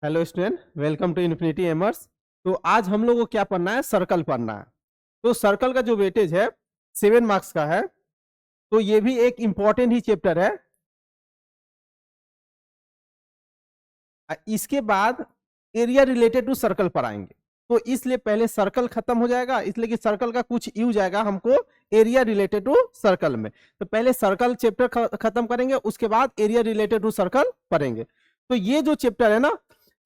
Hello student, welcome to Infinity Aimers. तो आज हम लोग को क्या पढ़ना है? सर्कल पढ़ना है। तो सर्कल का जो वेटेज है 7 मार्क्स का है। तो ये भी एक इंपॉर्टेंट ही चैप्टर है। इसके बाद एरिया रिलेटेड टू सर्कल पढ़ाएंगे। तो इसलिए पहले सर्कल खत्म हो जाएगा, इसलिए कि सर्कल का कुछ यूज आएगा हमको एरिया रिलेटेड टू सर्कल में। तो पहले सर्कल चैप्टर खत्म करेंगे, उसके बाद एरिया रिलेटेड टू सर्कल पढ़ेंगे। तो ये जो चैप्टर है ना,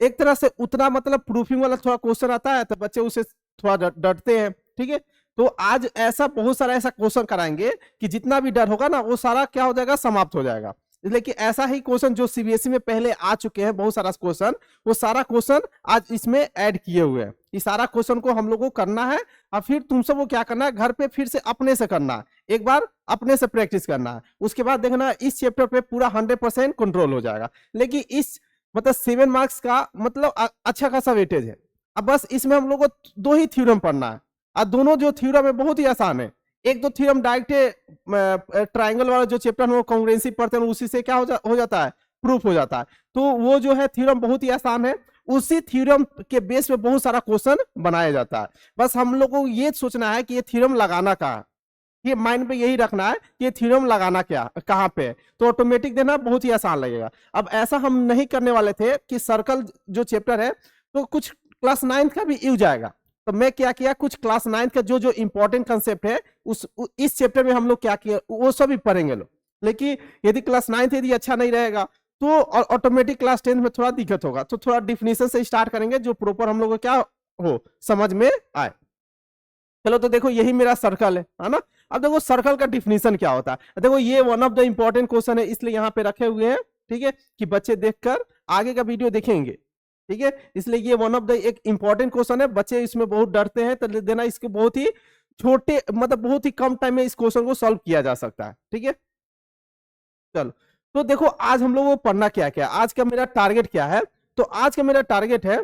एक तरह से उतना मतलब प्रूफिंग वाला थोड़ा क्वेश्चन आता है तो बच्चे उसे थोड़ा डरते हैं। ठीक है, तो आज ऐसा बहुत सारा ऐसा क्वेश्चन कराएंगे कि जितना भी डर होगा ना वो सारा क्या हो जाएगा, समाप्त हो जाएगा। इसलिए कि ऐसा ही क्वेश्चन जो सीबीएसई में पहले आ चुके हैं बहुत सारा क्वेश्चन, वो सारा क्वेश्चन आज इसमें ऐड किए हुए हैं। इस सारा क्वेश्चन को हम लोग को करना है और फिर तुम सबको क्या करना है, घर पे फिर से अपने से करना है, एक बार अपने से प्रैक्टिस करना है। उसके बाद देखना इस चैप्टर पे पूरा 100% कंट्रोल हो जाएगा। लेकिन इस मतलब 7 मार्क्स का मतलब अच्छा खासा वेटेज है। अब बस इसमें हम लोग को दो ही थ्योरम पढ़ना है और दोनों जो थ्योरम है बहुत ही आसान है। एक तो थ्योरम डायरेक्ट ट्राइंगल वाला जो चैप्टर हम लोग कॉन्ग्रुएंसी पढ़ते हैं उसी से क्या हो जाता है, प्रूफ हो जाता है। तो वो जो है थ्योरम बहुत ही आसान है, उसी थ्योरम के बेस पे बहुत सारा क्वेश्चन बनाया जाता है। बस हम लोग को ये सोचना है कि ये थ्योरम लगाना कहाँ है, ये माइंड पे यही रखना है कि ये थ्योरम लगाना क्या कहाँ पे है, तो ऑटोमेटिक देना बहुत ही आसान लगेगा। अब ऐसा हम नहीं करने वाले थे कि सर्कल जो चैप्टर है तो कुछ क्लास 9 का भी यूज आएगा। तो मैं क्या किया, कुछ क्लास 9 का जो जो इंपॉर्टेंट कंसेप्ट है इस चैप्टर में हम लोग क्या किया वो सब भी पढ़ेंगे लोग। लेकिन यदि क्लास 9 यदि अच्छा नहीं रहेगा तो ऑटोमेटिक क्लास 10 में थोड़ा दिक्कत होगा। तो थोड़ा डिफिनेशन से स्टार्ट करेंगे जो प्रॉपर हम लोग को क्या हो समझ में आए। चलो तो देखो यही मेरा सर्कल है ना। अब देखो सर्कल का डिफिनेशन क्या होता है। देखो ये one of the important question है, इसलिए यहाँ पे रखे हुए हैं। ठीक है, कि बच्चे देखकर आगे का वीडियो देखेंगे। ठीक है, इसलिए ये वन ऑफ द एक इंपॉर्टेंट क्वेश्चन है। बच्चे इसमें बहुत डरते हैं तो देना इसके बहुत ही छोटे मतलब बहुत ही कम टाइम में इस क्वेश्चन को सॉल्व किया जा सकता है। ठीक है, चलो तो देखो आज हम लोग को पढ़ना क्या क्या, आज का मेरा टारगेट क्या है। तो आज का मेरा टारगेट है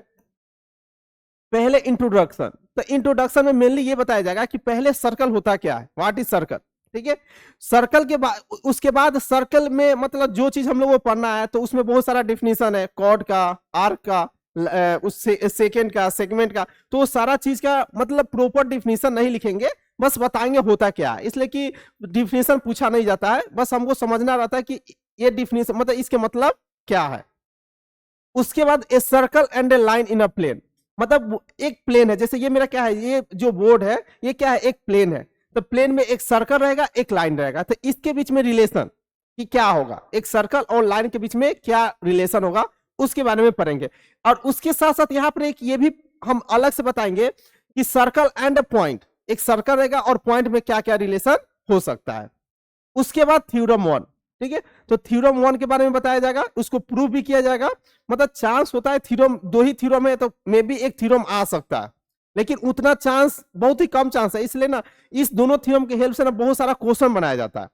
पहले इंट्रोडक्शन। तो इंट्रोडक्शन में मेनली ये बताया जाएगा कि पहले सर्कल होता क्या है, व्हाट इज सर्कल। ठीक है, सर्कल के बाद उसके बाद सर्कल में मतलब जो चीज हम लोग को पढ़ना है तो उसमें बहुत सारा डिफिनेशन है, कॉर्ड का, आर्क का, उस सेकेंड का, सेगमेंट का। तो सारा चीज का मतलब प्रॉपर डिफिनेशन नहीं लिखेंगे, बस बताएंगे होता क्या है। इसलिए कि डिफिनेशन पूछा नहीं जाता है, बस हमको समझना रहता है कि ये डिफिनेशन मतलब इसके मतलब क्या है। उसके बाद a circle and a line in a plane, मतलब एक प्लेन है, जैसे ये मेरा क्या है, ये जो बोर्ड है ये क्या है, एक प्लेन है। तो प्लेन में एक सर्कल रहेगा एक लाइन रहेगा, तो इसके बीच में रिलेशन कि क्या होगा, एक सर्कल और लाइन के बीच में क्या रिलेशन होगा उसके बारे में पढ़ेंगे। और उसके साथ साथ यहाँ पर एक ये भी हम अलग से बताएंगे कि सर्कल एंड पॉइंट, एक सर्कल रहेगा और पॉइंट में क्या क्या रिलेशन हो सकता है। उसके बाद थ्योरम 1। ठीक है, तो थ्योरम 1 के बारे में बताया जाएगा, उसको प्रूव भी किया जाएगा। मतलब चांस होता है थ्योरम, दो ही थ्योरम है तो मे भी एक थ्योरम आ सकता है, लेकिन उतना चांस बहुत ही कम चांस है। इसलिए ना इस दोनों थ्योरम के हेल्प से ना बहुत सारा क्वेश्चन बनाया जाता है,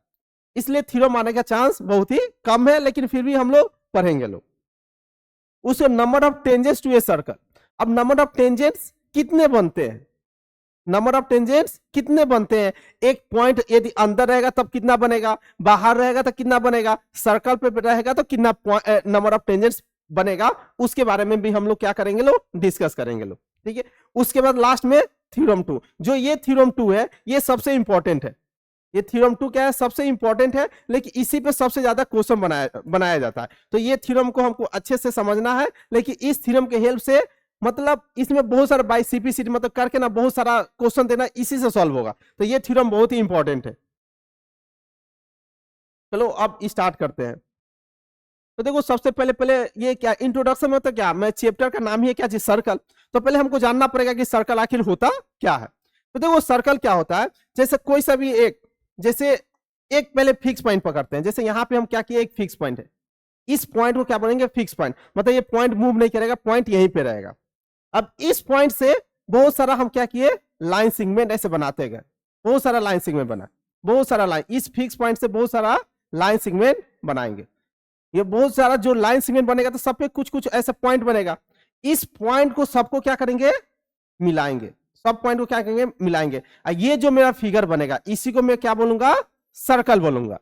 इसलिए थ्योरम आने का चांस बहुत ही कम है, लेकिन फिर भी हम लोग पढ़ेंगे लोग। उसके number of tangents to a circle. अब नंबर ऑफ टेंजेंट्स कितने बनते हैं, नंबर ऑफ टेंजेंट्स कितने बनते हैं, एक पॉइंट यदि अंदर रहेगा तब कितना बनेगा, बाहर रहेगा तो कितना बनेगा, सर्कल पे रहेगा तो कितना नंबर ऑफ टेंजेंट्स बनेगा, उसके बारे में भी हम लोग क्या करेंगे लोग, डिस्कस करेंगे लोग। ठीक है, उसके बाद लास्ट में थ्योरम 2। जो ये थ्योरम 2 है ये सबसे इंपॉर्टेंट है। ये थ्योरम 2 क्या है, सबसे इंपॉर्टेंट है, लेकिन इसी पे सबसे ज्यादा क्वेश्चन बनाया जाता है। तो ये थ्योरम को हमको अच्छे से समझना है, लेकिन इस थ्योरम के हेल्प से मतलब इसमें बहुत सारा बाई सीपीसीटी मतलब करके ना बहुत सारा क्वेश्चन देना इसी से सॉल्व होगा। तो ये थ्योरम बहुत ही इंपॉर्टेंट है। चलो अब स्टार्ट करते हैं। तो देखो सबसे पहले पहले ये क्या इंट्रोडक्शन में, तो क्या मैं चैप्टर का नाम ही है क्या चीज, सर्कल। तो पहले हमको जानना पड़ेगा कि सर्कल आखिर होता क्या है। तो देखो सर्कल क्या होता है, जैसे कोई सा भी एक, जैसे एक पहले फिक्स पॉइंट पकड़ते हैं, जैसे यहाँ पे हम क्या किए, एक फिक्स पॉइंट है, इस पॉइंट को क्या बोलेंगे, फिक्स पॉइंट। मतलब ये पॉइंट मूव नहीं करेगा, पॉइंट यहीं पे रहेगा। अब इस पॉइंट से बहुत सारा हम क्या किए, लाइन सेगमेंट ऐसे बनाते गए, बहुत सारा लाइन सेगमेंट बना, बहुत सारा लाइन, इस फिक्स पॉइंट से बहुत सारा लाइन सेगमेंट बनाएंगे। ये बहुत सारा जो लाइन सेगमेंट बनेगा तो सब पे कुछ कुछ ऐसा पॉइंट बनेगा। इस पॉइंट को सबको क्या करेंगे, मिलाएंगे, सब पॉइंट को क्या करेंगे, मिलाएंगे। ये जो मेरा फिगर बनेगा इसी को मैं क्या बोलूंगा, सर्कल बोलूंगा।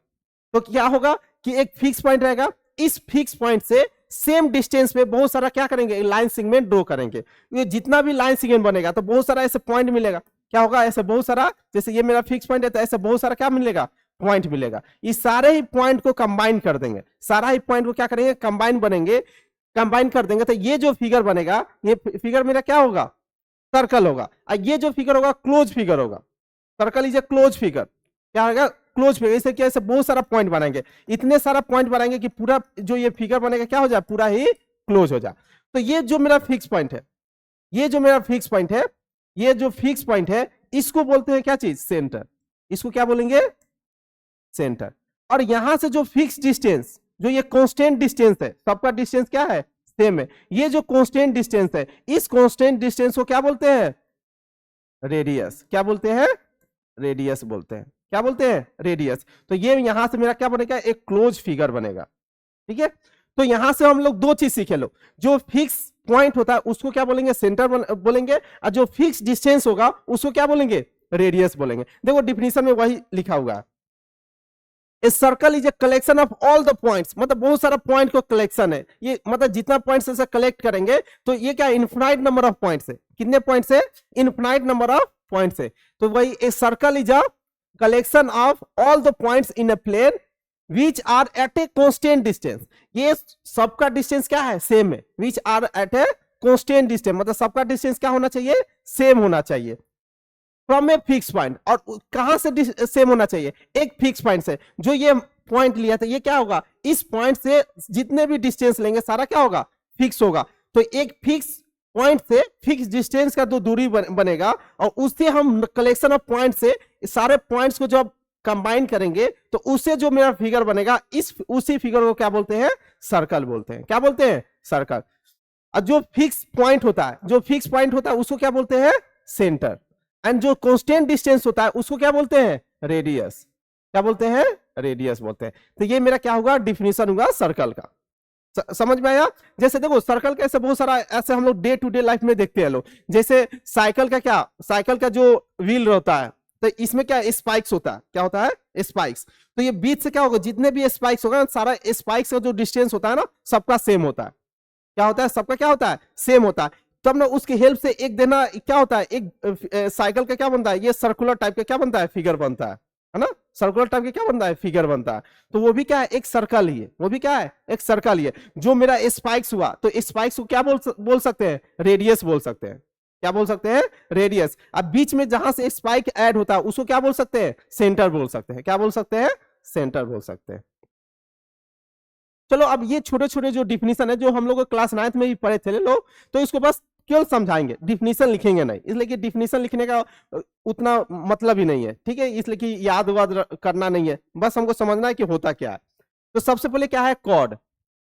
तो क्या होगा कि एक फिक्स पॉइंट रहेगा, इस फिक्स पॉइंट से सेम डिस्टेंस पे बहुत सारा क्या करेंगे, लाइन सेगमेंट ड्रॉ करेंगे। ये जितना भी लाइन सेगमेंट बनेगा तो बहुत सारा ऐसे पॉइंट मिलेगा, क्या होगा, ऐसे बहुत सारा, जैसे ये मेरा फिक्स पॉइंट है तो ऐसे बहुत सारा क्या मिलेगा, पॉइंट मिलेगा। इस सारे ही पॉइंट को कंबाइन कर देंगे, सारा ही पॉइंट को क्या करेंगे, कंबाइन बनेंगे, कंबाइन कर देंगे तो ये जो फिगर बनेगा, ये फिगर मेरा क्या होगा, सर्कल होगा। और ये जो फिगर होगा क्लोज फिगर होगा। Circle is a close figure, क्या होगा, क्लोज फिगर। इसे क्या, ऐसे बहुत सारा पॉइंट बनाएंगे, इतने सारा पॉइंट बनाएंगे कि पूरा जो ये फिगर बनेगा क्या हो जाए, पूरा ही क्लोज हो जाए। तो ये जो मेरा फिक्स पॉइंट है, ये जो मेरा फिक्स पॉइंट है, ये जो फिक्स पॉइंट है, इसको बोलते हैं क्या चीज, सेंटर। इसको क्या बोलेंगे, सेंटर। और यहां से जो फिक्स डिस्टेंस, जो ये कांस्टेंट डिस्टेंस है, सबका डिस्टेंस क्या है, सेम है। ये जो कांस्टेंट डिस्टेंस है, इस कांस्टेंट डिस्टेंस को क्या बोलते हैं, रेडियस। क्या बोलते हैं, रेडियस बोलते हैं। क्या बोलते हैं, रेडियस। तो ये यहां से मेरा क्या बनेगा, एक क्लोज फिगर बनेगा। ठीक है, तो यहां से हम लोग दो चीज सीखे लो, जो फिक्स पॉइंट होता है उसको क्या बोलेंगे, सेंटर बोलेंगे, और जो फिक्स डिस्टेंस होगा उसको क्या बोलेंगे, रेडियस बोलेंगे। देखो डिफिनीशन में वही लिखा हुआ है, ए circle is a collection of all the points, मतलब बहुत सारा पॉइंट को कलेक्शन है ये, मतलब जितना पॉइंट्स से कलेक्ट करेंगे तो ये क्या, इनफिनाइट नंबर ऑफ पॉइंट्स है। कितने पॉइंट्स है, इनफिनाइट नंबर ऑफ पॉइंट्स है। तो वही a circle is a collection of all the points in a plane which are at a constant distance. ये सबका डिस्टेंस क्या है, सेम है। Which are at a constant distance, मतलब सबका डिस्टेंस क्या होना चाहिए, सेम होना चाहिए फ्रॉम ए फिक्स पॉइंट। और कहां से सेम होना चाहिए, एक फिक्स पॉइंट से। जो ये पॉइंट लिया था ये क्या होगा, इस पॉइंट से जितने भी डिस्टेंस लेंगे सारा क्या होगा, फिक्स होगा। तो एक फिक्स पॉइंट से फिक्स डिस्टेंस का जो दूरी बनेगा, और उससे हम कलेक्शन ऑफ पॉइंट से सारे पॉइंट्स को जब कंबाइन करेंगे तो उससे जो मेरा फिगर बनेगा, इस उसी फिगर को क्या बोलते हैं, सर्कल बोलते हैं। क्या बोलते हैं, सर्कल। और जो फिक्स पॉइंट होता है, जो फिक्स पॉइंट होता है उसको क्या बोलते हैं, सेंटर। एंड जो कांस्टेंट डिस्टेंस होता है उसको क्या बोलते हैं, रेडियस। क्या बोलते हैं, रेडियस बोलते हैं। तो ये मेरा क्या होगा, डिफिनीशन होगा सर्कल का। समझ में आया। जैसे देखो सर्कल का ऐसे बहुत सारा ऐसे हम लोग डे टू डे लाइफ में देखते हैं लोग। जैसे साइकिल का क्या, साइकिल का जो व्हील रहता है तो इसमें क्या स्पाइक्स होता है, क्या होता है, स्पाइक्स। तो ये बीच से क्या होगा, जितने भी स्पाइक्स होगा सारा स्पाइक्स का जो डिस्टेंस होता है ना, सबका सेम होता है। क्या होता है, सबका क्या होता है, सेम होता है। तब ना उसकी हेल्प से एक देना क्या होता है, एक साइकिल का क्या बनता है, ये सर्कुलर टाइप का क्या बनता है, फिगर बनता है ना। सर्कुलर टाइप का क्या बनता है, फिगर बनता है। तो वो भी क्या है, एक सर्कल ही है। वो भी क्या है, एक सर्कल ही है। जो मेरा स्पाइक्स हुआ तो स्पाइक्स को क्या बोल सकते हैं, रेडियस बोल सकते हैं। क्या बोल सकते हैं, रेडियस। अब बीच में जहां से स्पाइक ऐड होता है उसको क्या बोल सकते हैं, सेंटर बोल सकते हैं। क्या बोल सकते हैं, सेंटर बोल सकते हैं। चलो अब ये छोटे छोटे जो डिफिनीशन है जो हम लोग क्लास 9th में भी पढ़े थे लोग, तो इसको बस केवल समझाएंगे, डिफिनीशन लिखेंगे नहीं। इसलिए कि डिफिनीशन लिखने का उतना मतलब ही नहीं है, ठीक है। इसलिए कि याद वाद करना नहीं है, बस हमको समझना है कि होता क्या है। तो सबसे पहले क्या है, कॉर्ड।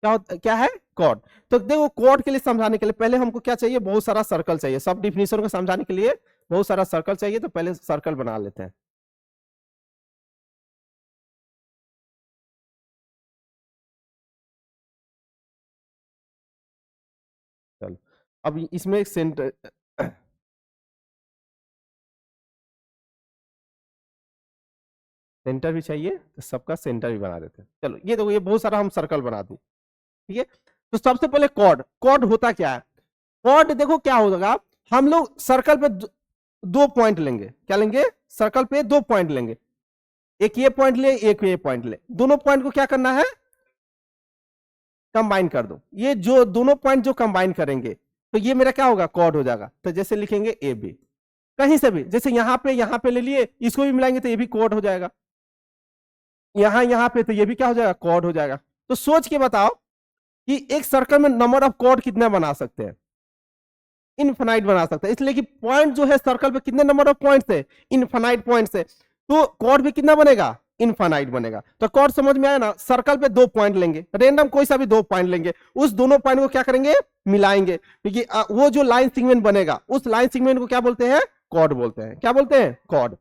क्या है, कॉर्ड। तो देखो कॉर्ड के लिए समझाने के लिए पहले हमको क्या चाहिए, बहुत सारा सर्कल चाहिए। सब डिफिनीशन को समझाने के लिए बहुत सारा सर्कल चाहिए। तो पहले सर्कल बना लेते हैं। चलो अब इसमें सेंटर सेंटर भी चाहिए, तो सबका सेंटर भी बना देते हैं। चलो ये देखो, ये बहुत सारा हम सर्कल बना दी, ठीक है। तो सबसे पहले कॉर्ड। कॉर्ड होता क्या है, कॉर्ड देखो क्या होगा, हम लोग सर्कल पे दो पॉइंट लेंगे। क्या लेंगे, सर्कल पे दो पॉइंट लेंगे। एक ये पॉइंट ले, एक ये पॉइंट ले। दोनों पॉइंट को क्या करना है, कंबाइन कर दो। ये जो दोनों पॉइंट जो कंबाइन करेंगे तो ये मेरा क्या होगा, कॉर्ड हो जाएगा। तो जैसे लिखेंगे ए बी, कहीं से भी, जैसे यहां पे ले लिए, इसको भी मिलाएंगे तो ये भी कॉर्ड हो जाएगा। यहां पे तो ये भी क्या हो जाएगा, कॉर्ड हो जाएगा। तो सोच के बताओ कि एक सर्कल में नंबर ऑफ कॉर्ड कितना बना सकते हैं, इनफाइनाइट बना सकते हैं। इसलिए कि पॉइंट जो है सर्कल पे कितने नंबर ऑफ पॉइंट्स है, इनफाइनाइट पॉइंट्स है। तो कॉर्ड भी कितना बनेगा, इनफाइनाइट बनेगा। तो कॉर्ड समझ में आया ना, सर्कल पे दो पॉइंट लेंगे, रेंडम कोई सा भी दो पॉइंट लेंगे, उस दोनों पॉइंट को क्या करेंगे, मिलाएंगे। क्योंकि वो जो लाइन सेगमेंट बनेगा उस लाइन सेगमेंट को क्या बोलते हैं, कॉर्ड बोलते हैं। क्या बोलते हैं, कॉर्ड।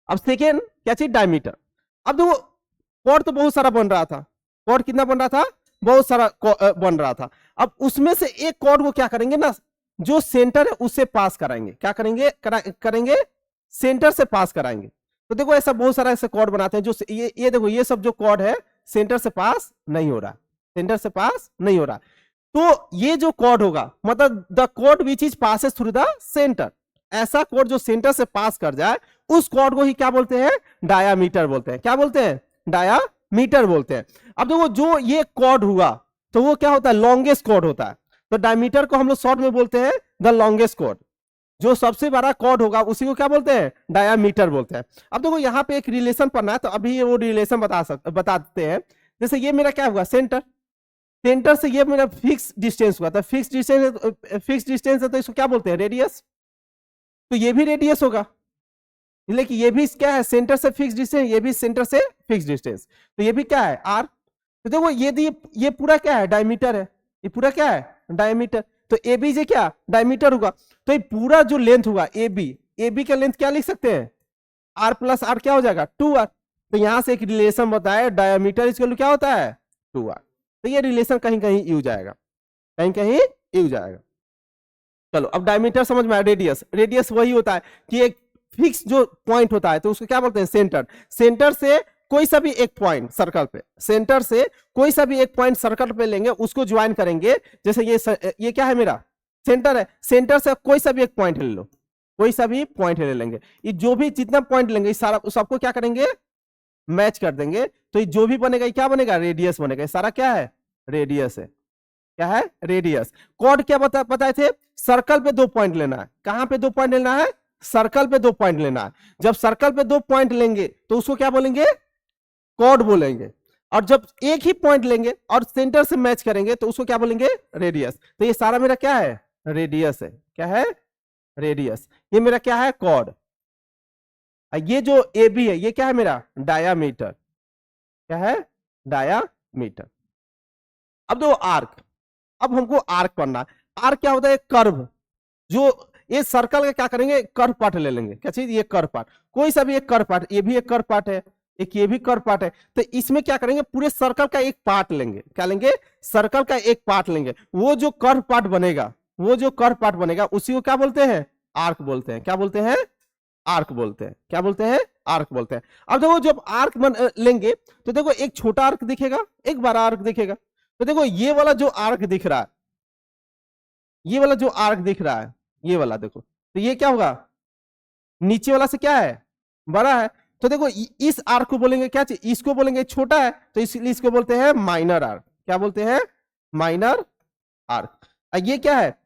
अब सेकेंड क्या चीज, डायमीटर। अब देखो कॉर्ड तो बहुत सारा बन रहा था, कॉर्ड कितना बन रहा था, बहुत सारा बन रहा था। अब उसमें से एक कॉर्ड को क्या करेंगे ना, जो सेंटर है उससे पास कराएंगे। क्या करेंगे, करेंगे सेंटर से पास कराएंगे। तो देखो ऐसा बहुत सारा ऐसे कॉर्ड बनाते हैं जो ये देखो, ये सब जो कॉर्ड है सेंटर से पास नहीं हो रहा। सेंटर से पास नहीं हो रहा। तो ये जो कॉर्ड होगा मतलब the chord which is passes through the centre, ऐसा कॉर्ड जो सेंटर से पास कर जाए उस कॉर्ड को ही क्या बोलते हैं, डायामीटर बोलते हैं। क्या बोलते हैं, डायामीटर बोलते हैं। अब देखो जो ये कॉर्ड हुआ तो वो क्या होता है, लॉन्गेस्ट कॉर्ड होता है। तो डायमीटर को हम लोग शॉर्ट में बोलते हैं द लॉन्गेस्ट कॉर्ड। जो सबसे बड़ा कॉर्ड होगा उसी को क्या बोलते हैं, डायामीटर बोलते हैं। अब देखो यहाँ पे एक रिलेशन पढ़ना है तो अभी वो रिलेशन बता देते हैं। जैसे ये मेरा क्या हुआ, सेंटर, सेंटर से ये मेरा फिक्स डिस्टेंस हुआ था, फिक्स डिस्टेंस है तो इसको क्या बोलते हैं, रेडियस। तो ये भी रेडियस होगा, लेकिन ये भी क्या है, सेंटर से फिक्स डिस्टेंस, ये भी सेंटर से फिक्स डिस्टेंस, तो ये भी क्या है, आर। तो देखो ये पूरा क्या है, डायमीटर है, ये पूरा क्या है, डायमीटर। तो ए बी जे क्या, डायमीटर होगा। तो ये पूरा जो लेंथ हुआ ए बी का लेंथ क्या लिख सकते हैं, आर प्लस आर क्या हो जाएगा, 2r। तो यहां से एक रिलेशन बताया, डायमीटर इसका क्या होता है, 2r। तो ये रिलेशन कहीं कहीं यूज आएगा, कहीं कहीं यूज आएगा। चलो अब डायमीटर समझ में आया। रेडियस, रेडियस वही होता है कि एक फिक्स जो पॉइंट होता है तो उसको क्या बोलते हैं, सेंटर। सेंटर से कोई सा भी एक पॉइंट सर्कल पे, सेंटर से कोई सा भी एक पॉइंट सर्कल पे लेंगे, उसको ज्वाइन करेंगे। जैसे ये क्या है मेरा, सेंटर है, सेंटर से कोई सा भी एक पॉइंट ले लो, कोई सा भी पॉइंट ले लेंगे, ये जो भी जितना पॉइंट लेंगे सारा सबको क्या करेंगे, मैच कर देंगे। तो ये जो भी बनेगा ये क्या बनेगा, रेडियस बनेगा। सारा क्या है, रेडियस है। क्या है, रेडियस। कॉर्ड क्या बताए थे, सर्कल पे 2 पॉइंट लेना है। कहां पे 2 पॉइंट लेना है, सर्कल पे 2 पॉइंट लेना है। जब सर्कल पे 2 पॉइंट लेंगे तो उसको क्या बोलेंगे, कॉर्ड बोलेंगे। और जब एक ही पॉइंट लेंगे और सेंटर से मैच करेंगे तो उसको क्या बोलेंगे, रेडियस। तो ये सारा मेरा क्या है, रेडियस है। क्या है, रेडियस। ये मेरा क्या है, कॉर्ड। ये जो ए बी है ये क्या है मेरा, डायामीटर। क्या है, डायामीटर। अब दो आर्क, अब हमको आर्क पढ़ना है। आर्क क्या होता है, कर्व। जो ये सर्कल का क्या करेंगे, कर्व पार्ट ले लेंगे। क्या चीज, ये कर्व पार्ट, कोई सा भी एक कर्व पार्ट, ये भी एक कर्व पार्ट है, एक ये भी कर्व पार्ट है। तो इसमें क्या करेंगे, पूरे सर्कल का एक पार्ट लेंगे। क्या लेंगे, सर्कल का एक पार्ट लेंगे। वो जो कर्व पार्ट बनेगा, वो जो कर्व पार्ट बनेगा उसी को क्या बोलते हैं, आर्क बोलते हैं। क्या बोलते हैं, आर्क बोलते हैं। क्या बोलते हैं, आर्क बोलते हैं। अब देखो जब आर्क लेंगे तो देखो एक छोटा आर्क दिखेगा, एक बड़ा आर्क दिखेगा। तो देखो ये वाला जो आर्क दिख रहा है, ये वाला जो आर्क दिख रहा है, ये वाला देखो, तो ये क्या होगा, नीचे वाला से क्या है, बड़ा है। तो देखो इस आर्क को बोलेंगे क्या चीज, इसको बोलेंगे छोटा है, तो इसलिए इसको बोलते हैं माइनर आर्क। क्या बोलते हैं, माइनर आर्क। ये क्या है,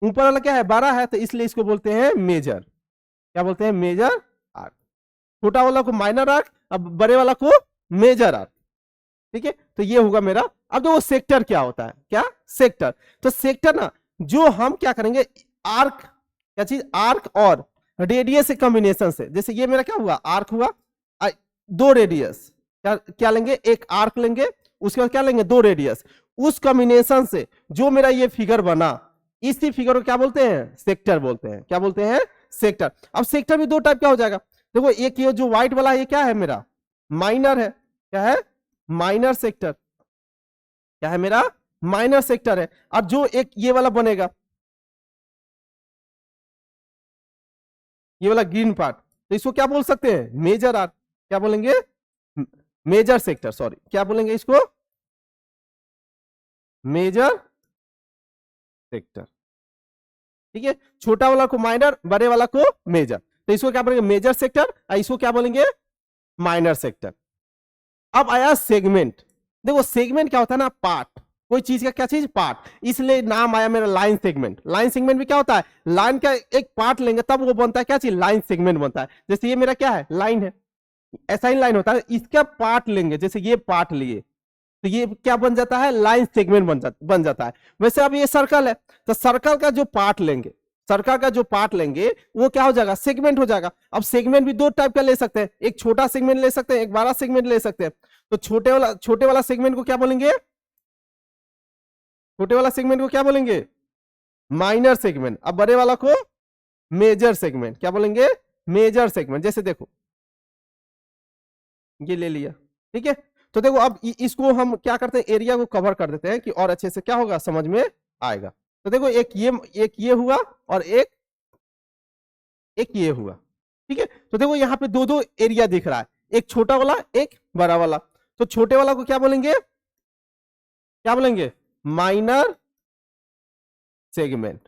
ऊपर वाला क्या है, बड़ा है, तो इसलिए इसको बोलते हैं मेजर। क्या बोलते हैं, मेजर आर्क। छोटा वाला को माइनर आर्क, अब बड़े वाला को मेजर आर्क। ठीक है, तो ये होगा मेरा। अब देखो सेक्टर क्या होता है, क्या, सेक्टर। तो सेक्टर ना, जो हम क्या करेंगे, आर्क, क्या चीज, आर्क और रेडियस के कॉम्बिनेशन से। जैसे ये मेरा क्या हुआ, आर्क हुआ, 2 रेडियस, क्या लेंगे, एक आर्क लेंगे, उसके बाद क्या लेंगे, 2 रेडियस। उस कॉम्बिनेशन से जो मेरा ये फिगर बना, इसी फिगर को क्या बोलते हैं, सेक्टर बोलते हैं। क्या बोलते हैं, सेक्टर। अब सेक्टर भी 2 टाइप का हो जाएगा। देखो एक ये जो व्हाइट वाला, ये क्या है मेरा, माइनर है। क्या है, माइनर सेक्टर। क्या है मेरा, माइनर सेक्टर है। और जो एक ये वाला बनेगा, ये वाला ग्रीन पार्ट, तो इसको क्या बोल सकते हैं, मेजर आर्क। क्या बोलेंगे, मेजर सेक्टर, सॉरी, क्या बोलेंगे इसको, मेजर सेक्टर। ठीक है, छोटा वाला को माइनर, बड़े वाला को मेजर। तो इसको क्या बोलेंगे, मेजर सेक्टर, और इसको क्या बोलेंगे, माइनर सेक्टर। अब आया सेगमेंट। देखो सेगमेंट क्या होता है ना, पार्ट, कोई चीज का क्या चीज, पार्ट, इसलिए नाम आया मेरा लाइन सेगमेंट। लाइन सेगमेंट भी क्या होता है, लाइन का एक पार्ट लेंगे तब वो बनता है क्या चीज, लाइन सेगमेंट बनता है। जैसे ये मेरा क्या है, लाइन है, ऐसा ही लाइन होता है, इसका पार्ट लेंगे, जैसे ये पार्ट लिए तो ये क्या बन जाता है, लाइन सेगमेंट बन जाता है। वैसे अब ये सर्कल है, तो सर्कल का जो पार्ट लेंगे, सर्कल का जो पार्ट लेंगे वो क्या हो जाएगा, सेगमेंट हो जाएगा। अब सेगमेंट भी 2 टाइप का ले सकते हैं, एक छोटा सेगमेंट ले सकते हैं, एक बड़ा सेगमेंट ले सकते हैं। तो छोटे वाला सेगमेंट को क्या बोलेंगे, छोटे वाला सेगमेंट को क्या बोलेंगे, माइनर सेगमेंट। अब बड़े वाला को मेजर सेगमेंट। क्या बोलेंगे, मेजर सेगमेंट। जैसे देखो ये ले लिया, ठीक है। तो देखो अब इसको हम क्या करते हैं, एरिया को कवर कर देते हैं कि और अच्छे से क्या होगा, समझ में आएगा। तो देखो एक ये हुआ और एक ये हुआ, ठीक है। तो देखो यहाँ पे 2 एरिया दिख रहा है, एक छोटा वाला, एक बड़ा वाला। तो छोटे वाला को क्या बोलेंगे, क्या बोलेंगे, माइनर सेगमेंट।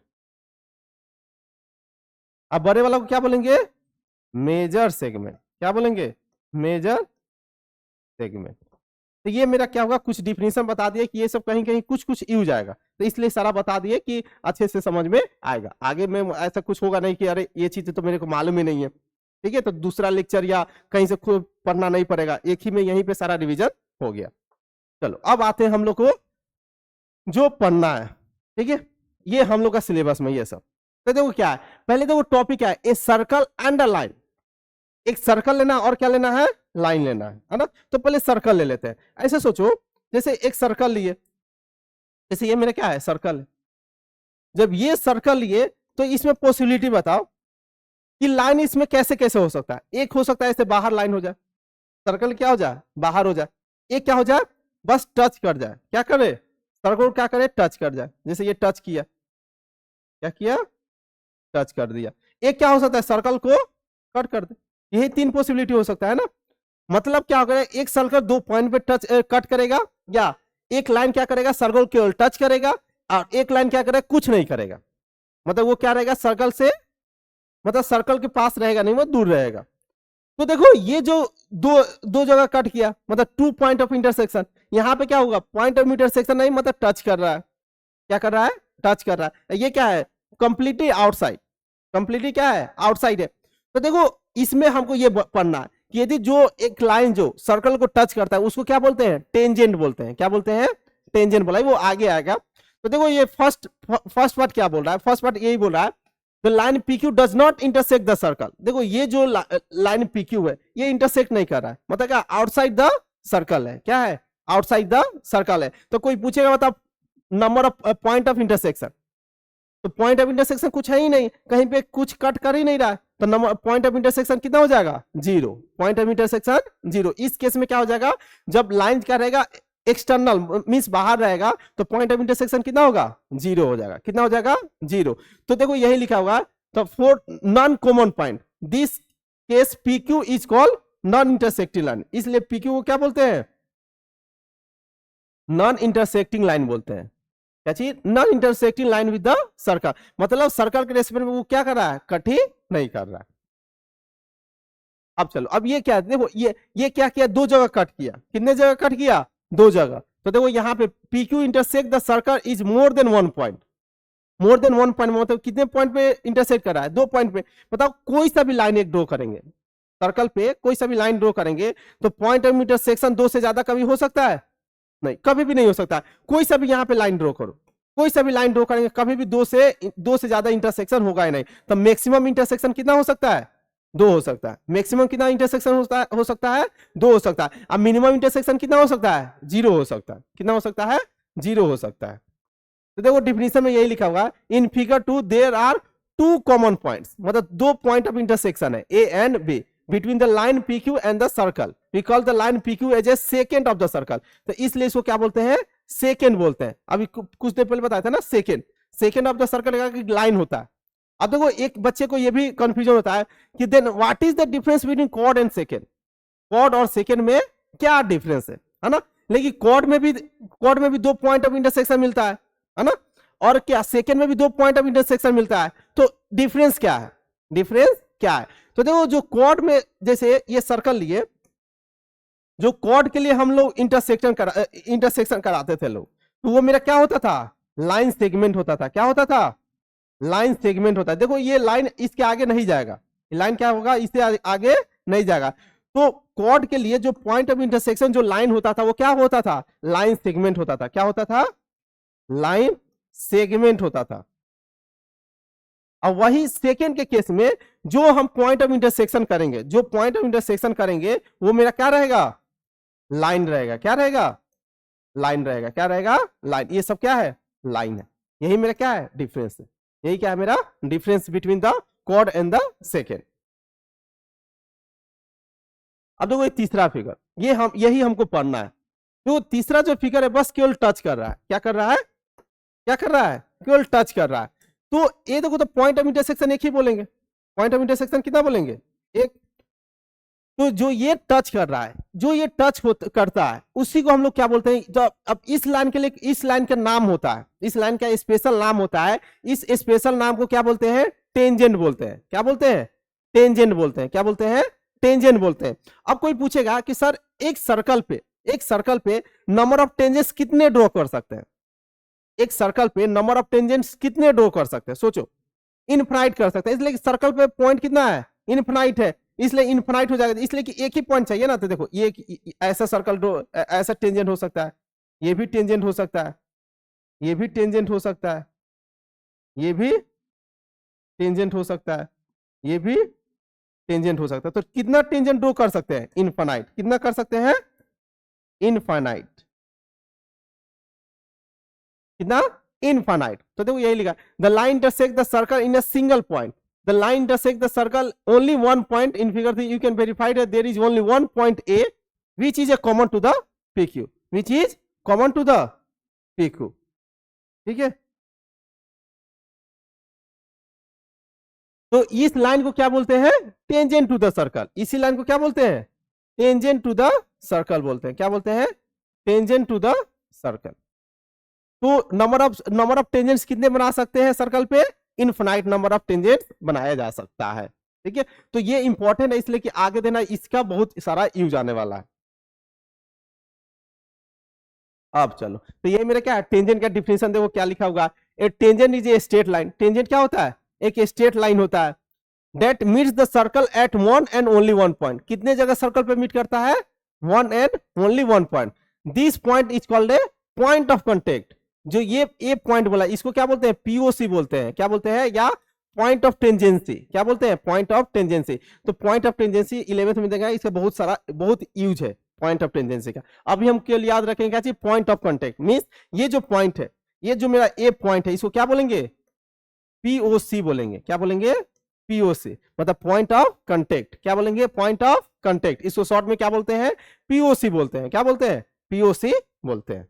अब बड़े वाला को क्या बोलेंगे, मेजर सेगमेंट। क्या बोलेंगे, मेजर सेगमेंट। तो ये मेरा क्या होगा, कुछ डिफिनेशन बता दिए कि ये सब कहीं कहीं कुछ कुछ यूज आएगा, तो इसलिए सारा बता दिए कि अच्छे से समझ में आएगा। आगे में ऐसा कुछ होगा नहीं कि अरे ये चीज तो मेरे को मालूम ही नहीं है, ठीक है, तो दूसरा लेक्चर या कहीं से खुद पढ़ना नहीं पड़ेगा, एक ही में यहीं पे सारा रिवीजन हो गया। चलो अब आते हैं हम लोग को जो पढ़ना है, ठीक है, ये हम लोग का सिलेबस में ये सब। तो देखो क्या है, पहले देखो टॉपिक क्या है, ए सर्कल एंड अ लाइन। एक सर्कल लेना और क्या लेना है, लाइन लेना है ना। तो पहले सर्कल ले लेते हैं। ऐसे सोचो जैसे एक सर्कल लिए, जैसे ये मेरा क्या है, सर्कल है। जब ये सर्कल लिए तो इसमें पॉसिबिलिटी बताओ कि लाइन इसमें कैसे कैसे हो सकता है। एक हो सकता है ऐसे बाहर लाइन हो जाए, सर्कल क्या हो जाए, बाहर हो जाए। एक क्या हो जाए, बस टच कर जाए, क्या करे, सर्कल को क्या करे, टच कर जाए। जैसे ये टच किया, क्या किया, टच कर दिया। एक क्या हो सकता है, सर्कल को कट कर दे। यही तीन पॉसिबिलिटी हो सकता है ना। मतलब क्या होगा, एक सर्कल दो पॉइंट पे टच कट करेगा, या एक लाइन क्या करेगा, सर्कल केवल टच करेगा, और एक लाइन क्या करेगा, कुछ नहीं करेगा। मतलब वो क्या रहेगा, सर्कल से मतलब सर्कल के पास रहेगा नहीं, वो दूर रहेगा। तो देखो ये जो दो दो जगह कट किया, मतलब 2 पॉइंट ऑफ इंटरसेक्शन। यहां पे क्या होगा, पॉइंट ऑफ इंटरसेक्शन नहीं, मतलब टच कर रहा है। क्या कर रहा है, टच कर रहा है। ये क्या है, कंप्लीटली आउटसाइड। कंप्लीटली क्या है, आउटसाइड है। तो देखो इसमें हमको ये पढ़ना है कि यदि जो एक लाइन जो सर्कल को टच करता है उसको क्या बोलते हैं, टेंजेंट बोलते हैं। क्या बोलते हैं, टेंजेंट बोला है, वो आगे आएगा। तो देखो ये फर्स्ट पार्ट क्या बोल रहा है, फर्स्ट पार्ट यही बोल रहा है, the line PQ does not intersect the circle. देखो ये जो लाइन PQ है ये इंटरसेक्ट नहीं कर रहा है, मतलब क्या, आउटसाइड द सर्कल है। क्या है, आउटसाइड द सर्कल है। तो कोई पूछेगा मतलब number of point of intersection, तो पॉइंट ऑफ इंटरसेक्शन कुछ है ही नहीं, कहीं पे कुछ कट कर ही नहीं रहा है, तो नंबर पॉइंट ऑफ इंटरसेक्शन कितना हो जाएगा, 0। Point of intersection 0। इस केस में क्या हो जाएगा, जब लाइन क्या रहेगा, एक्सटर्नल मींस बाहर रहेगा, तो पॉइंट ऑफ इंटरसेक्शन कितना होगा, 0 हो जाएगा। कितना हो जाएगा, 0। तो देखो यही लिखा होगा, तो for non common point this case PQ is called non intersecting line. इसलिए PQ को क्या बोलते हैं, नॉन इंटरसेक्टिंग लाइन बोलते हैं। क्या चीज, non intersecting line with the circle. मतलब सर्कल के रेस्पेक्ट में वो क्या कर रहा है, कट ही नहीं कर रहा है। अब चलो, अब ये क्या है, देखो ये क्या किया, दो जगह कट किया। कितने जगह कट किया, दो जगह। तो देखो यहाँ पे PQ intersect the circle is more than 1 point. More than 1 point मतलब कितने पॉइंट पे इंटरसेक्ट कर रहा है, 2 पॉइंट पे। बताओ कोई सा भी लाइन एक ड्रॉ करेंगे, सर्कल पे कोई सा भी लाइन ड्रॉ करेंगे, तो पॉइंट ऑफ इंटरसेक्शन 2 से ज्यादा कभी हो सकता है, नहीं, कभी भी नहीं हो सकता। कोई सा भी यहाँ पे लाइन ड्रॉ करो, कोई सा भी लाइन ड्रॉ करेंगे, कभी भी दो से ज्यादा इंटरसेक्शन होगा ही नहीं। तो मैक्सिमम इंटरसेक्शन कितना हो सकता है, 2 हो सकता है। मैक्सिमम कितना इंटरसेक्शन हो सकता है, 2 हो सकता है। अब मिनिमम इंटरसेक्शन कितना हो सकता है, 0 हो सकता है। कितना हो सकता है, 0 हो सकता है। तो देखो डिफिनीशन में यही लिखा हुआ, in figure 2 there are 2 common points, मतलब 2 पॉइंट ऑफ इंटरसेक्शन है, A and B, between the line PQ and the circle. We call the line PQ as a secant of the circle. तो इसलिए इसको क्या बोलते हैं, सेकेंड बोलते हैं। अभी कुछ देर पहले बताया था ना, सेकेंड ऑफ द सर्कल का लाइन होता है। अब देखो एक बच्चे को ये भी कंफ्यूजन होता है कि then what is the difference between chord and secant. Chord और सेकेंड में क्या डिफरेंस है ना। लेकिन कॉर्ड में भी 2 पॉइंट ऑफ इंटरसेक्शन मिलता है ना। और क्या, सेकेंड में भी 2 पॉइंट ऑफ इंटरसेक्शन मिलता है। तो डिफरेंस क्या है, डिफरेंस क्या है। तो देखो जो कॉर्ड में, जैसे ये सर्कल लिए, जो कॉर्ड के लिए हम लोग इंटरसेक्शन कराते थे लोग, तो वो मेरा क्या होता था, लाइन सेगमेंट होता था। क्या होता था, लाइन सेगमेंट होता है। देखो ये लाइन इसके आगे नहीं जाएगा, लाइन क्या होगा, इससे आगे नहीं जाएगा। तो कॉर्ड के लिए जो पॉइंट ऑफ इंटरसेक्शन जो लाइन होता था वो क्या होता था, लाइन सेगमेंट होता था। क्या होता था, लाइन सेगमेंट होता था। अब वही सेकेंड के केस में जो हम पॉइंट ऑफ इंटरसेक्शन करेंगे, जो पॉइंट ऑफ इंटरसेक्शन करेंगे वो मेरा क्या रहेगा, लाइन रहेगा। क्या रहेगा, लाइन रहेगा। क्या रहेगा, लाइन। ये सब क्या है, लाइन है। यही मेरा क्या है, डिफरेंस है। यही क्या है मेरा difference between the chord and the secant. अब देखो ये तीसरा फिगर, यही हमको पढ़ना है। तो तीसरा जो फिगर है बस केवल टच कर रहा है। क्या कर रहा है, क्या कर रहा है, केवल टच कर रहा है। तो ये देखो, तो पॉइंट ऑफ इंटरसेक्शन एक ही बोलेंगे। पॉइंट ऑफ इंटरसेक्शन कितना बोलेंगे, एक। तो जो ये टच कर रहा है, जो ये टच करता है, उसी को हम लोग क्या बोलते हैं? तो अब इस लाइन के लिए इस लाइन का नाम होता है, इस लाइन का स्पेशल नाम होता है, इस स्पेशल नाम को क्या बोलते हैं? टेंजेंट बोलते हैं। क्या बोलते हैं? टेंजेंट बोलते हैं। क्या बोलते हैं? टेंजेंट बोलते हैं। अब कोई पूछेगा कि सर एक सर्कल पे नंबर ऑफ टेंजेंट्स कितने ड्रॉ कर सकते हैं? एक सर्कल पे नंबर ऑफ टेंजेंट्स कितने ड्रॉ कर सकते हैं? सोचो, इनफाइनाइट कर सकते हैं, इसलिए सर्कल पे पॉइंट कितना है? इनफाइनाइट है, इसलिए इनफाइनाइट हो जाएगा, इसलिए कि एक ही पॉइंट चाहिए ना। तो देखो ये ऐसा सर्कल ड्रॉ, ऐसा टेंजेंट हो सकता है, ये भी टेंजेंट हो सकता है, ये भी टेंजेंट हो सकता है, ये भी टेंजेंट हो सकता है, ये भी टेंजेंट हो सकता है। तो कितना टेंजेंट ड्रॉ कर सकते हैं? इनफाइनाइट। कितना कर सकते हैं? इनफाइनाइट। कितना? इनफाइनाइट। तो देखो यही लिखा, the line intersect the circle in a single point, the line intersect the circle only one point in figure 3 you can verify that there is only one point A which is a common to the PQ, which is common to the PQ। ठीक है, तो इस line को क्या बोलते हैं? Tangent to the circle. इसी line को क्या बोलते हैं? टेंजेंट टू द सर्कल बोलते हैं। क्या बोलते हैं? Tangent to the circle. तो नंबर ऑफ टेंजेंट्स कितने बना सकते हैं सर्कल पे? इनफिनाइट नंबर ऑफ टेंजेंट्स बनाया जा सकता है। ठीक है, तो ये इंपॉर्टेंट है इसलिए कि आगे देना इसका बहुत सारा यूज आने वाला है। अब चलो, तो ये मेरा क्या है? टेंजेंट का डिफिनेशन देखो क्या लिखा होगा, a tangent is a straight line. Tangent क्या होता है? एक स्ट्रेट लाइन होता है that meets the circle at one and only one point. कितने जगह सर्कल पे मीट करता है? One and only one point. This point is called a point of contact. जो ये पॉइंट बोला इसको क्या बोलते हैं? पीओसी बोलते हैं। क्या बोलते हैं? या पॉइंट ऑफ टेंजेंसी। क्या बोलते हैं? Point of tangency. तो पॉइंट ऑफ टेंजेंसी 11th में देगा, इसका बहुत यूज है पॉइंट ऑफ टेंजेंसी का। अभी हम केवल याद रखेंगे क्या चीज? पॉइंट ऑफ कॉन्टेक्ट मींस ये जो पॉइंट है, ये जो मेरा ए पॉइंट है, इसको क्या बोलेंगे? पीओसी बोलेंगे। क्या बोलेंगे? पीओसी, मतलब पॉइंट ऑफ कॉन्टेक्ट। क्या बोलेंगे? Point of contact. इसको शॉर्ट में क्या बोलते हैं? पीओसी बोलते हैं। क्या बोलते हैं? पीओसी बोलते हैं।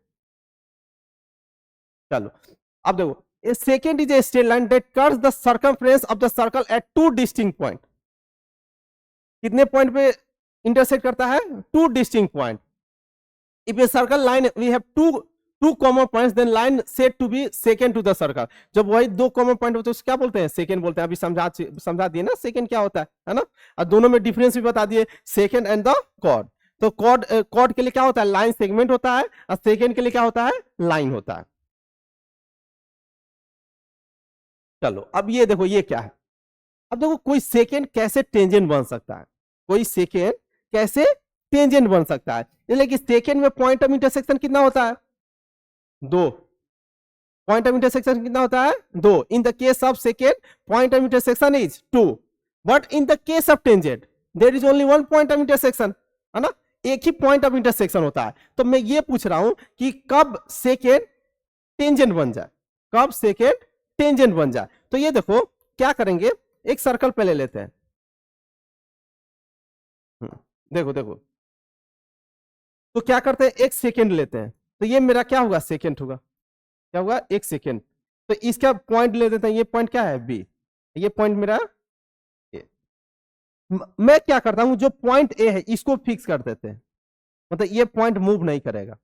चलो अब देखो, a secant is a straight line that cuts the circumference of the circle at two distinct point। कितने पॉइंट पे इंटरसेक्ट करता है? Two distinct point. If a circle line we have two common points then line said to be secant to the circle. जब वही दो common point होते हैं उसको क्या बोलते हैं? सेकंड बोलते हैं। अभी समझा दिए ना सेकंड क्या होता है ना। और दोनों में डिफरेंस भी बता दिए, सेकंड एंड द कॉर्ड। तो कॉर्ड के लिए क्या होता है? लाइन सेगमेंट होता है, और सेकंड के लिए क्या होता है? लाइन होता है। चलो अब ये देखो ये क्या है। अब देखो कोई सेकेंड कैसे टेंजेंट बन सकता है? कोई सेकेंड कैसे टेंजेंट बन सकता है? इसलिए कि सेकेंड में पॉइंट ऑफ इंटरसेक्शन कितना होता है? दो। पॉइंट ऑफ इंटरसेक्शन कितना होता है? दो। In the case of secant point of intersection is two, but in the case of tangent there is only one point of intersection, है ना। एक ही पॉइंट ऑफ इंटरसेक्शन होता है। तो मैं ये पूछ रहा हूं कि कब सेकेंड टेंजेंट बन जाए? कब सेकेंड टेंजेंट बन जाए? तो ये देखो क्या करेंगे, एक सर्कल पे ले लेते हैं। देखो देखो, तो क्या करते हैं? एक सेकेंड लेते हैं, तो ये मेरा क्या होगा? सेकेंड होगा। क्या होगा? एक सेकेंड। तो इसका पॉइंट ले देते हैं, ये पॉइंट क्या है? बी। ये पॉइंट मेरा ए। मैं क्या करता हूं, जो पॉइंट ए है इसको फिक्स कर देते हैं, मतलब ये पॉइंट मूव नहीं करेगा,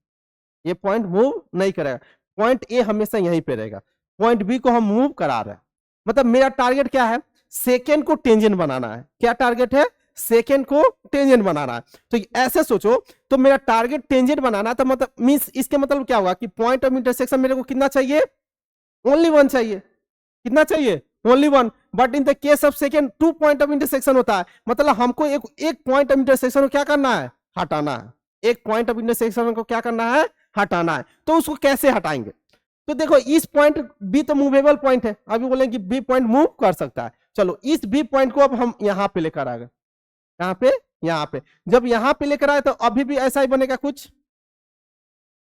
ये पॉइंट मूव नहीं करेगा। पॉइंट ए हमेशा यहीं पे रहेगा, पॉइंट बी को हम मूव करा रहे हैं। मतलब मेरा टारगेट क्या है? सेकेंड को टेंजेंट बनाना है। क्या टारगेट है? सेकेंड को टेंजेंट बनाना है। तो ऐसे सोचो, तो मेरा टारगेट टेंजेंट बनाना, तो मतलब मींस इसके मतलब क्या होगा कि पॉइंट ऑफ इंटरसेक्शन मेरे को कितना चाहिए? ओनली वन चाहिए। कितना चाहिए? Only one. But in the case of second two point of intersection होता है, मतलब हमको एक पॉइंट ऑफ इंटरसेक्शन को क्या करना है? हटाना है। एक पॉइंट ऑफ इंटरसेक्शन को क्या करना है? हटाना है। तो उसको कैसे हटाएंगे? तो देखो इस पॉइंट बी तो मूवेबल पॉइंट है, अभी बोलेंगे कि बी पॉइंट मूव कर सकता है। चलो इस बी पॉइंट को अब हम यहां पे लेकर आ गए, यहां पे, यहां पे। जब यहां पे लेकर आए तो अभी भी ऐसा ही बनेगा कुछ,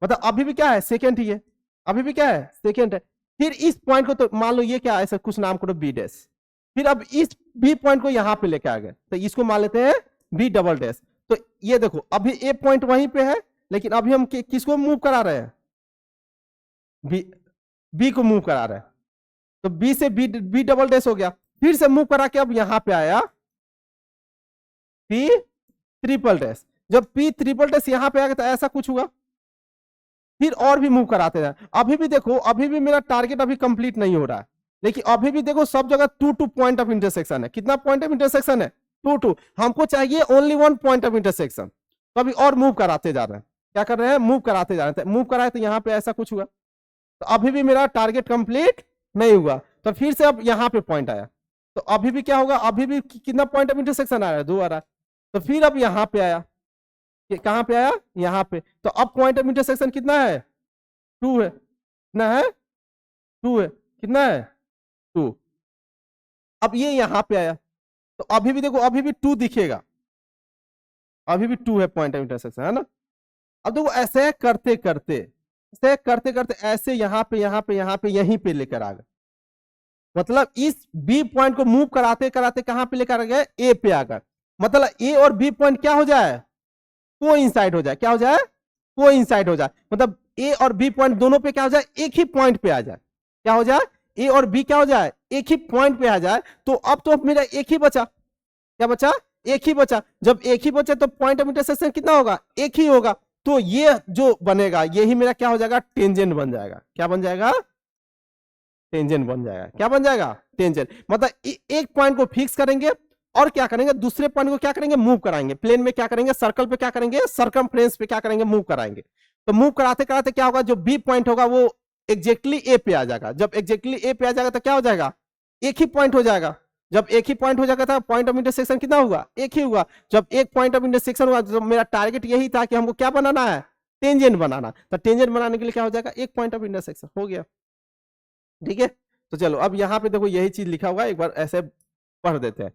मतलब अभी भी क्या है? सेकेंड ही है, अभी भी क्या है? सेकेंड है। फिर इस पॉइंट को, तो मान लो ये क्या, ऐसा कुछ नाम करो बी डैश। फिर अब इस बी पॉइंट को यहां पे लेके आ गए, तो इसको मान लेते हैं बी डबल डैश। तो ये देखो अभी ए पॉइंट वहीं पे है, लेकिन अभी हम किसको मूव करा रहे हैं? बी को मूव करा रहे हैं। तो बी से बी डबल डैश हो गया, फिर से मूव करा के अब यहां पे आया बी ट्रिपल डैश, जब P ट्रिपल डैश यहाँ पे आएगा तो ऐसा कुछ हुआ, फिर और भी मूव कराते जाए। अभी भी देखो, अभी भी मेरा टारगेट अभी कंप्लीट नहीं हो रहा है, लेकिन अभी भी देखो सब जगह 2 पॉइंट ऑफ इंटरसेक्शन है। कितना पॉइंट ऑफ इंटरसेक्शन है? 2 हमको चाहिए ओनली 1 पॉइंट ऑफ इंटरसेक्शन, तो अभी और मूव कराते जा रहे हैं। क्या कर रहे हैं? मूव कराते जा रहे हैं। मूव कराए तो यहाँ पे ऐसा कुछ हुआ, तो अभी भी मेरा टारगेट कंप्लीट नहीं हुआ, तो फिर से अब यहाँ पे पॉइंट आया, तो अभी भी क्या होगा? अभी भी कितना पॉइंट ऑफ इंटरसेक्शन आ रहा है? 2 आ रहा है। तो फिर अब यहाँ पे आया, कहां पे आया? यहाँ पे। तो अब पॉइंट ऑफ इंटरसेक्शन कितना है? 2 है। कितना है? 2 है। कितना है? 2। अब ये यहाँ पे आया, तो अभी भी देखो, अभी भी 2 दिखेगा, अभी भी 2 है पॉइंट ऑफ इंटरसेक्शन, है ना? अब देखो ऐसे करते करते, ऐसे करते करते ऐसे यहाँ पे यहाँ पे यहाँ पे यहीं पे लेकर आ गए, मतलब इस बी पॉइंट को मूव कराते कराते कहां पे लेकर आ गए? ए पे आ गए। मतलब ए और बी पॉइंट क्या हो जाए? कोइंसाइड हो जाए। क्या हो जाए? कोइंसाइड हो जाए। मतलब ए और बी पॉइंट दोनों पे क्या हो जाए? एक ही पॉइंट पे आ जाए। क्या हो जाए? ए और बी क्या हो जाए? एक ही पॉइंट पे आ जाए। तो अब तो मेरा एक ही बचा। क्या बचा? एक ही बचा। जब एक ही बचा तो पॉइंट ऑफ इंटरसेक्शन कितना होगा? एक ही होगा। तो ये जो बनेगा यही मेरा क्या हो जाएगा? टेंजेंट बन जाएगा। क्या बन जाएगा? टेंजेंट बन जाएगा। क्या बन जाएगा? टेंजेंट। मतलब एक पॉइंट को फिक्स करेंगे और क्या करेंगे? दूसरे पॉइंट को क्या करेंगे? मूव कराएंगे। प्लेन में क्या करेंगे? सर्कल पे क्या करेंगे? सरकमफ्रेंस पे क्या करेंगे? मूव कराएंगे। तो मूव कराते कराते क्या होगा? जो बी पॉइंट होगा वो एग्जैक्टली ए पे आ जाएगा। जब एग्जैक्टली ए पे आ जाएगा तो क्या हो जाएगा? एक ही पॉइंट हो जाएगा। जब एक ही पॉइंट हो जाएगा तो पॉइंट ऑफ इंटरसेक्शन कितना होगा? एक ही होगा। जब एक पॉइंट ऑफ इंटरसेक्शन होगा तो मेरा टारगेट यही था कि हमको क्या बनाना है? टेंजेंट बनाना। तो टेंजेंट बनाने के लिए क्या हो जाएगा? एक पॉइंट ऑफ इंटरसेक्शन हो गया। ठीक है, तो चलो अब यहाँ पे देखो यही चीज लिखा हुआ है, एक बार ऐसे पढ़ देते हैं।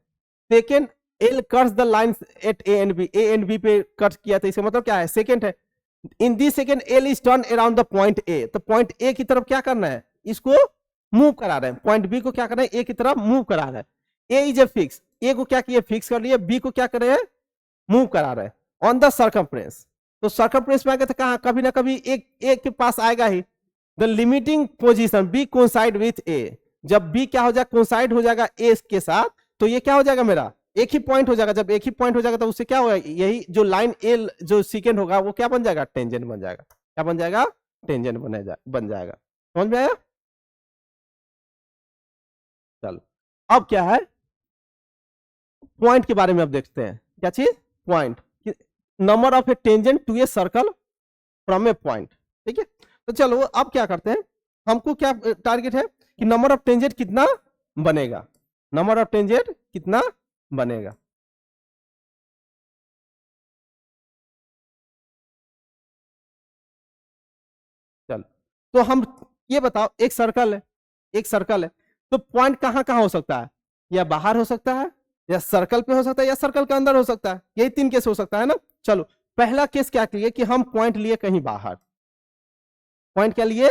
Second L cuts the line at A and B, A and B पे कट किया था, इसका मतलब क्या है? सेकेंड है। In the second L is turn around the point A, तो पॉइंट ए की तरफ क्या करना है? इसको मूव करा रहे हैं। पॉइंट बी को क्या कर रहे हैं? ए की तरफ मूव करा रहे हैं। ए इज ए फिक्स, ए को क्या किए? फिक्स कर लिए। बी को क्या कर रहे हैं? मूव करा रहे हैं ऑन द सर्कमफ्रेंस। तो सर्कमफ्रेंस में आएगा तो कहां? कभी ना कभी एक ए के पास आएगा ही। The limiting position B coincide with A, जब बी क्या हो जाएगा? कोइंसाइड हो जाएगा ए के साथ, तो ये क्या हो जाएगा? मेरा एक ही पॉइंट हो जाएगा। जब एक ही पॉइंट हो जाएगा तो उससे क्या होगा? यही जो लाइन ए जो सेकेंड होगा वो क्या बन जाएगा? टेंजेंट बन जाएगा। क्या बन जाएगा? टेंजेंट बन जाएगा। समझ में आया? चलो अब क्या है? पॉइंट के बारे में अब देखते हैं। क्या चीज? Point. Number of a tangent to a circle from a point. ठीक है, तो चलो अब क्या करते हैं? हमको क्या टारगेट है कि नंबर ऑफ टेंजेंट कितना बनेगा? नंबर ऑफ टेंजेंट कितना बनेगा? चलो तो हम ये बताओ, एक सर्कल है, एक सर्कल है, तो पॉइंट कहां कहां हो सकता है? या बाहर हो सकता है, या सर्कल पे हो सकता है, या सर्कल के अंदर हो सकता है। यही 3 केस हो सकता है ना। चलो पहला केस क्या किए कि हम पॉइंट लिए कहीं बाहर। पॉइंट क्या लिए?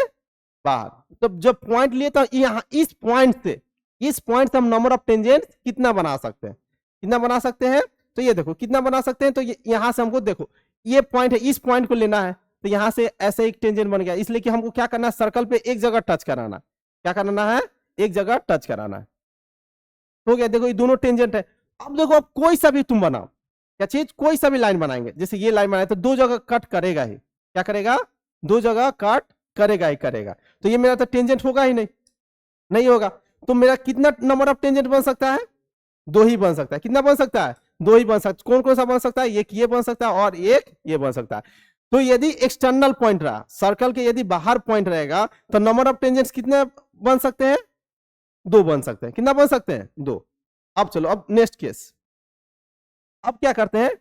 बाहर। तो जब पॉइंट लिए तो यहाँ इस पॉइंट से हम नंबर ऑफ टेंजेंट कितना बना सकते हैं? कितना बना सकते हैं? तो ये देखो कितना बना सकते हैं। तो यहां से हमको देखो ये पॉइंट है, इस पॉइंट को लेना है, तो यहां से ऐसे एक टेंजेंट बन गया। इसलिए कि हमको क्या करना है? सर्कल पे एक जगह टच कराना। क्या कराना है? एक जगह टच कराना है। हो गया। देखो ये दोनों टेंजेंट है। अब देखो अब कोई सा भी तुम बनाओ, क्या चीज? कोई सा भी लाइन बनाएंगे, जैसे ये लाइन बनाए तो 2 जगह कट करेगा ही। क्या करेगा? 2 जगह कट करेगा ही करेगा। तो ये मेरा तो टेंजेंट होगा ही नहीं, नहीं होगा। तो मेरा कितना नंबर ऑफ टेंजेंट बन सकता है? 2 ही बन सकता है। कितना बन सकता है? 2 ही बन सकता है। कौन कौन सा बन सकता है? एक ये बन सकता है और एक ये बन सकता है। तो यदि एक्सटर्नल पॉइंट रहा, सर्कल के यदि बाहर पॉइंट रहेगा, तो नंबर ऑफ टेंजेंट्स कितने बन सकते हैं? 2 बन सकते हैं। कितना बन सकते हैं? 2। अब चलो अब नेक्स्ट केस। अब क्या करते हैं?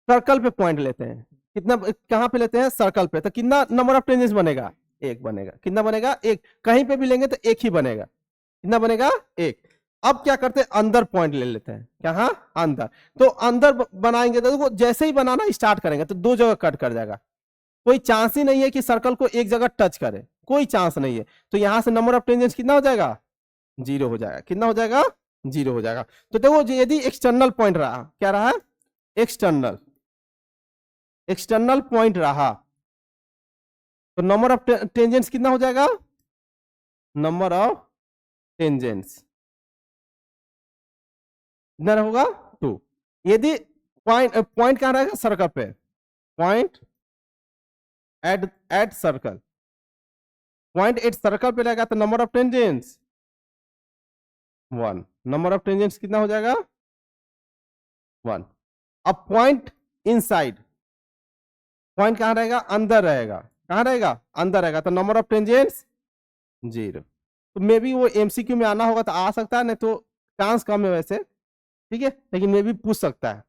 सर्कल पे पॉइंट लेते हैं। कितना? कहां पे लेते हैं? सर्कल पे। तो कितना नंबर ऑफ टेंजेंट्स बनेगा? 1 बनेगा। कितना बनेगा? 1। कहीं पे भी लेंगे तो 1 ही बनेगा। कितना बनेगा? 1। अब क्या करते हैं? अंदर पॉइंट ले लेते हैं। कहां? अंदर। तो अंदर बनाएंगे तो देखो जैसे ही बनाना स्टार्ट करेंगे तो 2 जगह कट कर जाएगा। कोई चांस ही नहीं है कि सर्कल को एक जगह टच करे, कोई चांस नहीं है। तो यहां से नंबर ऑफ टेंजेंट्स कितना हो जाएगा? 0 हो जाएगा। कितना हो जाएगा? 0 हो जाएगा। तो देखो यदि एक्सटर्नल पॉइंट रहा, क्या रहा? एक्सटर्नल, एक्सटर्नल पॉइंट रहा, तो नंबर ऑफ टेंजेंट्स कितना हो जाएगा? नंबर ऑफ टेंजेंट्स कितना होगा? 2। यदि पॉइंट कहाँ रहेगा? सर्कल पे, point at circle, point at circle पे रहेगा तो number of tangents 1, number of tangents कितना हो जाएगा? 1। अब पॉइंट इनसाइड, पॉइंट कहां रहेगा? अंदर रहेगा, कहां रहेगा? अंदर रहेगा तो नंबर ऑफ टेंजेंट्स 0। तो मे बी वो एमसीक्यू में आना होगा तो आ सकता है, नहीं तो चांस कम है वैसे, ठीक है, लेकिन मे बी पूछ सकता है।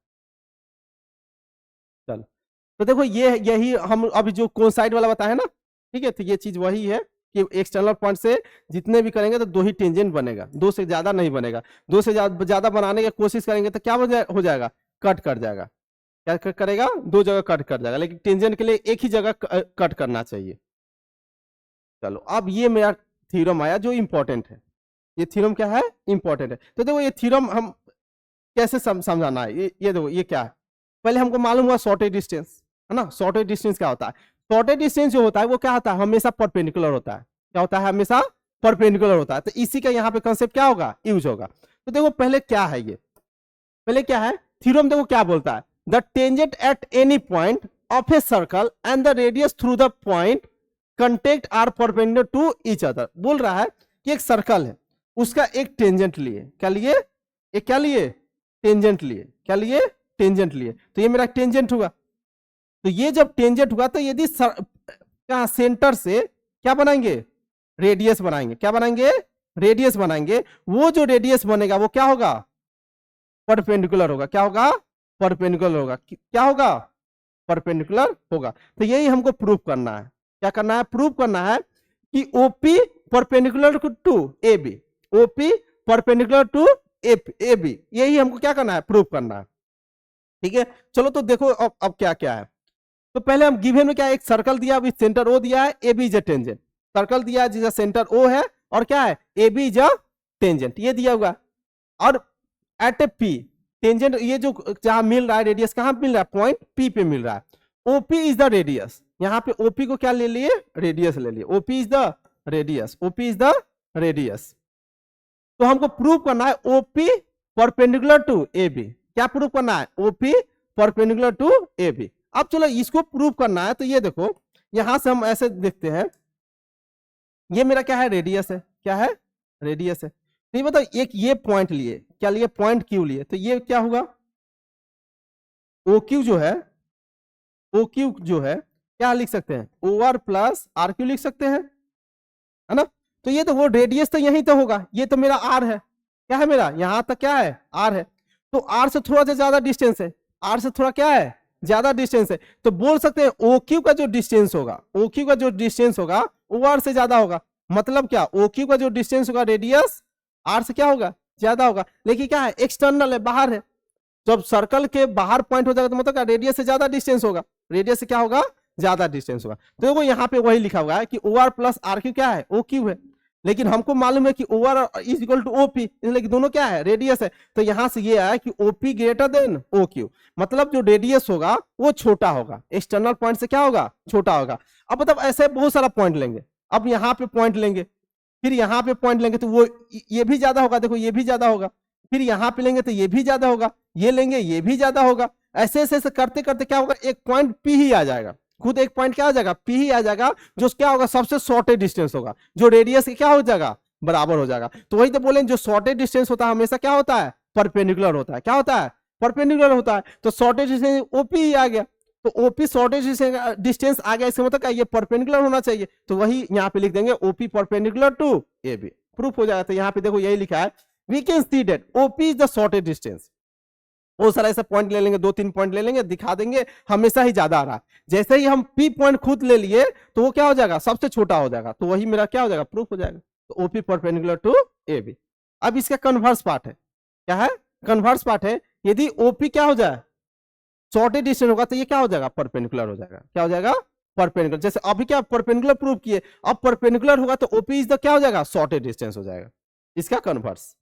चलो तो देखो ये यही हम अभी जो कोसाइड वाला बताया ना, ठीक है, तो ये चीज वही है कि एक्सटर्नल पॉइंट से जितने भी करेंगे तो 2 ही टेंजेंट बनेगा, 2 से ज्यादा नहीं बनेगा। 2 से ज्यादा बनाने की कोशिश करेंगे तो क्या हो जाएगा? कट कर जाएगा। क्या करेगा? 2 जगह कट कर जाएगा, लेकिन टेंजेंट के लिए एक ही जगह कट करना चाहिए। चलो अब ये मेरा थ्योरम आया जो इंपॉर्टेंट है। ये थ्योरम क्या है? इंपॉर्टेंट है। तो देखो ये थ्योरम हम कैसे समझाना है, ये देखो ये क्या है। पहले हमको मालूम हुआ शॉर्टेज डिस्टेंस, है ना। शॉर्टेज डिस्टेंस क्या होता है? शॉर्टेज डिस्टेंस जो होता है वो क्या होता है? हमेशा परपेंडिकुलर होता है। क्या होता है? हमेशा परपेंडिकुलर होता है। तो इसी का यहाँ पे कंसेप्ट क्या होगा? यूज होगा। तो देखो पहले क्या है, ये पहले क्या है थ्योरम, देखो क्या बोलता है, the tangent at any point of a circle and the radius through the point contact are perpendicular to each other. बोल रहा है कि एक सर्कल है, उसका एक टेंजेंट लिए, क्या लिए? एक क्या लिए? टेंजेंट लिए। क्या लिए? टेंजेंट लिए। तो ये मेरा टेंजेंट हुआ। तो ये जब टेंजेंट हुआ तो यदि क्या सेंटर से क्या बनाएंगे? रेडियस बनाएंगे। क्या बनाएंगे? रेडियस बनाएंगे। वो जो रेडियस बनेगा वो क्या होगा? परपेंडिकुलर होगा। क्या होगा? परपेंडिकुलर होगा। क्या होगा? परपेंडिकुलर होगा। तो यही हमको प्रूव करना है। क्या करना है? प्रूव करना है कि OP perpendicular to A B, OP perpendicular to A B, यही हमको क्या करना है? प्रूव करना है। ठीक है, चलो तो देखो अब क्या क्या है। तो पहले हम गिवन में क्या, एक सर्कल दिया विद सेंटर ओ दिया है, A B is a tangent. Circle दिया है जिसका सेंटर ओ है और क्या है? A B is a tangent, ये दिया हुआ। और एट ए पी टेंजेंट, ये जो जहां मिल रहा है रेडियस, कहां मिल रहा है? पॉइंट पी पे मिल रहा है। ओपी इज द रेडियस, यहाँ पे ओपी को क्या ले लिए? रेडियस ले लिए। OP is the radius, OP is the radius. तो हमको प्रूव करना है OP perpendicular to A B. क्या प्रूव करना है? OP perpendicular to A B. अब चलो इसको प्रूव करना है तो ये देखो यहां से हम ऐसे देखते हैं, ये मेरा क्या है? रेडियस है। क्या है? रेडियस है। तो ये बताओ, एक ये पॉइंट लिए, क्या लिए? पॉइंट क्यू लिए, तो ये क्या होगा? ओ क्यू जो है, ओ क्यू जो है क्या लिख सकते हैं? O R plus R Q लिख सकते हैं, है ना। तो ये तो वो रेडियस तो यही तो होगा, ये तो मेरा आर है। क्या है मेरा? यहां तक क्या है? आर है। तो आर से थोड़ा सा ज्यादा डिस्टेंस है, आर से थोड़ा क्या है? ज्यादा डिस्टेंस है। तो बोल सकते हैं ओ क्यू का जो डिस्टेंस होगा, ओ क्यू का जो डिस्टेंस होगा ओ आर से ज्यादा होगा। मतलब क्या? ओ क्यू का जो डिस्टेंस होगा रेडियस आर से क्या होगा? ज्यादा होगा। लेकिन क्या है? एक्सटर्नल है, बाहर है। जब सर्कल के बाहर पॉइंट हो जाएगा तो मतलब क्या? रेडियस से ज्यादा डिस्टेंस होगा। रेडियस से क्या होगा? ज्यादा डिस्टेंस होगा। तो देखो यहाँ पे वही लिखा हुआ है कि O R plus R Q क्या है? ओ क्यू है। लेकिन हमको मालूम है कि O R is equal to OP, इसलिए दोनों क्या है? रेडियस है। तो यहां से ये आया कि OP greater than O Q, मतलब जो रेडियस होगा वो छोटा होगा, एक्सटर्नल पॉइंट से क्या होगा? छोटा होगा। अब मतलब ऐसे बहुत सारा पॉइंट लेंगे। अब यहाँ पे पॉइंट लेंगे, फिर यहाँ पे पॉइंट लेंगे तो वो ये भी ज्यादा होगा। देखो ये भी ज्यादा होगा। फिर यहाँ पे लेंगे तो ये भी ज्यादा होगा, ये लेंगे ये भी ज्यादा होगा। ऐसे ऐसे करते करते क्या होगा? एक पॉइंट पी ही आ जाएगा। खुद एक पॉइंट क्या आ जाएगा? पी ही आ जाएगा, जो क्या होगा? सबसे शॉर्टेज डिस्टेंस होगा, जो रेडियस के क्या हो जाएगा? बराबर हो जाएगा। तो वही तो बोले, जो शॉर्टेज डिस्टेंस होता है हमेशा क्या होता है? परपेंडिकुलर होता है। क्या होता है? परपेंडिकुलर होता है। तो शॉर्टेज डिस्टेंस ओपी ही आ गया। तो ओपी शॉर्टेज डिस्टेंस आ गया, इसका मतलब क्या? ये परपेंडिकुलर होना चाहिए। तो वही यहाँ पे लिख देंगे OP perpendicular to A B, proof हो जाएगा। तो यहाँ पे देखो यही लिखा है, we can see that OP is the shortest distance. बहुत सारा ऐसा पॉइंट ले लेंगे, 2-3 पॉइंट ले लेंगे, दिखा देंगे हमेशा ही ज्यादा आ रहा है। जैसे ही हम पी पॉइंट खुद ले लिए तो वो क्या हो जाएगा? सबसे छोटा हो जाएगा। तो वही मेरा क्या हो जाएगा? प्रूफ हो जाएगा। तो OP perpendicular to A B. अब इसका कन्वर्स पार्ट है। क्या है? कन्वर्स पार्ट है। यदि ओपी क्या हो जाए? शॉर्टेज डिस्टेंस होगा तो ये क्या हो जाएगा? परपेंडिकुलर हो जाएगा। क्या हो जाएगा? परपेंडिकुलर। जैसे अभी क्या परपेंडिकुलर प्रूव किए, अब परपेंडिकुलर होगा तो ओपी इज द क्या हो जाएगा? शॉर्टेज डिस्टेंस हो जाएगा। इसका कन्वर्स।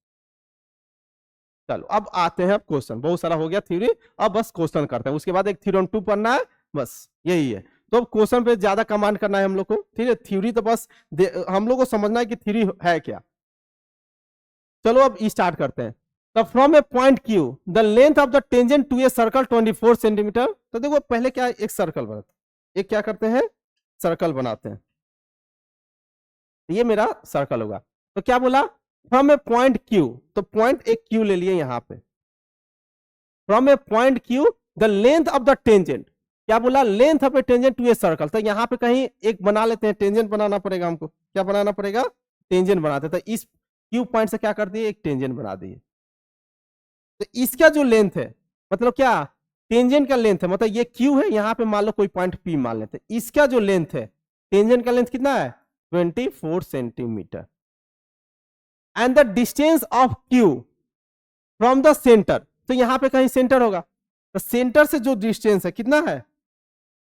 चलो अब आते हैं क्वेश्चन। बहुत सारा हो गया थ्योरी, अब बस क्वेश्चन करते हैं। उसके बाद एक थ्योरम 2 पढ़ना है, बस यही है। तो अब क्वेश्चन पे ज्यादा कमांड करना है हम लोग को, ठीक है। थ्योरी तो बस हम लोग को समझना है कि थ्योरी है क्या। चलो अब स्टार्ट करते हैं। तो from a point Q the length of the tangent to a circle 24 centimetre. तो देखो पहले क्या एक सर्कल बनाते, एक क्या करते हैं सर्कल बनाते हैं, ये मेरा सर्कल होगा। तो क्या बोला फ्रॉम ए पॉइंट क्यू, तो पॉइंट एक क्यू ले लिए यहां पे, from a point Q the length of the tangent, क्या बोला length of a tangent to a circle. तो यहां पे कहीं एक बना लेते हैं, टेंजेंट बनाना पड़ेगा हमको, क्या बनाना पड़ेगा टेंजेंट बनाते। तो इस क्यू पॉइंट से क्या कर दिए एक टेंजेंट बना दिए। तो इसका जो लेंथ है मतलब क्या टेंजेंट का लेंथ है, मतलब ये क्यू है, यहां पे मान लो कोई पॉइंट पी मान लेते, इसका जो लेंथ है टेंजेंट का लेंथ कितना है 24 centimetre. And the distance of Q from the centre, तो यहां पे कहीं सेंटर होगा, तो सेंटर से जो डिस्टेंस है कितना है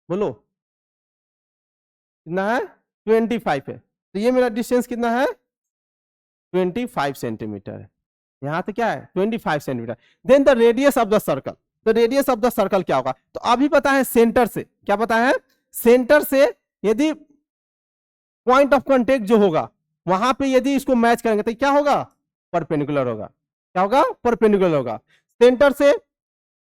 बोलो कितना है 25 है। तो ये मेरा डिस्टेंस कितना है 25 सेंटीमीटर है, यहां से क्या है 25 centimetre. Then the radius of the circle, तो रेडियस ऑफ द सर्कल क्या होगा, तो अभी पता है सेंटर से, क्या पता है सेंटर से यदि पॉइंट ऑफ कांटेक्ट जो होगा वहां पे यदि इसको मैच करेंगे तो क्या होगा परपेंडिकुलर होगा, क्या होगा परपेंडिकुलर होगा। सेंटर से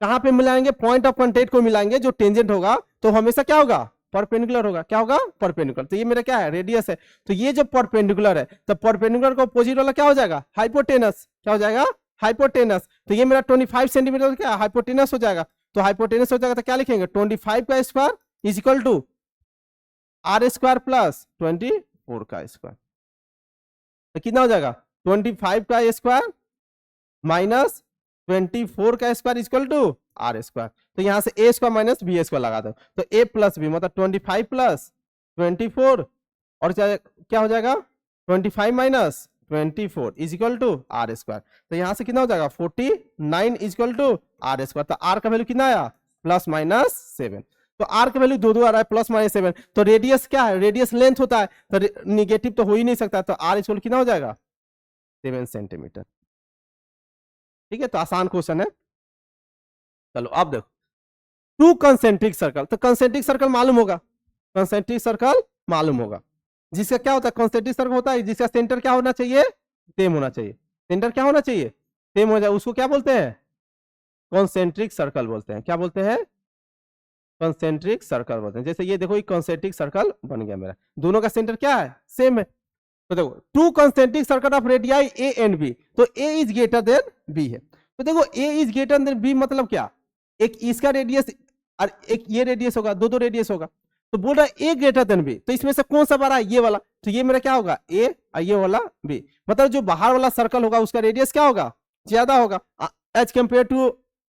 कहां पे मिलाएंगे पॉइंट ऑफ कांटेक्ट को मिलाएंगे, जो टेंजेंट होगा तो हमेशा क्या होगा परपेंडिकुलर होगा, क्या होगा परपेंडिकुलर। तो ये मेरा क्या है रेडियस है, तो ये जब परपेंडिकुलर है तो परपेंडिकुलर का अपोजिट वाला क्या हो जाएगा हाइपोटेनस, क्या हो जाएगा हाइपोटेनस। तो ये मेरा 25 सेंटीमीटर क्या हाइपोटेनस हो जाएगा, तो हाइपोटेनस हो जाएगा तो क्या लिखेंगे 25 का square is equal to R square plus 24 का स्क्वायर। तो कितना हो जाएगा 25 का स्क्वायर माइनस 24 का square equal to R square. तो यहां से A square minus B square लगा दो, तो ए प्लस बी मतलब 25 प्लस 24 और क्या हो जाएगा 25 minus 24 is equal to R square. तो यहां से कितना हो जाएगा 49 is equal to R square. तो आर का वैल्यू कितना आया प्लस माइनस 7, तो आर का वैल्यू दो आ रहा है प्लस माइनस 7। तो रेडियस क्या है रेडियस लेंथ होता है, तो निगेटिव तो हो ही नहीं सकता, तो आर इक्वल कितना हो जाएगा 7 सेंटीमीटर। ठीक है, तो आसान क्वेश्चन है। चलो अब देखो टू कंसेंट्रिक सर्कल, तो कंसेंट्रिक सर्कल मालूम होगा, कंसेंट्रिक सर्कल मालूम होगा, जिसका क्या होता है कंसेंट्रिक सर्कल होता है जिसका सेंटर क्या होना चाहिए सेम होना चाहिए, सेंटर क्या होना चाहिए सेम हो जाए, उसको क्या बोलते हैं कंसेंट्रिक सर्कल बोलते हैं, क्या बोलते हैं कंसेंट्रिक सर्कल बोलते हैं। जैसे ये देखो ये कंसेंट्रिक सर्कल बन गया मेरा, दोनों का सेंटर क्या है सेम है। तो देखो two concentric circle of radii A and B, तो A is greater than B है। तो देखो A is greater than B मतलब क्या एक इसका रेडियस और एक ये रेडियस होगा, दो रेडियस होगा, तो बोल रहा है ए ग्रेटर देन बी, तो इसमें से कौन सा बड़ा है ये वाला, तो ये मेरा क्या होगा ए और ये वाला बी, मतलब जो बाहर वाला सर्कल होगा उसका रेडियस क्या होगा ज्यादा होगा as compare to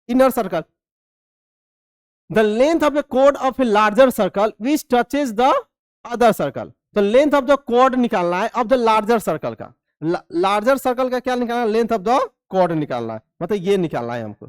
inner circle. The length of a कोड of a larger circle which touches the other circle, तो लेंथ ऑफ द कोड निकालना है ऑफ द लार्जर सर्कल का, लार्जर सर्कल का क्या निकालना है लेंथ ऑफ द कोड निकालना है, मतलब ये निकालना है हमको,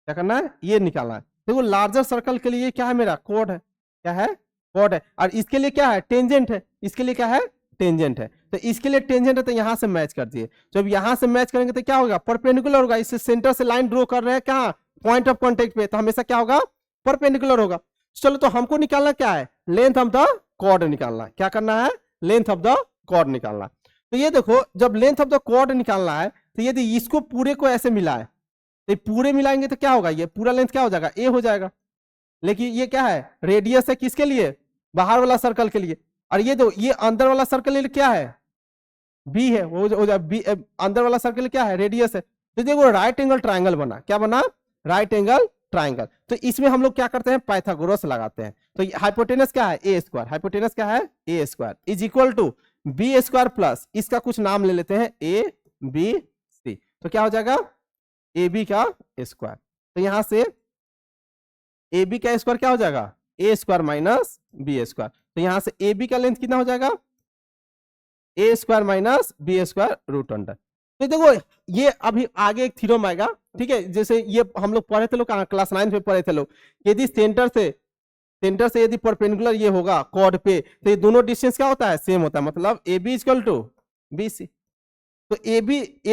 क्या करना है ये निकालना है। देखो लार्जर सर्कल के लिए क्या है मेरा कोड है, क्या है कोड है, और इसके लिए क्या है टेंजेंट है, इसके लिए क्या है टेंजेंट है, तो इसके लिए टेंजेंट है तो यहां से मैच कर दिए, जब यहां से मैच करेंगे तो क्या होगा परपेंडिकुलर होगा, इससे सेंटर से लाइन ड्रॉ कर रहे हैं कहां पॉइंट ऑफ कांटेक्ट पे, तो हमेशा क्या होगा परपेंडिकुलर होगा। चलो तो हमको निकालना क्या है लेंथ ऑफ द कॉर्ड निकालना है, क्या करना है लेंथ ऑफ द कॉर्ड निकालना है। तो ये देखो जब लेंथ ऑफ द कॉर्ड निकालना है तो यदि इसको पूरे को ऐसे मिला है तो पूरे मिलाएंगे तो क्या होगा ये पूरा लेंथ क्या हो जाएगा ए हो जाएगा, लेकिन ये क्या है रेडियस है किसके लिए बाहर वाला सर्कल के लिए, और ये दो ये अंदर वाला सर्कल क्या है बी है, वो बी अंदर वाला सर्कल क्या है रेडियस है। तो देखो राइट एंगल ट्राइंगल बना, क्या बना राइट एंगल ट्राइंगल। तो इसमें हम लोग क्या करते हैं पाइथागोरस लगाते हैं, तो हाइपोटेनस क्या है ए स्क्वायर, हाइपोटेनस क्या है A square is equal to B square plus इसका कुछ नाम ले लेते हैं ए बी सी, तो क्या हो जाएगा ए बी का स्क्वायर। तो यहां से ए बी का स्क्वायर क्या हो जाएगा A square minus B square, तो यहां से ए बी का लेंथ कितना हो जाएगा A square minus B square root under. तो देखो ये अभी आगे एक थ्योरम आएगा, ठीक है, जैसे ये हम लोग पढ़े थे लोग क्लास 9 में पढ़े थे लोग, यदि सेंटर से यदि परपेंडिकुलर ये होगा कॉर्ड पे तो ये दोनों डिस्टेंस क्या होता है सेम होता है, मतलब A B equal to B C. तो ए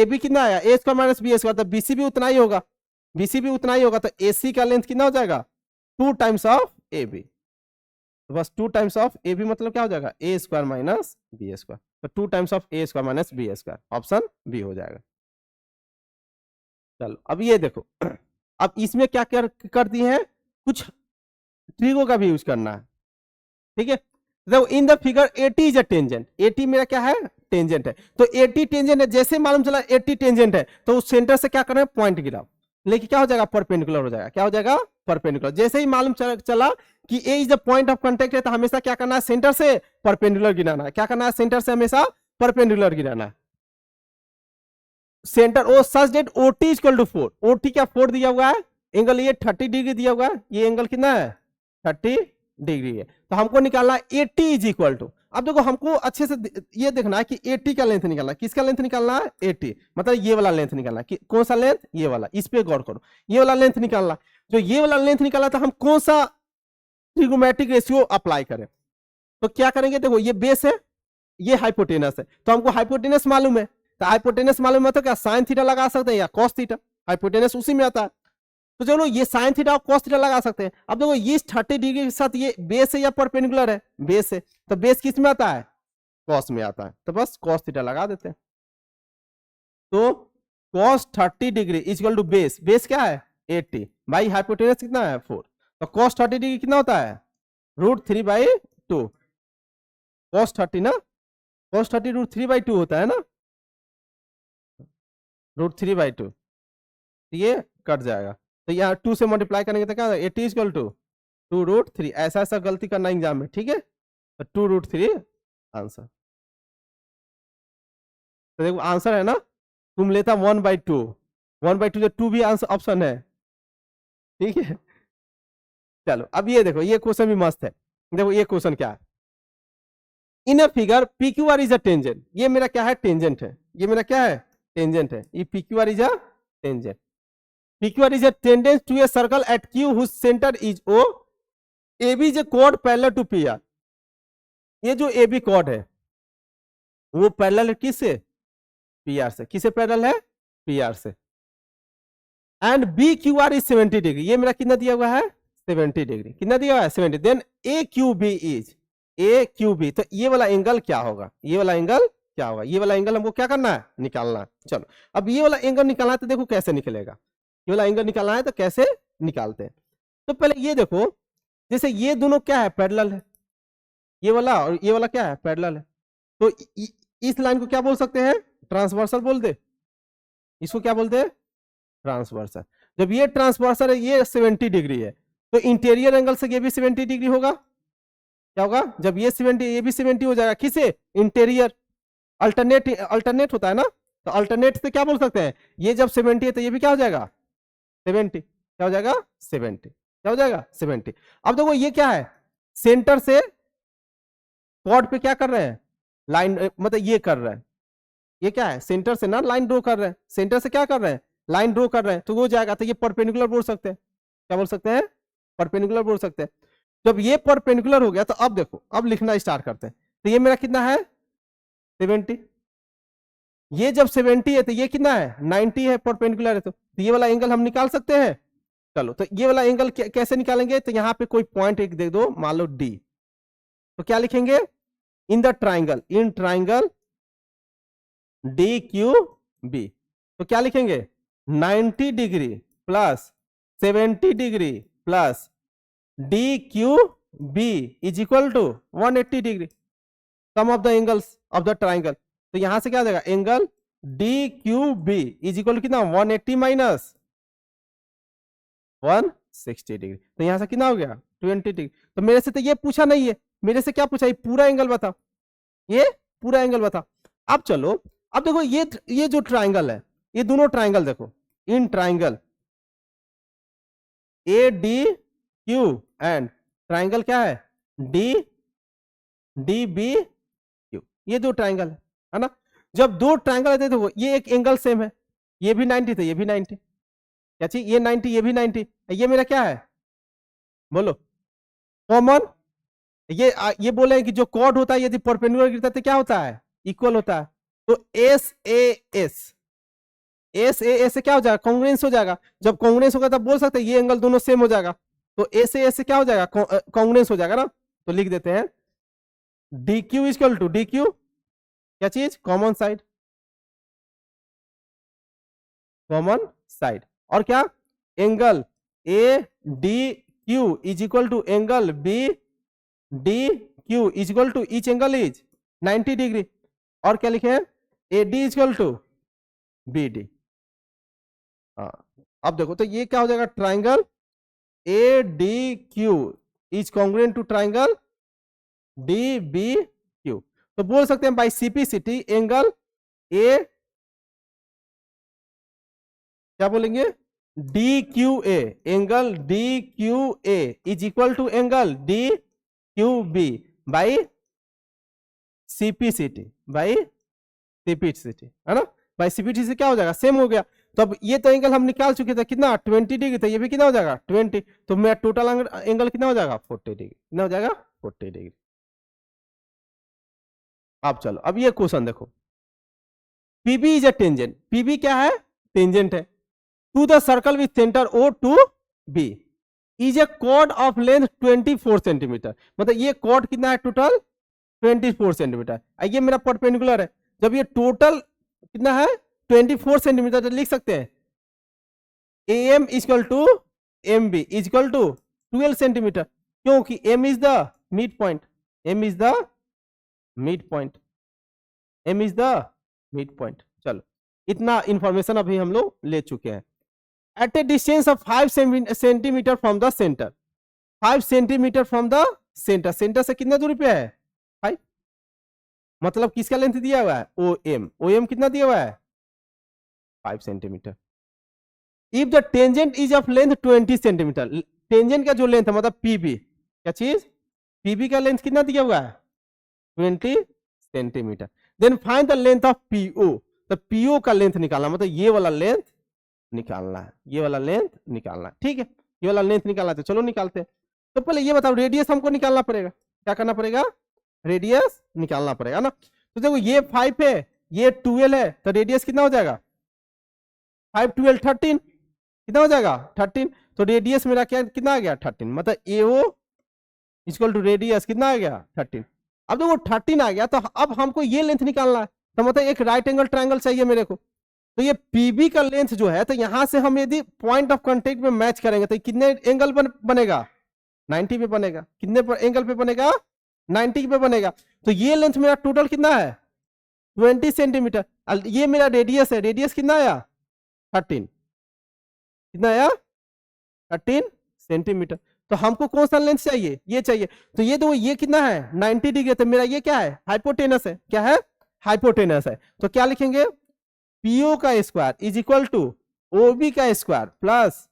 बी कितना आया A square minus B square, तो बीसी भी उतना ही होगा, बीसी भी उतना ही होगा, तो एसी का लेंथ कितना हो जाएगा 2 टाइम्स ऑफ ए बी, बस 2 टाइम्स ऑफ ए बी मतलब क्या हो जाएगा A square minus B square, तो 2 times of A square minus B square, option B हो जाएगा। चलो अब ये देखो, अब इसमें क्या कर दिए हैं, कुछ ट्रिगो का भी यूज करना है, ठीक है। देखो in the figure 80 is a tangent, 80 मेरा क्या है, टेंजेंट है। तो 80 टेंजेंट है, जैसे मालूम चला 80 टेंजेंट है, तो उस सेंटर से क्या करना है, पॉइंट गिराओ, लेकिन क्या हो जाएगा, परपेंडिकुलर हो जाएगा। क्या हो जाएगा, परपेंडिकुलर। जैसे ही मालूम चला कि A is the point of contact है, तो हमेशा क्या करना है, सेंटर से परपेंडिकुलर गिराना है। क्या करना है, सेंटर से हमेशा परपेंडिकुलर गिराना है। Centre O such that OT equal to 4, OT क्या 4 दिया हुआ है, एंगल ये 30 डिग्री दिया हुआ है, ये एंगल कितना है, 30 डिग्री है। तो हमको निकालना है 80 इज इक्वल टू, अब देखो हमको अच्छे से ये देखना है कि 80 का लेंथ निकालना है। किसका लेंथ निकालना है, 80, मतलब ये वाला लेंथ निकालना है। कौन सा लेंथ, ये वाला, इस पे गौर करो, ये वाला लेंथ निकालना। जो ये वाला लेंथ निकाला था, हम कौन सा ट्रिगोमेट्रिक रेशियो अप्लाई करें। तो क्या करेंगे, देखो ये बेस है, ये हाइपोटेनस है, तो हमको हाइपोटेनस मालूम है, तो हाइपोटेनस मालूम है तो क्या साइन थीटा लगा सकते हैं या कॉस थीटा, हाइपोटेनस उसी में आता है। तो चलो ये साइन थीटा और कॉस थीटा लगा सकते हैं। अब देखो ये 30 डिग्री के साथ ये बेस है या परपेंडिकुलर है, बेस है, तो बेस किस में आता है, कॉस में आता है, तो बस कॉस थीटा लगा देते हैं। तो cos 30 degree equal to base, base क्या है 80, भाई हाइपोटेनस कितना है 4, तो कॉस 30 डिग्री कितना होता है, √3/2, कॉस 30 ना, कॉस 30 √3/2 होता है ना, √3/2, ये कट जाएगा। तो यहाँ 2 से मल्टीप्लाई करेंगे तो क्या, 80 इक्वल टू 2√3, ऐसा ऐसा गलती करना एग्जाम में, ठीक है। तो 2√3 आंसर। तो देखो आंसर है ना, तुम लेता 1/2, 1/2 जो 2 भी आंसर ऑप्शन है, ठीक है। चलो अब ये देखो, ये क्वेश्चन भी मस्त है। देखो ये क्वेश्चन क्या है, in a figure PQR is a tangent, ये मेरा क्या है, टेंजेंट है, ये मेरा क्या है, टेंजेंट है, ये PQR is a tangent. PQR is a tangent to a circle at Q whose center is O. AB is a chord parallel to PR. ये जो AB chord है वो पैरेलल है किससे, PR से। किसे पैरेलल है, PR से। एंड BQR इज 70 डिग्री, ये मेरा कितना दिया हुआ है, 70 डिग्री, कितना दिया हुआ है, 70। देन AQB इज, AQB, तो ये वाला एंगल क्या होगा, ये वाला एंगल क्या होगा, ये वाला एंगल हमको क्या करना है, निकालना है। चलो अब ये वाला एंगल निकालना है, तो देखो कैसे निकलेगा, ये वाला एंगल निकालना है तो कैसे निकालते हैं। तो पहले ये देखो, जैसे ये दोनों क्या है, पैरेलल है, ये वाला और ये वाला क्या है, पैरेलल है, तो इस लाइन को क्या बोल सकते हैं, ट्रांसवर्सल बोल दे, इसको क्या बोलते हैं, ट्रांसवर्सल। जब ये ट्रांसवर्सल है, ये 70 डिग्री है, तो इंटीरियर एंगल से ये भी 70 डिग्री होगा। क्या होगा, जब ये 70, ये भी 70 हो जाएगा, किसे, इंटीरियर, अल्टरनेट, अल्टरनेट होता है ना, तो अल्टरनेट से क्या बोल सकते हैं, ये जब 70 है तो ये भी क्या हो जाएगा, 70, क्या हो जाएगा, 70, क्या हो जाएगा, 70। अब देखो ये क्या है, सेंटर से कॉर्ड पे क्या कर रहे हैं, लाइन, मतलब ये कर रहे हैं, ये क्या है, सेंटर से ना लाइन ड्रॉ कर रहे हैं, सेंटर से क्या कर रहे हैं, लाइन ड्रॉ कर रहे हैं, तो वो जाएगा, तो ये परपेंडिकुलर बोल सकते हैं, क्या बोल सकते हैं, परपेंडिकुलर बोल सकते हैं। जब ये परपेंडिकुलर हो गया, तो अब देखो, अब लिखना स्टार्ट करते हैं। तो ये मेरा कितना है, 70, ये जब 70 है तो ये कितना है, 90 है, परपेंडिकुलर है, तो ये वाला एंगल हम निकाल सकते हैं। चलो तो ये वाला एंगल कैसे निकालेंगे, तो यहाँ पे कोई पॉइंट एक दे दो, मान लो D, तो क्या लिखेंगे, in the triangle, in triangle DQB, तो क्या लिखेंगे, 90 degree plus 70 degree plus DQB is equal to 180 degree, sum of the angles of the triangle. तो यहां से क्या हो जाएगा, angle DQB is equal to कितना, 180 माइनस 160 डिग्री, तो यहां से कितना हो गया, 20 डिग्री। तो मेरे से तो ये पूछा नहीं है, मेरे से क्या पूछा, ये पूरा एंगल बता, ये पूरा एंगल बता। अब चलो, अब देखो ये जो ट्राइंगल है, ये दोनों ट्राइंगल देखो, in triangle ADQ and triangle क्या है, DBQ, ये दो ट्राइंगल है ना। जब दो ट्राइंगल है, देखो ये एक एंगल सेम है, ये भी 90 था, ये भी 90, क्या चीज, ये 90, ये भी 90, ये मेरा क्या है, बोलो, कॉमन। ये बोले हैं कि जो कॉर्ड होता है यदि परपेंडिकुलर गिरता है तो क्या होता है, इक्वल होता है। तो एस से क्या हो जाएगा, कॉन्ग्रुएंस हो जाएगा। जब कॉन्ग्रुएंस होगा तब बोल सकते हैं ये एंगल दोनों सेम हो जाएगा, तो एस से क्या हो जाएगा, कॉन्ग्रुएंस हो जाएगा ना। तो लिख देते हैं DQ इक्वल टू DQ, क्या चीज, कॉमन साइड, कॉमन साइड। और क्या, angle A D Q is equal to angle B D Q is equal to each angle is 90 degree. और क्या लिखे हैं, A D is equal to B D. हाँ, अब देखो तो ये क्या हो जाएगा, triangle A D Q is congruent to triangle D B Q. तो बोल सकते हैं बाई सिंपलिसिटी एंगल ए, क्या बोलेंगे, D Q A, angle D Q A is equal to angle D Q B by CPCT, by CPCT, है ना, by CPT से क्या हो जाएगा, सेम हो गया। तो अब ये तो एंगल हम निकाल चुके थे, कितना 20 डिग्री था, ये भी कितना हो जाएगा 20। तो मेरा टोटल एंगल कितना हो जाएगा 40 डिग्री, कितना हो जाएगा 40 डिग्री। अब चलो, अब ये क्वेश्चन देखो, PB is a tangent, PB क्या है, टेंजेंट है, to the circle with centre O to B is a chord of length 24 centimetre. मतलब ये कॉर्ड कितना है टोटल 24 सेंटीमीटर, ये मेरा परपेंडिकुलर है। जब ये टोटल कितना है 24 सेंटीमीटर, तो लिख सकते हैं A M equal to M B equal to 12 centimetre, क्योंकि M is the mid point, M is the mid point, M is the mid point. चलो, इतना इंफॉर्मेशन अभी हम लोग ले चुके हैं। At a distance of 5 centimetre from the centre, 5 centimetre from the centre, centre से कितना दूरी पे है 5, मतलब किसका लेंथ दिया हुआ है ओ एम, ओ एम कितना दिया हुआ है 5 centimetre. If the tangent is of length 20 centimetre, tangent का जो लेंथ है मतलब पीबी, क्या चीज, पीबी का लेंथ कितना दिया हुआ है 20 centimetre. Then find the length of PO, तो पीओ का लेंथ निकालना, मतलब ये वाला लेंथ निकालना है, ये वाला लेंथ निकालना है, ठीक है, ये वाला लेंथ निकालना है, तो चलो निकालते हैं। तो पहले ये बताओ, रेडियस हमको निकालना पड़ेगा, क्या करना पड़ेगा, रेडियस निकालना पड़ेगा ना। तो देखो ये 5 है, ये 12 है, तो रेडियस कितना हो जाएगा 5 12 13, कितना हो जाएगा 13। तो रेडियस मेरा क्या कितना आ गया 13, मतलब एओ इक्वल टू रेडियस कितना आ गया 13। अब देखो 13 आ गया, तो अब हमको ये लेंथ निकालना है, तो मतलब एक राइट एंगल ट्रायंगल चाहिए मेरे को। तो ये पीबी का लेंथ जो है, तो यहां से हम यदि पॉइंट ऑफ कांटेक्ट में मैच करेंगे तो कितने एंगल बनेगा 90 पे बनेगा, कितने पर एंगल पे बनेगा 90 पे बनेगा। तो ये लेंथ मेरा टोटल कितना है 20 सेंटीमीटर, ये मेरा रेडियस है, रेडियस कितना आया 13, कितना आया 13 सेंटीमीटर। तो हमको कौन सा लेंथ चाहिए, ये चाहिए। तो ये दो, ये कितना है 90 डिग्री, तो मेरा ये क्या है हाइपोटेनस है, क्या है हाइपोटेनस है। तो क्या लिखेंगे पीओ का स्क्वायर इज इक्वल टू ओबी का स्क्वायर प्लस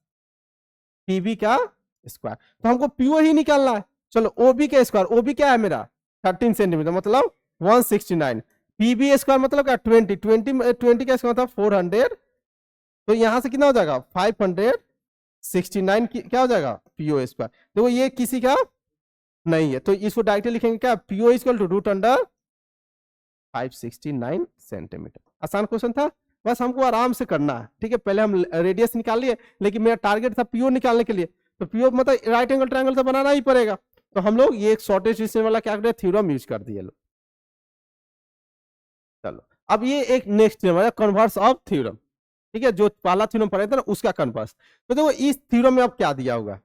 पीबी का स्क्वायर। तो हमको पीओ ही निकालना है, चलो ओबी का स्क्वायर, ओबी क्या है मेरा 13 सेंटीमीटर मतलब 169, पीबी स्क्वायर मतलब क्या 20 का स्क्वायर था 400, तो यहां से कितना हो जाएगा 569 क्या हो जाएगा पीओ स्क्वायर। देखो ये किसी का नहीं है, तो इसको डायरेक्टली लिखेंगे क्या PO equal to root under 569 centimetre. आसान क्वेश्चन था, बस हमको आराम से करना है, ठीक है। पहले हम रेडियस निकाल लिए, लेकिन मेरा टारगेट था पीओ निकालने के लिए, तो पीओ मतलब राइट एंगल ट्रायंगल तो बनाना ही पड़ेगा। तो हम लोग ये एक शॉर्टेज डिस्टेंस वाला क्या करें थ्योरम यूज कर दिए लोग। चलो, अब ये एक नेक्स्ट थ्योरम है कन्वर्स ऑफ थ्योरम, ठीक है, जो पहला थ्योरम पढ़े थे ना उसका कन्वर्स। तो देखो इस थ्योरम में अब क्या दिया होगा,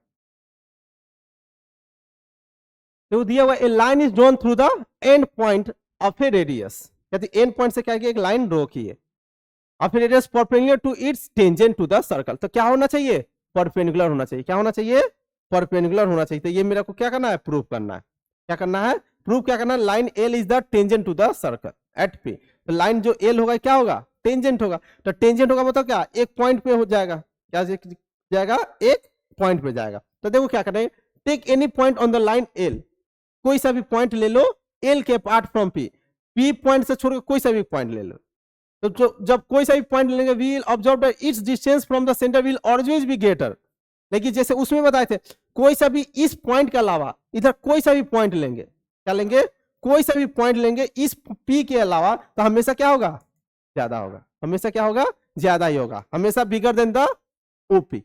तो दिया हुआ a line is drawn through the end point of a radius, कहते एंड पॉइंट से क्या किया एक लाइन ड्रॉ की है of a radius perpendicular to its tangent to the circle. तो क्या होना चाहिए परपेंडिकुलर होना चाहिए, क्या होना चाहिए परपेंडिकुलर होना चाहिए। तो ये मेरा को क्या करना है प्रूव करना है, क्या करना है प्रूव, क्या करना है line L is the tangent to the circle at P. तो लाइन जो एल होगा क्या होगा टेंजेंट होगा, तो टेंजेंट होगा मतलब क्या एक पॉइंट पे हो जाएगा, क्या जाएगा एक पॉइंट पे जाएगा। तो देखो क्या करेंगे take any point on the line L, कोई सा भी पॉइंट ले लो एल के apart from P, P point से छोड़कर कोई सा भी पॉइंट ले लो। तो जब कोई सा भी पॉइंट लेंगे we will observe that its distance from the centre will always be greater. लेकिन जैसे उसमें बताए थे कोई सा भी इस पॉइंट के अलावा इधर कोई सा भी पॉइंट लेंगे, क्या लेंगे कोई सा भी पॉइंट लेंगे इस पी के अलावा, तो हमेशा क्या होगा ज्यादा होगा, हमेशा क्या होगा ज्यादा ही होगा, हमेशा बिगर देन द ओपी।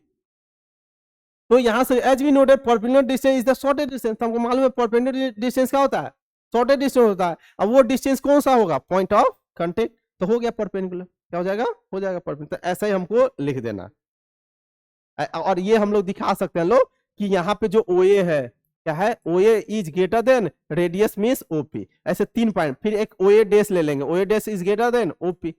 तो यहां से as we noted perpendicular distance is the shortest distance, हमको मालूम है परपेंडिकुलर डिस्टेंस क्या होता है शॉर्टेस्ट डिस्टेंस होता है। अब वो डिस्टेंस कौन सा होगा पॉइंट ऑफ कांटेक्ट, तो हो गया परपेंडिकुलर, क्या हो जाएगा परपेंडिकुलर। तो ऐसा ही हमको लिख देना, और ये हम लोग दिखा सकते हैं लोग कि यहाँ पे जो ओ ए है क्या है, O A is greater than radius means OP, ऐसे 3 पॉइंट, फिर एक ओ ए डैश ले लेंगे, O A dash is greater than OP,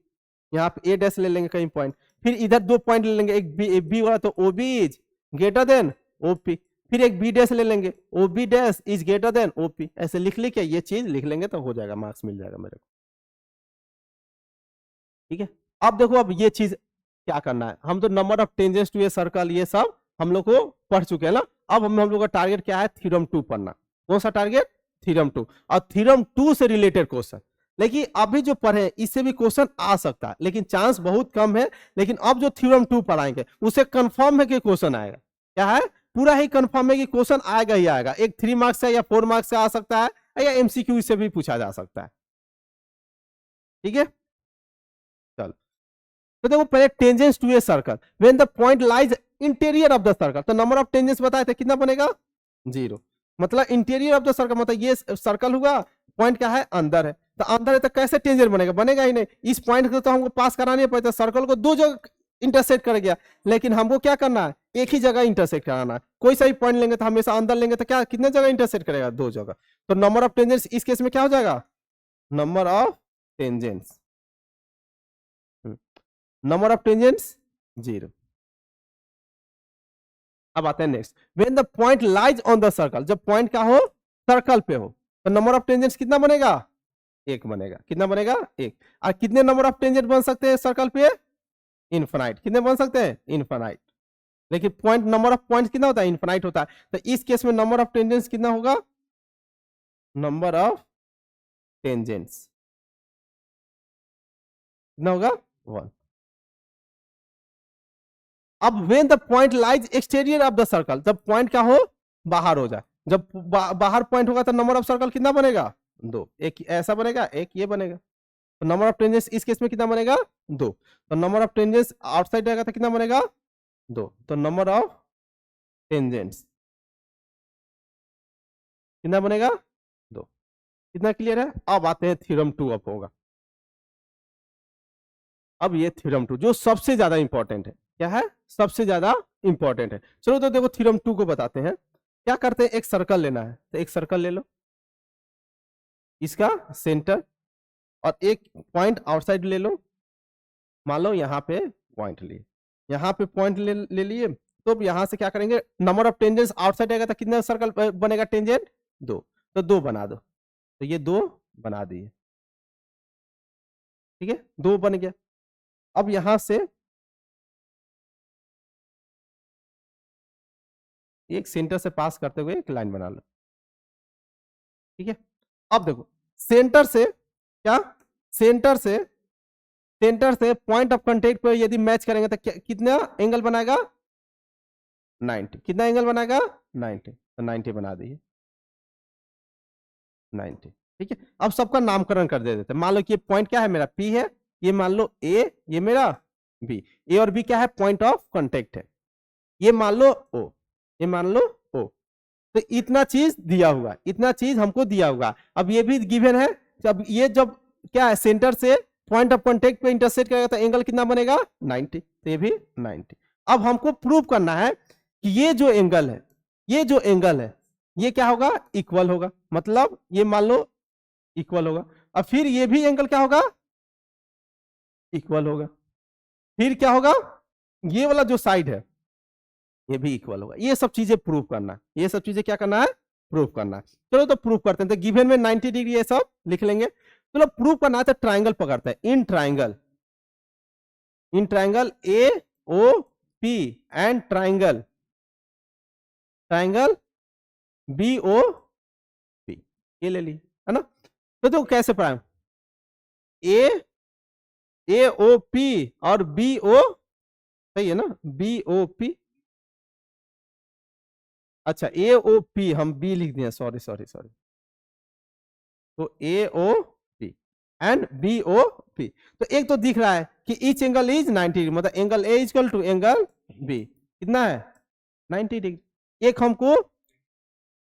यहाँ पे ए डैश ले लेंगे कहीं पॉइंट, फिर इधर 2 पॉइंट ले लेंगे, एक बी वाला, तो O B is greater than OP, फिर एक बी डैश ले लेंगे, O B dash is greater than OP, ऐसे लिख के ये चीज लिख लेंगे तो हो जाएगा, मार्क्स मिल जाएगा मेरे को। ठीक है, अब देखो अब ये चीज क्या करना है, हम तो number of tangents to a circle ये सब हम लोग को पढ़ चुके हैं ना। अब हम लोग का टारगेट क्या है, थ्योरम 2 पढ़ना। कौन सा टारगेट, थ्योरम 2, और थ्योरम 2 से रिलेटेड क्वेश्चन। लेकिन अभी जो पढ़े इससे भी क्वेश्चन आ सकता है, लेकिन चांस बहुत कम है। लेकिन अब जो थ्योरम 2 पढ़ाएंगे उससे कंफर्म है कि क्वेश्चन आएगा, क्या है, पूरा ही कंफर्म है कि क्वेश्चन आएगा ही आएगा। एक 3 मार्क्स से या 4 मार्क्स से आ सकता है, या एमसीक्यू से भी पूछा जा सकता है। ठीक है, चलो तो देखो पहले tangents to a circle when the point lies interior of the circle, तो नंबर ऑफ टेंजेंट्स बताए थे कितना बनेगा, 0। मतलब इंटीरियर ऑफ द सर्कल मतलब ये सर्कल हुआ, पॉइंट क्या है, अंदर है, तो अंदर है तो कैसे टेंजेंट बनेगा, बनेगा ही नहीं। इस पॉइंट को तो हमको पास करानी पड़ता है, सर्कल को 2 जगह इंटरसेक्ट कर गया, लेकिन हमको क्या करना है, एक ही जगह इंटरसेक्ट कराना है। कोई सा भी पॉइंट लेंगे तो हमेशा अंदर लेंगे तो क्या, कितने जगह इंटरसेक्ट करेगा, 2 जगह। तो नंबर ऑफ टेंजेंट्स इस केस में क्या हो जाएगा, number of tangents, number of tangents 0। अब आते हैं next, when the point lies on the circle, जब पॉइंट क्या हो, सर्कल पे हो, तो नंबर ऑफ टेंजेंट्स कितना बनेगा, 1 बनेगा। कितना बनेगा, 1। और कितने नंबर ऑफ टेंजेंट बन सकते हैं सर्कल पे, इनफाइनाइट। कितने बन सकते हैं, इनफाइनाइट। लेकिन पॉइंट, नंबर ऑफ पॉइंट कितना होता है, इनफाइनाइट होता है। तो इस केस में नंबर ऑफ टेंजेंट्स कितना होगा, नंबर ऑफ टेंजेंट्स कितना होगा, 1। अब when the point lies exterior of the circle, जब पॉइंट क्या हो, बाहर हो जाए, जब बाहर पॉइंट होगा तो नंबर ऑफ सर्कल कितना बनेगा, 2। एक ऐसा बनेगा, एक ये बनेगा। तो नंबर ऑफ टेंजेंट्स इस केस में कितना बनेगा, 2। तो नंबर ऑफ टेंजेंट्स आउटसाइड रहेगा तो कितना बनेगा, 2। तो नंबर ऑफ टेंजेंट्स कितना बनेगा, 2। कितना क्लियर है। अब आते हैं थ्योरम 2 अब होगा। अब ये थ्योरम 2 जो सबसे ज्यादा इंपॉर्टेंट है, क्या है, सबसे ज्यादा इंपॉर्टेंट है। चलो तो देखो थ्योरम 2 को बताते हैं। क्या करते हैं, एक सर्कल लेना है, तो एक सर्कल ले लो, इसका सेंटर, और एक पॉइंट आउटसाइड ले लो। मान लो यहाँ पे पॉइंट लिए, यहाँ पे पॉइंट ले लिए, तो यहाँ से क्या करेंगे, नंबर ऑफ टेंजेंट्स आउटसाइड आएगा तो कितना सर्कल बनेगा, टेंजेंट 2, तो 2 बना दो। तो ये 2 बना दिए, ठीक है, 2 बन गया। अब यहां से एक सेंटर से पास करते हुए एक लाइन बना लो, ठीक है। अब देखो सेंटर से क्या, सेंटर से पॉइंट ऑफ कांटेक्ट पे यदि मैच करेंगे तो कितना एंगल बनाएगा, 90। कितना एंगल बनाएगा, 90। तो 90 बना दिए, 90, ठीक है। अब सबका नामकरण कर देते हैं। मान लो कि ये पॉइंट क्या है, मेरा P है, ये मान लो A, ये मेरा B। A और B क्या है, पॉइंट ऑफ कांटेक्ट है। ये मान लो O, ये मान लो O। तो इतना चीज दिया हुआ, इतना चीज हमको दिया हुआ। अब ये भी गिवन है, अब ये जब क्या है, सेंटर से पॉइंट ऑफ कांटेक्ट पे इंटरसेक्ट करेगा तो एंगल कितना बनेगा, 90। तो ये भी 90। अब हमको प्रूव करना है कि ये जो एंगल है, ये जो एंगल है, ये क्या होगा, इक्वल होगा। मतलब ये मान लो इक्वल होगा, और फिर ये भी एंगल क्या होगा, इक्वल होगा। फिर क्या होगा, ये वाला जो साइड है ये भी इक्वल होगा। ये सब चीजें प्रूव करना, ये सब चीजें क्या करना है, प्रूव करना है। चलो तो प्रूव करते हैं। तो गिवन में 90 डिग्री ये सब लिख लेंगे। चलो प्रूव करना है तो ट्राइंगल पकड़ते हैं। In triangle A O P and triangle B O P, ये ले ली है ना। तो कैसे पढ़ाए, ए ओ पी और बी ओ, सही है ना, बी ओ पी। अच्छा ए ओ पी हम बी लिख दिए, सॉरी। तो A O P and B O P. तो एक तो दिख रहा है कि ईच एंगल इज 90 डिग्री, मतलब angle A equal to angle B कितना है, 90 डिग्री। एक हमको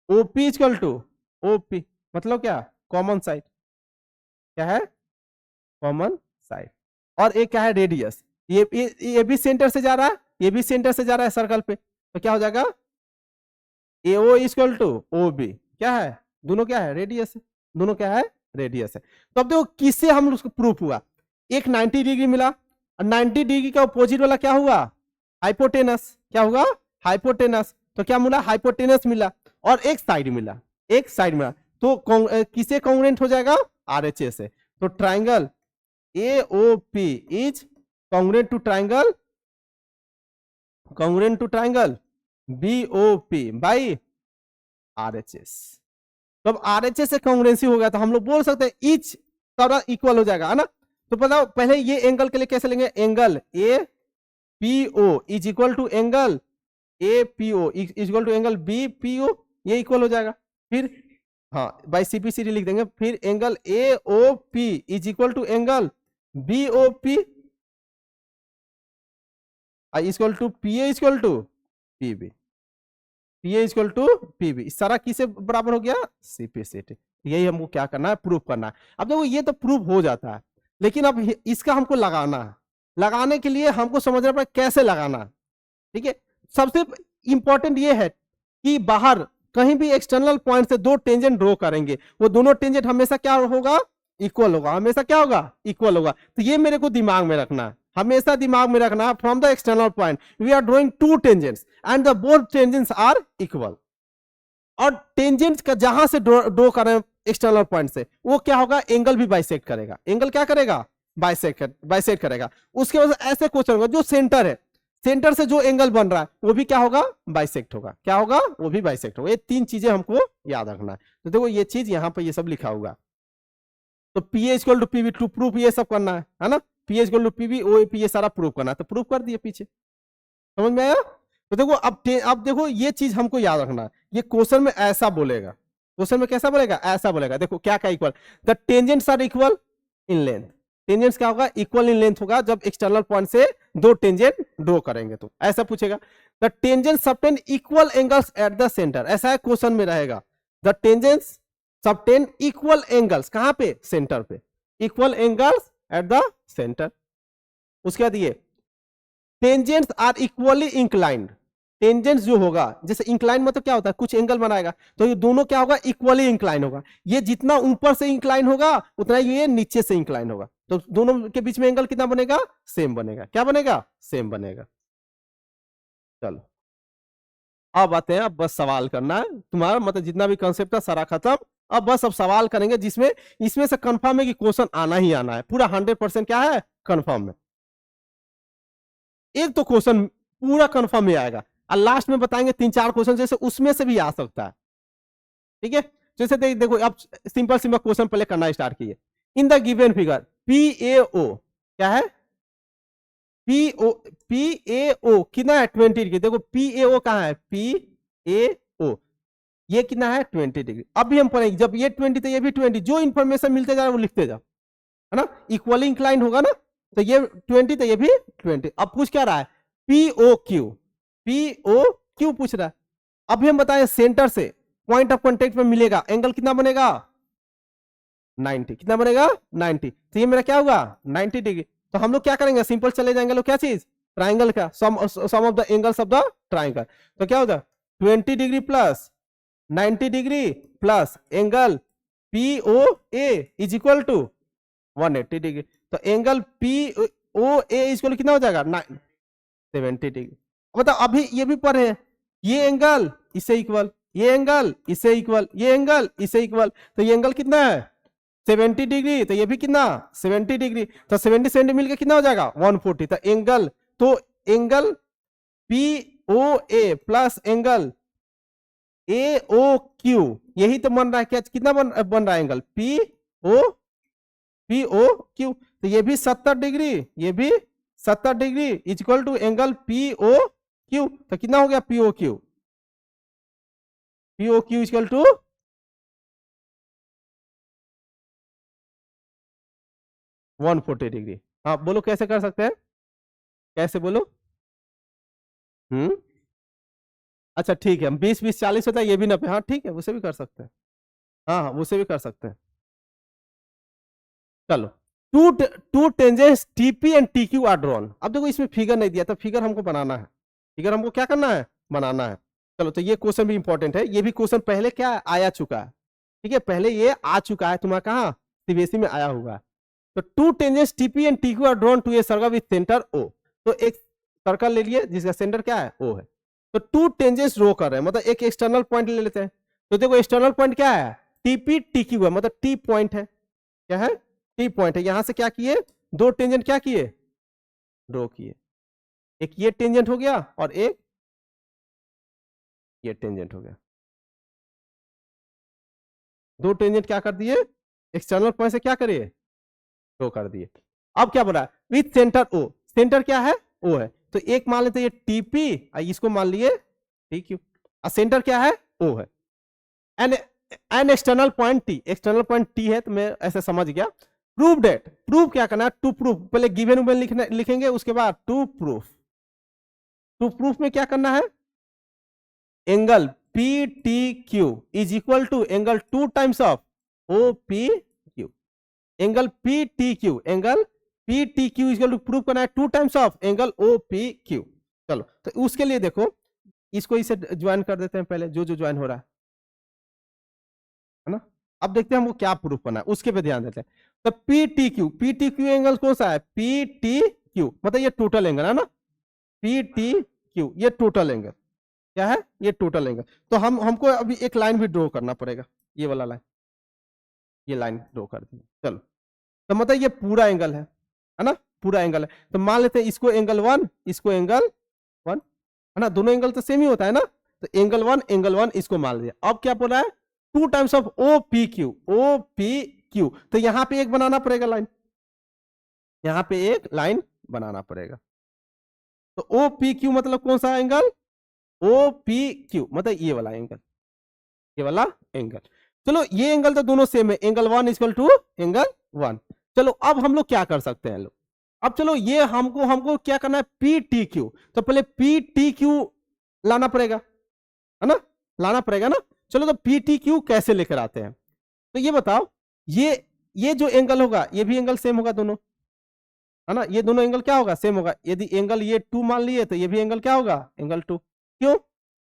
ओपी इक्वल टू ओपी, मतलब क्या, कॉमन साइड, क्या है, कॉमन साइड। और एक क्या है, रेडियस। ये भी सेंटर से जा रहा है ये भी सेंटर से जा रहा है सर्कल पे, तो क्या हो जाएगा AO इक्वल टू OB, क्या है दोनों क्या है रेडियस है, दोनों क्या है रेडियस है। तो अब देखो किससे हम उसको प्रूफ हुआ, एक 90 डिग्री मिला और 90 डिग्री का अपोजिट वाला क्या हुआ हाइपोटेनस, क्या होगा हाइपोटेनस, तो क्या मिला हाइपोटेनस मिला और एक साइड मिला, एक साइड मिला, तो किसे कॉन्ग्रुएंट हो जाएगा RHS से। तो triangle AOP is congruent to triangle BOP by RHS। तो अब RHS से कॉन्ग्रुएंसी हो गया तो हम लोग बोल सकते हैं ईच तरह इक्वल हो जाएगा, है ना। तो बताओ पहले ये एंगल के लिए कैसे लेंगे, angle APO is equal to angle APO is equal to angle BPO, ये इक्वल हो जाएगा। फिर हाँ बाई CPCD लिख देंगे, फिर angle AOP is equal to angle BOP equal to PA equal to PB, PA equal to PB, सारा किसे बराबर हो गया CPCD। यही हमको क्या करना है प्रूफ करना है। अब देखो ये तो प्रूफ हो जाता है, लेकिन अब इसका हमको लगाना है, लगाने के लिए हमको समझना पड़ेगा कैसे लगाना, ठीक है। सबसे इंपॉर्टेंट ये है कि बाहर कहीं भी एक्सटर्नल पॉइंट से दो टेंजेंट ड्रॉ करेंगे, वो दोनों टेंजेंट हमेशा क्या होगा इक्वल होगा, हमेशा क्या होगा इक्वल होगा। तो ये मेरे को दिमाग में रखना है, हमेशा दिमाग में रखना, from the external point we are drawing two tangents and the both tangents are equal. और टेंजेंट्स का जहां से ड्रॉ करें एक्सटर्नल पॉइंट से वो क्या होगा एंगल भी बाइसेक्ट करेगा, एंगल क्या करेगा बाइसेक्ट करेगा। उसके बाद ऐसे क्वेश्चन होगा जो सेंटर है, सेंटर से जो एंगल बन रहा है वो भी क्या होगा बाइसेक्ट होगा, क्या होगा वो भी बाइसेक्ट होगा। ये तीन चीजें हमको याद रखना है। तो देखो ये चीज यहाँ पे ये सब लिखा होगा। तो PA equal to PB to proof ये सब करना है ना, PA equal to PB OAP ये सारा प्रूफ करना है, तो प्रूफ कर दिए पीछे, समझ में आया। तो देखो अब देखो ये चीज हमको याद रखना है, ये क्वेश्चन में ऐसा बोलेगा, क्वेश्चन में कैसा बोलेगा ऐसा बोलेगा। देखो क्या क्या equal, the tangents are equal in length, tangents क्या होगा इक्वल इन लेंथ होगा जब एक्सटर्नल पॉइंट से दो टेंजेंट ड्रॉ करेंगे, तो ऐसा पूछेगा। The tangents subtend equal angles at the centre, ऐसा है क्वेश्चन में रहेगा। The tangents subtend equal angles कहां पे सेंटर पे, equal angles at the centre. उसके बाद ये tangents are equally inclined, tangents जो होगा जैसे इंक्लाइन मतलब क्या होता है कुछ एंगल बनाएगा, तो ये दोनों क्या होगा इक्वली इंक्लाइन होगा, ये जितना ऊपर से इंक्लाइन होगा उतना ये नीचे से इंक्लाइन होगा, तो दोनों के बीच में एंगल कितना बनेगा सेम बनेगा, क्या बनेगा सेम बनेगा। चलो अब आते हैं, अब बस सवाल करना है तुम्हारा, मतलब जितना भी कंसेप्ट है सारा खत्म। अब बस अब सवाल करेंगे जिसमें इसमें से कंफर्म है कि क्वेश्चन आना ही आना है, पूरा 100% क्या है कंफर्म है। एक तो क्वेश्चन पूरा कंफर्म में आएगा और लास्ट में बताएंगे 3-4 क्वेश्चन जैसे उसमें से भी आ सकता है, ठीक है। जैसे देखो अब सिंपल क्वेश्चन पहले करना स्टार्ट कीजिए। इन द गिवन फिगर PAO क्या है PAO कितना है 20 डिग्री, देखो PAO कहां है PAO ये कितना है 20 डिग्री। अभी हम पढ़ेंगे जब ये 20 तो ये भी 20, जो इंफॉर्मेशन मिलते जा रहा है वो लिखते जाओ, है ना, इक्वली इंक्लाइन होगा ना, तो ये 20 तो ये भी 20। अब पूछ क्या रहा है POQ पूछ रहा है। अभी हम बताएं सेंटर से पॉइंट ऑफ कांटेक्ट में मिलेगा एंगल कितना बनेगा 90, कितना बनेगा 90, तो ये मेरा क्या होगा 90 डिग्री। तो हम लोग क्या करेंगे सिंपल चले जाएंगे लोग क्या चीज ट्राइंगल का sum of the angles of the triangle. तो क्या होगा 20 degree plus 90 degree plus angle POA is equal to 180 degree. तो एंगल POA इक्वल कितना हो जाएगा 70 डिग्री। मतलब अभी ये भी पढ़े ये एंगल इससे इक्वल, ये एंगल इससे इक्वल, ये एंगल इससे इक्वल, तो ये एंगल कितना है 70 डिग्री, तो ये भी कितना 70 डिग्री, तो 70 मिलके कितना हो जाएगा 140। तो angle POA plus angle AOQ यही तो बन रहा है, क्या कितना बन रहा है एंगल POQ, तो ये भी 70 डिग्री, ये भी 70 degree is equal to angle POQ, तो कितना हो गया POQ is equal to 140 degree. हाँ बोलो कैसे कर सकते हैं, कैसे बोलो अच्छा ठीक है, 20-20-40 होता है, ये भी 90, हाँ ठीक है उसे भी कर सकते हैं, हाँ हाँ उसे भी कर सकते हैं। चलो two tangents TP and TQ are drawn. अब देखो इसमें फिगर नहीं दिया, तो फिगर हमको बनाना है, फिगर हमको क्या करना है, बनाना है। चलो तो ये क्वेश्चन भी इंपॉर्टेंट है, ये भी क्वेश्चन पहले क्या आया चुका है, ठीक है, पहले ये आ चुका है तुम्हारा कहाँ, सीबीएसई में आया हुआ है। तो two tangents TP and TQ are drawn to a circle with centre O. तो एक सर्कल ले लिए जिसका सेंटर क्या है, ओ है। तो टू टेंजेंट्स ड्रॉ कर रहे हैं, मतलब एक एक्सटर्नल पॉइंट ले लेते हैं। तो देखो एक्सटर्नल पॉइंट क्या है, टीपी टीक्यू है, मतलब टी पॉइंट है, क्या है, टी पॉइंट है। यहां से क्या किए, दो टेंजेंट क्या किए, ड्रॉ किए, एक ये टेंजेंट हो गया और एक ये टेंजेंट हो गया। दो टेंजेंट क्या कर दिए, एक्सटर्नल पॉइंट से क्या करिए, ड्रॉ कर दिए। अब क्या बोला, विथ सेंटर ओ, सेंटर क्या है, ओ है। तो एक मान लेते ये टीपी, इसको मान लिए टीक्यू, और सेंटर क्या है, ओ है। An an external point T, external point T है, तो मैं ऐसे समझ गया। प्रूव डेट, प्रूव क्या करना है, टू प्रूफ, पहले गिवन उबन लिखेंगे, उसके बाद टू प्रूफ। टू प्रूफ में क्या करना है, angle P T Q is equal to angle two times of O P Q. Angle P T Q, angle P T Q is equal to prove करना है two times of angle O P Q. चलो तो उसके लिए देखो, इसको इसे join कर देते हैं पहले, जो जो ज्वाइन हो रहा है ना। अब देखते हैं हमको क्या प्रूफ करना है, उसके पे ध्यान देते हैं। तो पी टी क्यू एंगल कौन सा है, पी टी क्यू, मतलब ये टोटल एंगल है ना, पी टी क्यू ये टोटल एंगल, क्या है, ये टोटल एंगल। तो हमको अभी एक लाइन भी ड्रॉ करना पड़ेगा, ये वाला लाइन, ये लाइन ड्रॉ कर दी। चलो तो मतलब ये पूरा एंगल है ना, पूरा एंगल है। तो मान लेते हैं इसको एंगल वन, इसको एंगल वन, है ना, दोनों एंगल तो सेम ही होता है ना। तो एंगल वन इसको मान लिया। अब क्या बोल रहा है, two times of O P Q, O P Q. तो यहां पे एक बनाना पड़ेगा लाइन, यहां पे एक लाइन बनाना पड़ेगा। तो ओ पी क्यू मतलब कौन सा एंगल, ओ पी क्यू मतलब ये वाला एंगल, ये वाला एंगल। चलो ये एंगल तो दोनों सेम है, angle one equal to angle one. चलो अब हम लोग क्या कर सकते हैं लोग, अब चलो ये हमको क्या करना है, पी टी क्यू। तो पहले पी टी क्यू लाना पड़ेगा, है ना, लाना पड़ेगा ना। चलो तो पी टी क्यू कैसे लेकर आते हैं, तो ये बताओ, ये जो एंगल होगा ये भी एंगल सेम होगा दोनों, है ना, ये दोनों एंगल क्या होगा, सेम होगा। यदि एंगल ये टू मान लिए तो ये भी एंगल क्या होगा, एंगल टू। क्यों,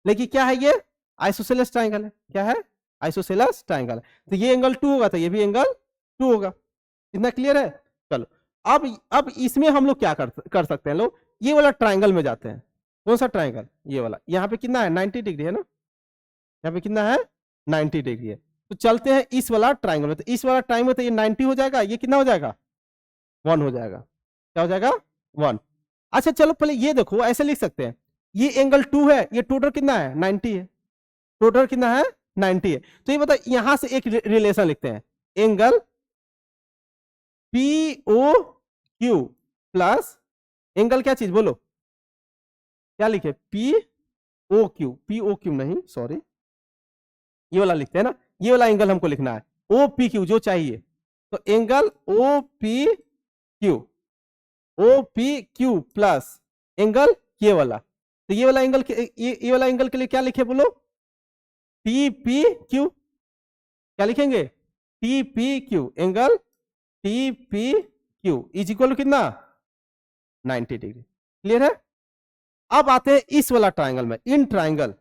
लेकिन क्या है, ये आइसोसेलेस ट्राइंगल है, क्या है, आइसोसेलेस ट्राइंगल है। तो ये एंगल टू होगा तो ये भी एंगल टू होगा। इतना क्लियर है। चलो अब इसमें हम लोग क्या कर सकते हैं लोग, ये वाला ट्राइंगल में जाते हैं। कौन सा ट्राइंगल, ये वाला, यहाँ पे कितना है 90 डिग्री है ना, यहाँ पे कितना है 90 डिग्री है। तो चलते हैं इस वाला ट्राइंगल में। तो इस वाला ट्राइंगल में तो ये 90 हो जाएगा, ये कितना हो जाएगा, 1 हो जाएगा। क्या हो जाएगा, 1। अच्छा चलो पहले ये देखो, ऐसे लिख सकते हैं, ये एंगल 2 है, ये टोटल कितना है 90 है, टोटल कितना है 90 है। तो ये बताओ यहां से एक रिलेशन लिखते हैं, angle P O Q plus angle क्या चीज बोलो, क्या लिखे, पी ओ क्यू नहीं सॉरी, ये वाला लिखते हैं ना, ये वाला एंगल हमको लिखना है, ओ पी क्यू जो चाहिए। तो angle O P Q plus angle ये वाला। तो ये वाला एंगल ये वाला एंगल के लिए क्या लिखे बोलो, टी पी क्यू, क्या लिखेंगे, T P Q, angle T P Q is equal to कितना 90 डिग्री। क्लियर है। अब आते हैं इस वाला ट्राइंगल में, इन ट्राइंगल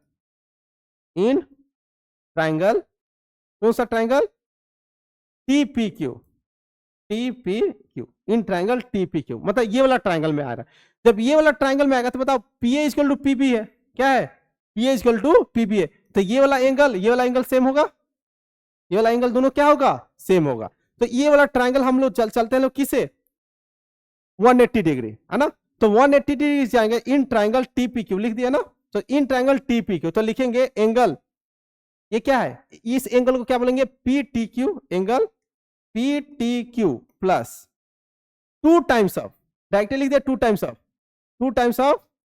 कौन सा triangle, TP Q in triangle TP Q, मतलब ये वाला ट्राइंगल में आ रहा है। जब ये वाला ट्राइंगल में आएगा तो बताओ P A equal to PB है, क्या है, P A equal to PB है। तो ये वाला एंगल सेम होगा, ये वाला एंगल दोनों क्या होगा, सेम होगा। तो ये वाला ट्राइंगल हम लोग चलते हैं लोग किसे, 180 डिग्री, है ना। तो 180 डिग्री जाएंगे इन ट्राइंगल टीपी क्यू, लिख दिया ना। तो इन ट्राइंगल टीपी क्यू, तो लिखेंगे एंगल, ये क्या है, इस एंगल को क्या बोलेंगे, P T Q, angle P T Q plus two times of, directly लिख दिया two times of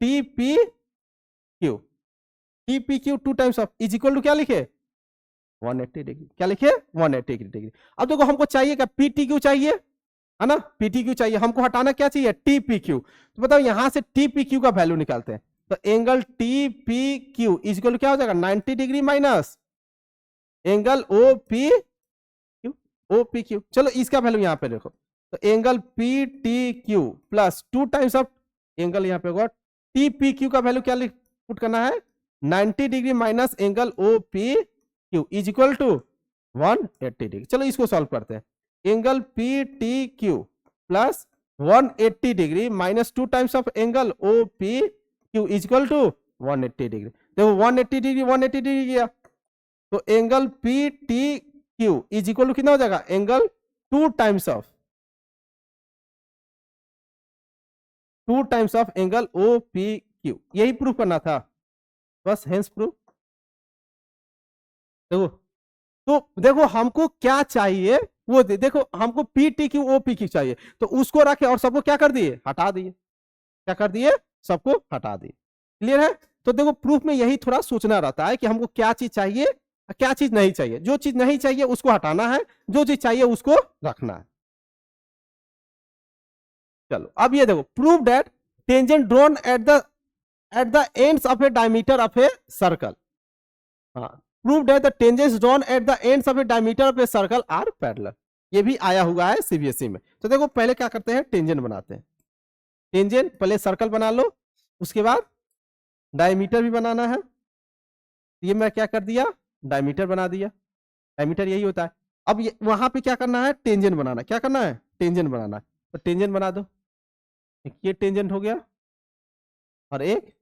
T P Q two times of is equal to क्या लिखे 180 डिग्री, क्या लिखे 180 डिग्री। अब देखो हमको चाहिए क्या, पी टी क्यू चाहिए, है ना, पी टी क्यू चाहिए, हमको हटाना क्या चाहिए, टी पी क्यू। तो बताओ यहां से टी पी क्यू का वैल्यू निकालते हैं। तो angle T P Q is equal to क्या हो जाएगा 90 degree minus angle O P Q. चलो इसका वैल्यू यहां पे देखो, तो angle P T Q plus 2 times of angle यहाँ पे होगा टी पी क्यू का वैल्यू क्या पुट करना है 90 degree minus angle O P Q is equal to 180 degree. चलो इसको सॉल्व करते हैं। Angle P T Q plus 180 degree minus 2 times of angle O P Q is equal to 180 degree. देखो 180 degree 180 degree गया तो angle P T Q is equal to कितना हो जाएगा angle 2 times of angle O P Q. यही proof करना था बस, हेंस प्रूफ। देखो तो देखो हमको क्या चाहिए वो देखो हमको P T Q O P Q चाहिए तो उसको रखे और सबको क्या कर दिए हटा दिए। क्या कर दिए सबको हटा दिए। क्लियर है। तो देखो प्रूफ में यही थोड़ा सोचना रहता है कि हमको क्या चीज चाहिए क्या चीज नहीं चाहिए। जो चीज नहीं चाहिए उसको हटाना है, जो चीज चाहिए उसको रखना है। चलो अब ये देखो prove that tangent drawn at the ends of a diameter of a circle. हाँ prove that the tangents drawn at the ends of a diameter of a circle are parallel. ये भी आया हुआ है सीबीएसई में। तो देखो पहले क्या करते हैं टेंजेंट बनाते हैं। टेंजेंट पहले सर्कल बना लो उसके बाद डायमीटर भी बनाना है। ये मैं क्या कर दिया डायमीटर बना दिया। डायमीटर यही होता है। अब वहां पे क्या करना है टेंजेंट बनाना। क्या करना है टेंजेंट बनाना है। तो टेंजेंट बना दो। एक ये टेंजेंट हो गया और एक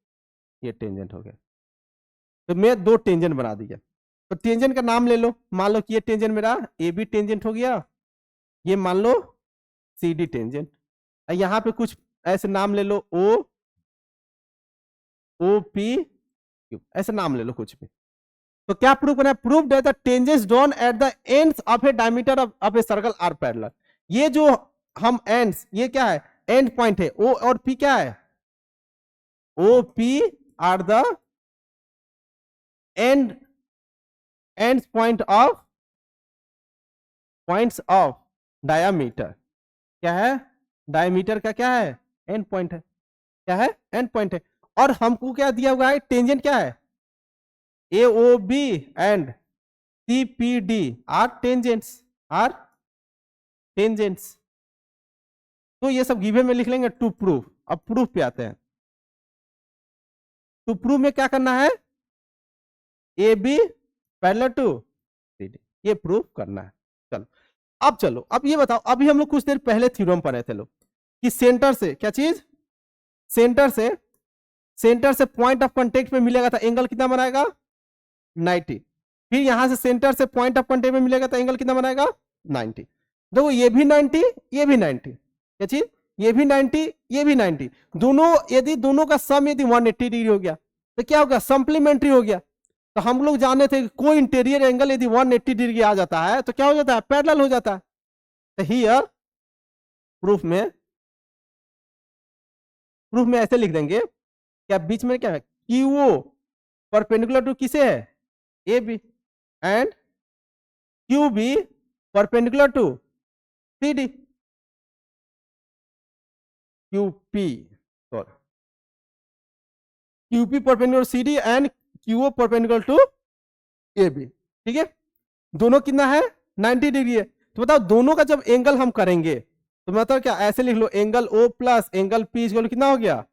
ये टेंजेंट हो गया। तो मैं 2 टेंजेंट बना दिया। तो टेंजेंट का नाम ले लो। मान लो कि ये टेंजेंट मेरा ए बी टेंजेंट हो गया, ये मान लो सी डी टेंजेंट। यहां पे कुछ ऐसे नाम ले लो ओ पी क्यू, ऐसे नाम ले लो कुछ भी। तो क्या प्रूव करना है prove that the tangents drawn at the ends of a diameter of a circle are parallel. ये जो हम एंड्स ये क्या है एंड पॉइंट है ओ और पी क्या है O P are the end points of diameter. क्या है डायमीटर का क्या है एंड पॉइंट है। क्या है एंड पॉइंट है। और हमको क्या दिया हुआ है टेंजेंट क्या है A O B and C P D are tangents तो ये सब गिवन में लिख लेंगे टू प्रूफ। अब प्रूफ पे आते हैं। टू प्रूफ में क्या करना है A B parallel to C D, ये प्रूफ करना है। चलो अब ये बताओ अभी हम लोग कुछ देर पहले थ्योरम पढ़े थे लोग कि सेंटर से क्या चीज सेंटर से पॉइंट ऑफ कांटेक्ट में मिलेगा था एंगल कितना बनाएगा 90। फिर यहां से सेंटर से पॉइंट ऑफ कांटेक्ट में मिलेगा तो एंगल कितना बनाएगा 90। देखो ये भी 90 ये भी 90 क्या चीज ये भी 90 ये भी 90 दोनों यदि दोनों का सम यदि 180 डिग्री हो गया तो क्या हो गया सप्लीमेंट्री हो गया। तो हम लोग जाने थे कि कोई इंटीरियर एंगल यदि 180 डिग्री आ जाता है तो क्या हो जाता है पैरेलल हो जाता है। तो हियर प्रूफ में ऐसे लिख देंगे क्या बीच में क्या है क्यू परपेंडिकुलर टू किसे है A B and Q B perpendicular to C D QP perpendicular C D and Q perpendicular to A B. ठीक है दोनों कितना है 90 डिग्री है। तो बताओ दोनों का जब एंगल हम करेंगे तो मतलब क्या ऐसे लिख लो angle O plus angle P equal कितना हो गया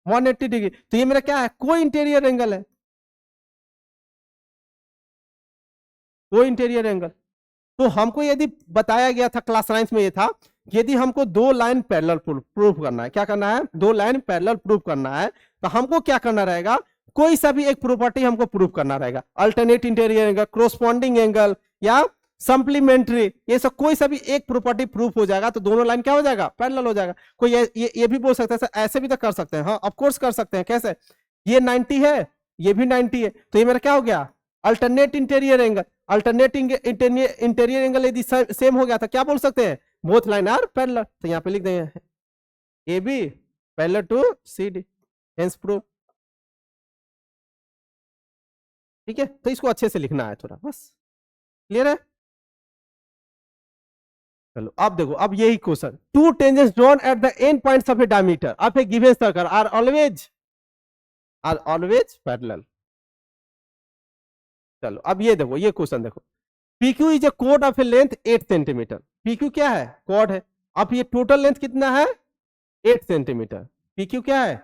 180 डिग्री। तो ये मेरा क्या है कोई इंटीरियर एंगल है कोई इंटीरियर एंगल। तो हमको यदि बताया गया था क्लास 9 में ये था यदि हमको 2 लाइन पैरेलल प्रूफ करना है। क्या करना है 2 लाइन पैरेलल प्रूफ करना है तो हमको क्या करना रहेगा कोई सा भी एक प्रॉपर्टी हमको प्रूफ करना रहेगा alternate interior angle corresponding angle या सप्लीमेंट्री ये सब कोई सा भी एक प्रॉपर्टी प्रूफ हो जाएगा तो दोनों लाइन क्या हो जाएगा पैरेलल हो जाएगा। कोई ये भी बोल सकता है सर ऐसे भी तो कर सकते हैं। हाँ ऑफ कोर्स कर सकते हैं। कैसे ये 90 है ये भी 90 है तो ये मेरा क्या हो गया alternate interior angle. Alternate interior angle यदि सेम हो गया तो क्या बोल सकते हैं बोथ लाइन आर पैरेलल। तो यहाँ पे लिख देंगे A B parallel to C D hence proof. ठीक है तो इसको अच्छे से लिखना है थोड़ा बस क्लियर है। चलो अब देखो अब यही question two tangents drawn at the end points of a diameter of a given circle are always parallel. चलो अब ये देखो ये क्वेश्चन देखो PQ इज ए कोड of a length 8 centimetre. PQ क्या है कोड है अब ये टोटल लेंथ कितना है 8 सेंटीमीटर, PQ क्या है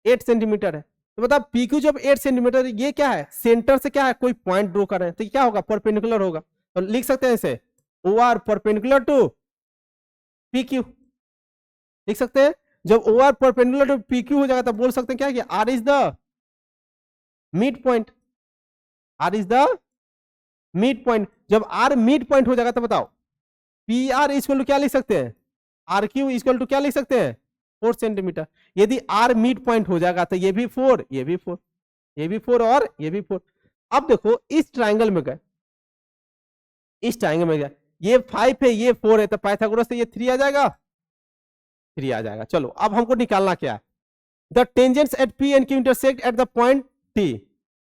8 सेंटीमीटर है। तो बता PQ जब 8 सेंटीमीटर, ये क्या है सेंटर से क्या है कोई पॉइंट ड्रॉ कर रहे हैं, तो क्या होगा परपेंडिकुलर होगा। तो लिख सकते हैं इसे OR परपेंडिकुलर टू PQ, लिख सकते हैं। जब OR परपेंडिकुलर टू PQ हो जाएगा तब बोल सकते हैं क्या कि R is the mid point, R is the mid point. जब R मिड पॉइंट हो जाएगा तो बताओ PR इक्वल टू क्या लिख सकते हैं, RQ इक्वल टू क्या लिख सकते हैं 4 सेंटीमीटर। यदि R मिड पॉइंट हो जाएगा तो ये भी 4, ये भी 4, ये भी 4 और ये भी 4। अब देखो इस ट्राइंगल में गए, इस ट्राइंगल में गए, ये 5 है ये 4 है, तो पाइथागोरस से ये 3 आ जाएगा, 3 आ जाएगा। चलो अब हमको निकालना क्या है, the tangents at P and Q intersect at the point T,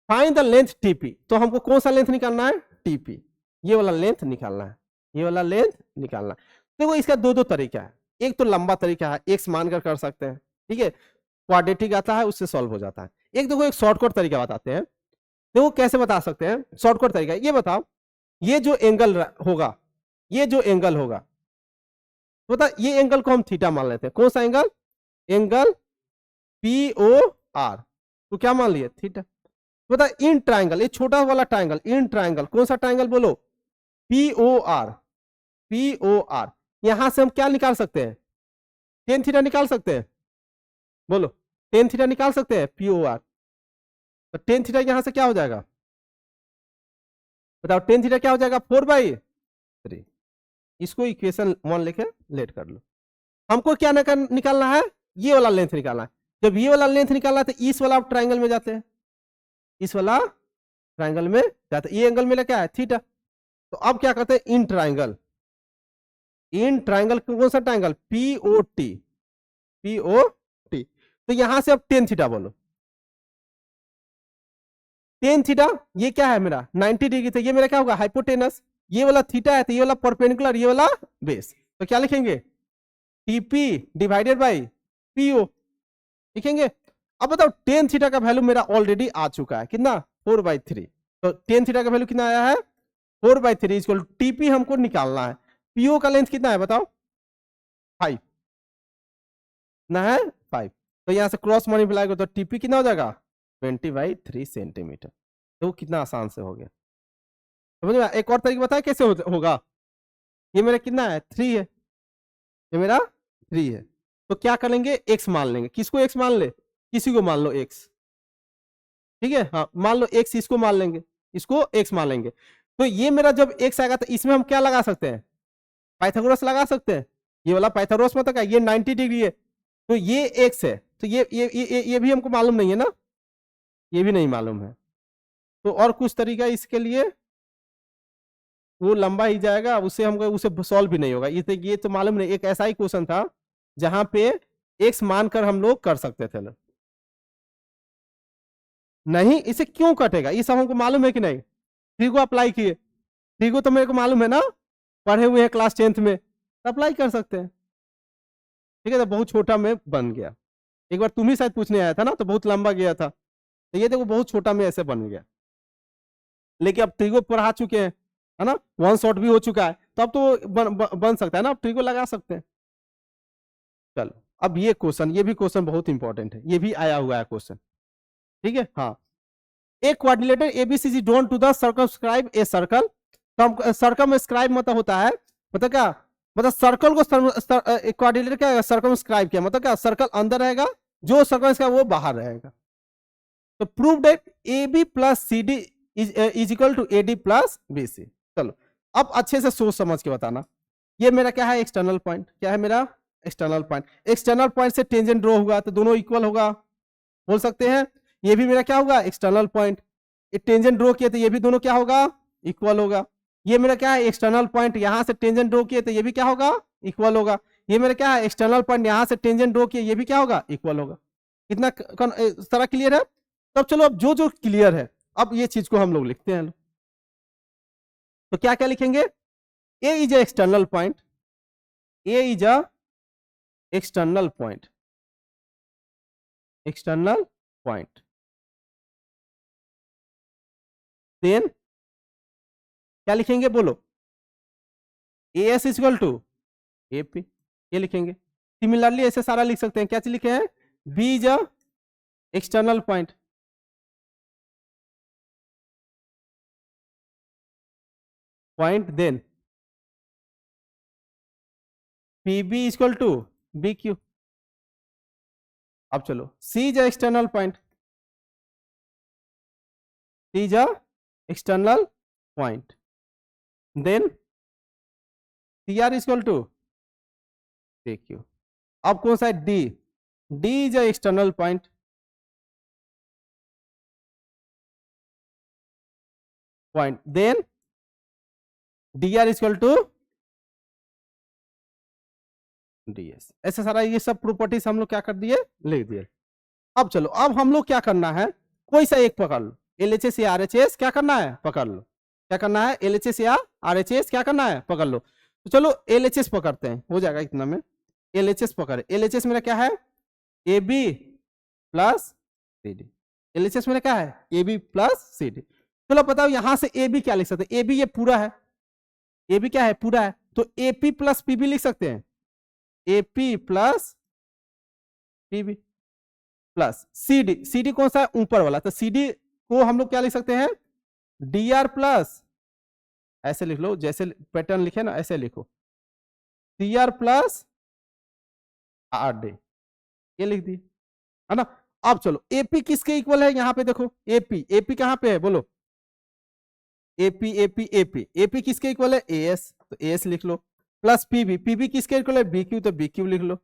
find the length TP। तो हमको कौन सा लेंथ निकालना है TP, ये वाला लेंथ निकालना है, ये वाला लेंथ निकालना। देखो इसका दो तरीका है, एक तो लंबा तरीका है x मानकर कर सकते हैं, ठीक है, क्वाड्रेटिक आता है उससे सॉल्व हो जाता है। एक देखो एक शॉर्टकट तरीका बताते हैं, देखो कैसे बता सकते हैं शॉर्टकट तरीका। ये बताओ ये जो एंगल होगा, ये जो एंगल होगा, बता ये एंगल को हम थीटा मान लेते हैं, कौन सा एंगल, एंगल POR, तो क्या मान लिए थीटा। बता इन ट्राइंगल, ये छोटा वाला ट्राइंगल, इन ट्राइंगल कौन सा ट्राइंगल बोलो POR, POR, यहां से हम क्या निकाल सकते हैं टेन थीटा निकाल सकते हैं, बोलो टेन थीटा निकाल सकते हैं POR। तो टेन थीटा यहां से क्या हो जाएगा बताओ, टेन थीटा क्या हो जाएगा 4/3। इसको इक्वेशन 1 लेके लेट कर लो। हमको क्या निकालना है, ये वाला लेंथ निकालना है। जब ये वाला लेंथ निकालना है तो इस वाला ट्राइंगल में जाते हैं, इस वाला ट्राइंगल में जाते हैं, ये एंगल मेरा क्या है थीटा। तो अब क्या करते हैं इन ट्राइंगल, इन ट्राइंगल कौन सा ट्राइंगल POT, POT। तो यहां से अब टेन थीटा बोलो, टेन थीटा ये क्या है मेरा 90 डिग्री, तो ये मेरा क्या होगा हाइपोटेनस, ये वाला थीटा है तो ये वाला परपेंडिकुलर, ये वाला बेस। तो क्या लिखेंगे TP डिवाइडेड बाई PO लिखेंगे। अब बताओ टेन थीटा का वैल्यू मेरा ऑलरेडी आ चुका है कितना 4/3। तो टेन थीटा का वैल्यू कितना आया है 4/3 इक्वल TP हमको निकालना है। PO का लेंथ कितना है बताओ 5 ना है 5। तो यहां से क्रॉस मल्टीप्लाई करो तो TP कितना हो जाएगा 20/3 सेंटीमीटर। तो कितना आसान से हो गया, समझ में। एक और तरीका बताया कैसे होगा, ये मेरा कितना है 3 है, ये मेरा 3 है। तो क्या करेंगे x मान लेंगे, किसको x मान ले, किसी को मान लो x, ठीक है, हाँ मान लो x, इसको मान लेंगे, इसको x मान लेंगे। तो ये मेरा जब x आएगा तो इसमें हम क्या लगा सकते हैं पाइथागोरस लगा सकते हैं। ये वाला पाइथागोरस मतलब क्या, ये 90 डिग्री है तो ये x है, तो ये भी हमको मालूम नहीं है ना, ये भी नहीं मालूम है। तो और कुछ तरीका इसके लिए वो लंबा ही जाएगा, उससे हमको उसे सॉल्व भी नहीं होगा। ये तो मालूम नहीं, एक ऐसा ही क्वेश्चन था जहां पे x मानकर हम लोग कर सकते थे नहीं, इसे क्यों कटेगा ये सब हमको मालूम है कि नहीं, थ्री को अप्लाई किए, थ्री को तो मेरे को मालूम है ना, पढ़े हुए हैं क्लास 10th में, तो अप्लाई कर सकते हैं, ठीक है। तो बहुत छोटा में बन गया, एक बार तुम ही शायद पूछने आया था ना तो बहुत लंबा गया था, तो ये देखो बहुत छोटा में ऐसे बन गया। लेकिन अब ट्री को पढ़ा चुके हैं है ना, वन शॉट भी हो चुका है, तो अब तो बन सकता है ना, अब ट्री को लगा सकते हैं। चलो अब ये क्वेश्चन, ये भी क्वेश्चन बहुत इंपॉर्टेंट है, ये भी आया हुआ है क्वेश्चन, ठीक है। हाँ, a quadrilateral ABCD drawn to the circumscribe a circle. Circumscribe मतलब होता है, मतलब क्या, मतलब सर्कल को क्वाड्रिलेटर का सर्कमस्क्राइब किया, मतलब क्या सर्कल अंदर रहेगा, जो सर्कल का वो बाहर रहेगा। तो prove that AB plus CD is equal to AD plus BC। चलो अब अच्छे से सोच समझ के बताना, ये मेरा क्या है एक्सटर्नल पॉइंट, क्या है मेरा एक्सटर्नल पॉइंट, एक्सटर्नल पॉइंट से टेंजेंट ड्रॉ होगा तो दोनों इक्वल होगा, बोल सकते हैं। ये भी मेरा क्या होगा एक्सटर्नल पॉइंट, टेंजेंट ड्रॉ किए तो ये भी दोनों क्या होगा इक्वल होगा। ये मेरा क्या है एक्सटर्नल पॉइंट, यहां से टेंजेंट ड्रॉ किए तो ये भी क्या होगा इक्वल होगा। ये मेरा क्या है एक्सटर्नल पॉइंट, यहां से टेंजेंट ड्रॉ किए ये भी क्या होगा इक्वल होगा। कितना सारा क्लियर है। तब चलो अब जो जो क्लियर है अब ये चीज को हम लोग लिखते हैं। तो क्या क्या लिखेंगे, A is a external point, A is a external point, external point, then क्या लिखेंगे बोलो, AS इक्वल टू AP, ये लिखेंगे। सिमिलरली ऐसे सारा लिख सकते हैं, क्या चीज लिखे हैं, B is a external point, then P B equal to B Q. अब चलो C is a external point, C is a external point, then C R equal to P Q. अब कौन सा है, D, D is a external point, then D R equal to D S. ऐसा सारा ये सब प्रॉपर्टीज हम लोग क्या कर दिए, लिख दिए। अब चलो, अब हम लोग क्या करना है, कोई सा एक पकड़ लो, एलएचएस या आरएचएस क्या करना है, पकड़ लो। क्या करना है, एलएचएस या आरएचएस क्या करना है, पकड़ लो। तो चलो एलएचएस पकड़ते हैं, हो जाएगा इतना में। एलएचएस पकड़े, एलएचएस मेरा क्या है, A B plus C D. LHS मेरा क्या है, A B plus C D. चलो बताओ यहां से ए बी क्या लिख सकते हैं, ए बी ये पूरा है, ए बी क्या है, पूरा है, तो एपी प्लस पीबी लिख सकते हैं, AP plus PB plus CD. CD कौन सा है, ऊपर वाला, तो सीडी को हम लोग क्या लिख सकते हैं, डी आर प्लस, ऐसे लिख लो जैसे पैटर्न लिखे ना, ऐसे लिखो, C R plus R D, ये लिख दी, है ना। अब चलो एपी किसके इक्वल है, यहां पे देखो एपी, एपी कहां पे है बोलो, एपी एपी एपी, एपी किसके इक्वल है, एएस, तो एएस लिख लो, प्लस पीबी, पीबी किसके इक्वल है, बीक्यू, तो बीक्यू लिख लो,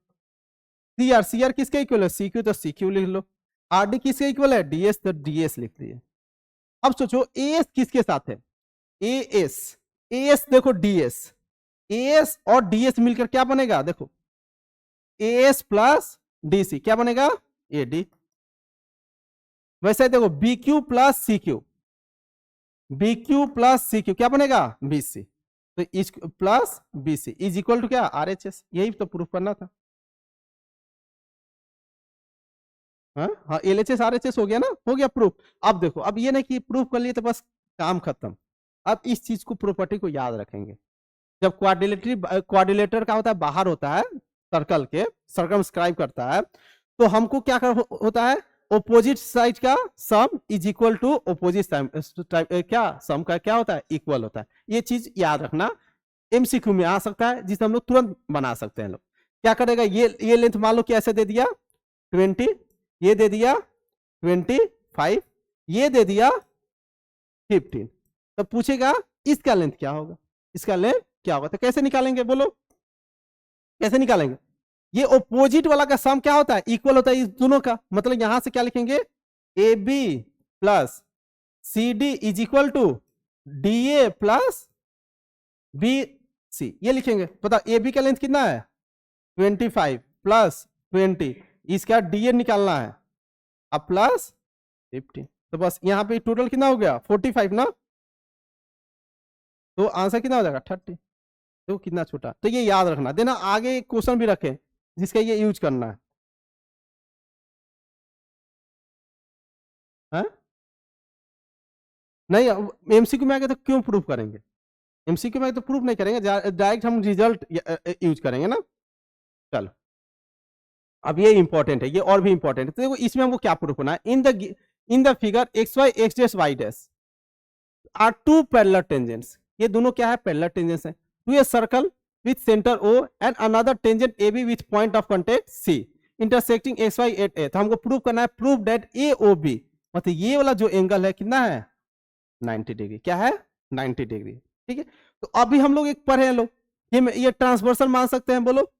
सीआर, सीआर किसके इक्वल है, सीक्यू, तो सीक्यू लिख लो, आरडी किसके इक्वल है, डीएस, तो डीएस लिख दिए। अब सोचो एएस किसके साथ है, एएस, एएस देखो डीएस, एएस और डीएस मिलकर क्या बनेगा, देखो एएस प्लस डीसी क्या बनेगा, एडी। वैसे देखो BQ plus CQ, BQ plus CQ क्या बनेगा, बीसी, तो इस plus BC is equal to क्या, आरएचएस। यही तो प्रूफ करना था। हाँ एलएचएस आरएचएस हो गया ना, हो गया प्रूफ। अब देखो, अब ये नहीं कि प्रूफ कर लिए तो बस काम खत्म, अब इस चीज को प्रॉपर्टी को याद रखेंगे। जब क्वाड्रिलेटर का होता है, बाहर होता है सर्कल के, सर्कमस्क्राइब करता है, तो हमको क्या होता है, ओपोजिट साइड का sum is equal to opposite क्या सम का क्या होता है, इक्वल होता है। ये चीज याद रखना, एमसीक्यू में आ सकता है, जिसे हम लोग तुरंत बना सकते हैं। लोग क्या करेगा, ये लेंथ मान लो कि ऐसे दे दिया 20, ये दे दिया 25, ये दे दिया 15, तो पूछेगा इसका लेंथ क्या होगा, इसका लेंथ क्या होगा, तो कैसे निकालेंगे बोलो, कैसे निकालेंगे। ये ओपोजिट वाला का सम क्या होता है, इक्वल होता है इस दोनों का, मतलब यहां से क्या लिखेंगे, A B plus C D is equal to D A plus B C, ये लिखेंगे। पता ए बी का लेंथ कितना है, 25 प्लस 20, इसका डी ए निकालना है, अब प्लस 50, तो बस यहाँ पे टोटल कितना हो गया, 45 ना, तो आंसर कितना हो जाएगा 30। तो कितना छोटा, तो ये याद रखना देना, आगे क्वेश्चन भी रखें जिसका ये यूज करना है, है? नहीं एमसीक्यू में आगे तो क्यों प्रूफ करेंगे, एमसीक्यू में तो प्रूफ नहीं करेंगे, डायरेक्ट हम रिजल्ट यूज करेंगे ना। चलो अब ये इंपॉर्टेंट है, ये और भी इंपॉर्टेंट है, तो देखो इसमें हमको क्या प्रूफ होना है, in the figure X Y X dash Y dash are two parallel tangents, ये दोनों क्या है, पैरेलल टेंजेंट्स है, to a circle with center O and another tangent AB with point of contact C intersecting XY at A। तो हमको prove करना है, prove that AOB, मतलब ये वाला जो एंगल है कितना है, 90 डिग्री, क्या है 90 डिग्री, ठीक है। तो अभी हम लोग एक पढ़े हैं लोग, ये ट्रांसवर्सल मान सकते हैं बोलो,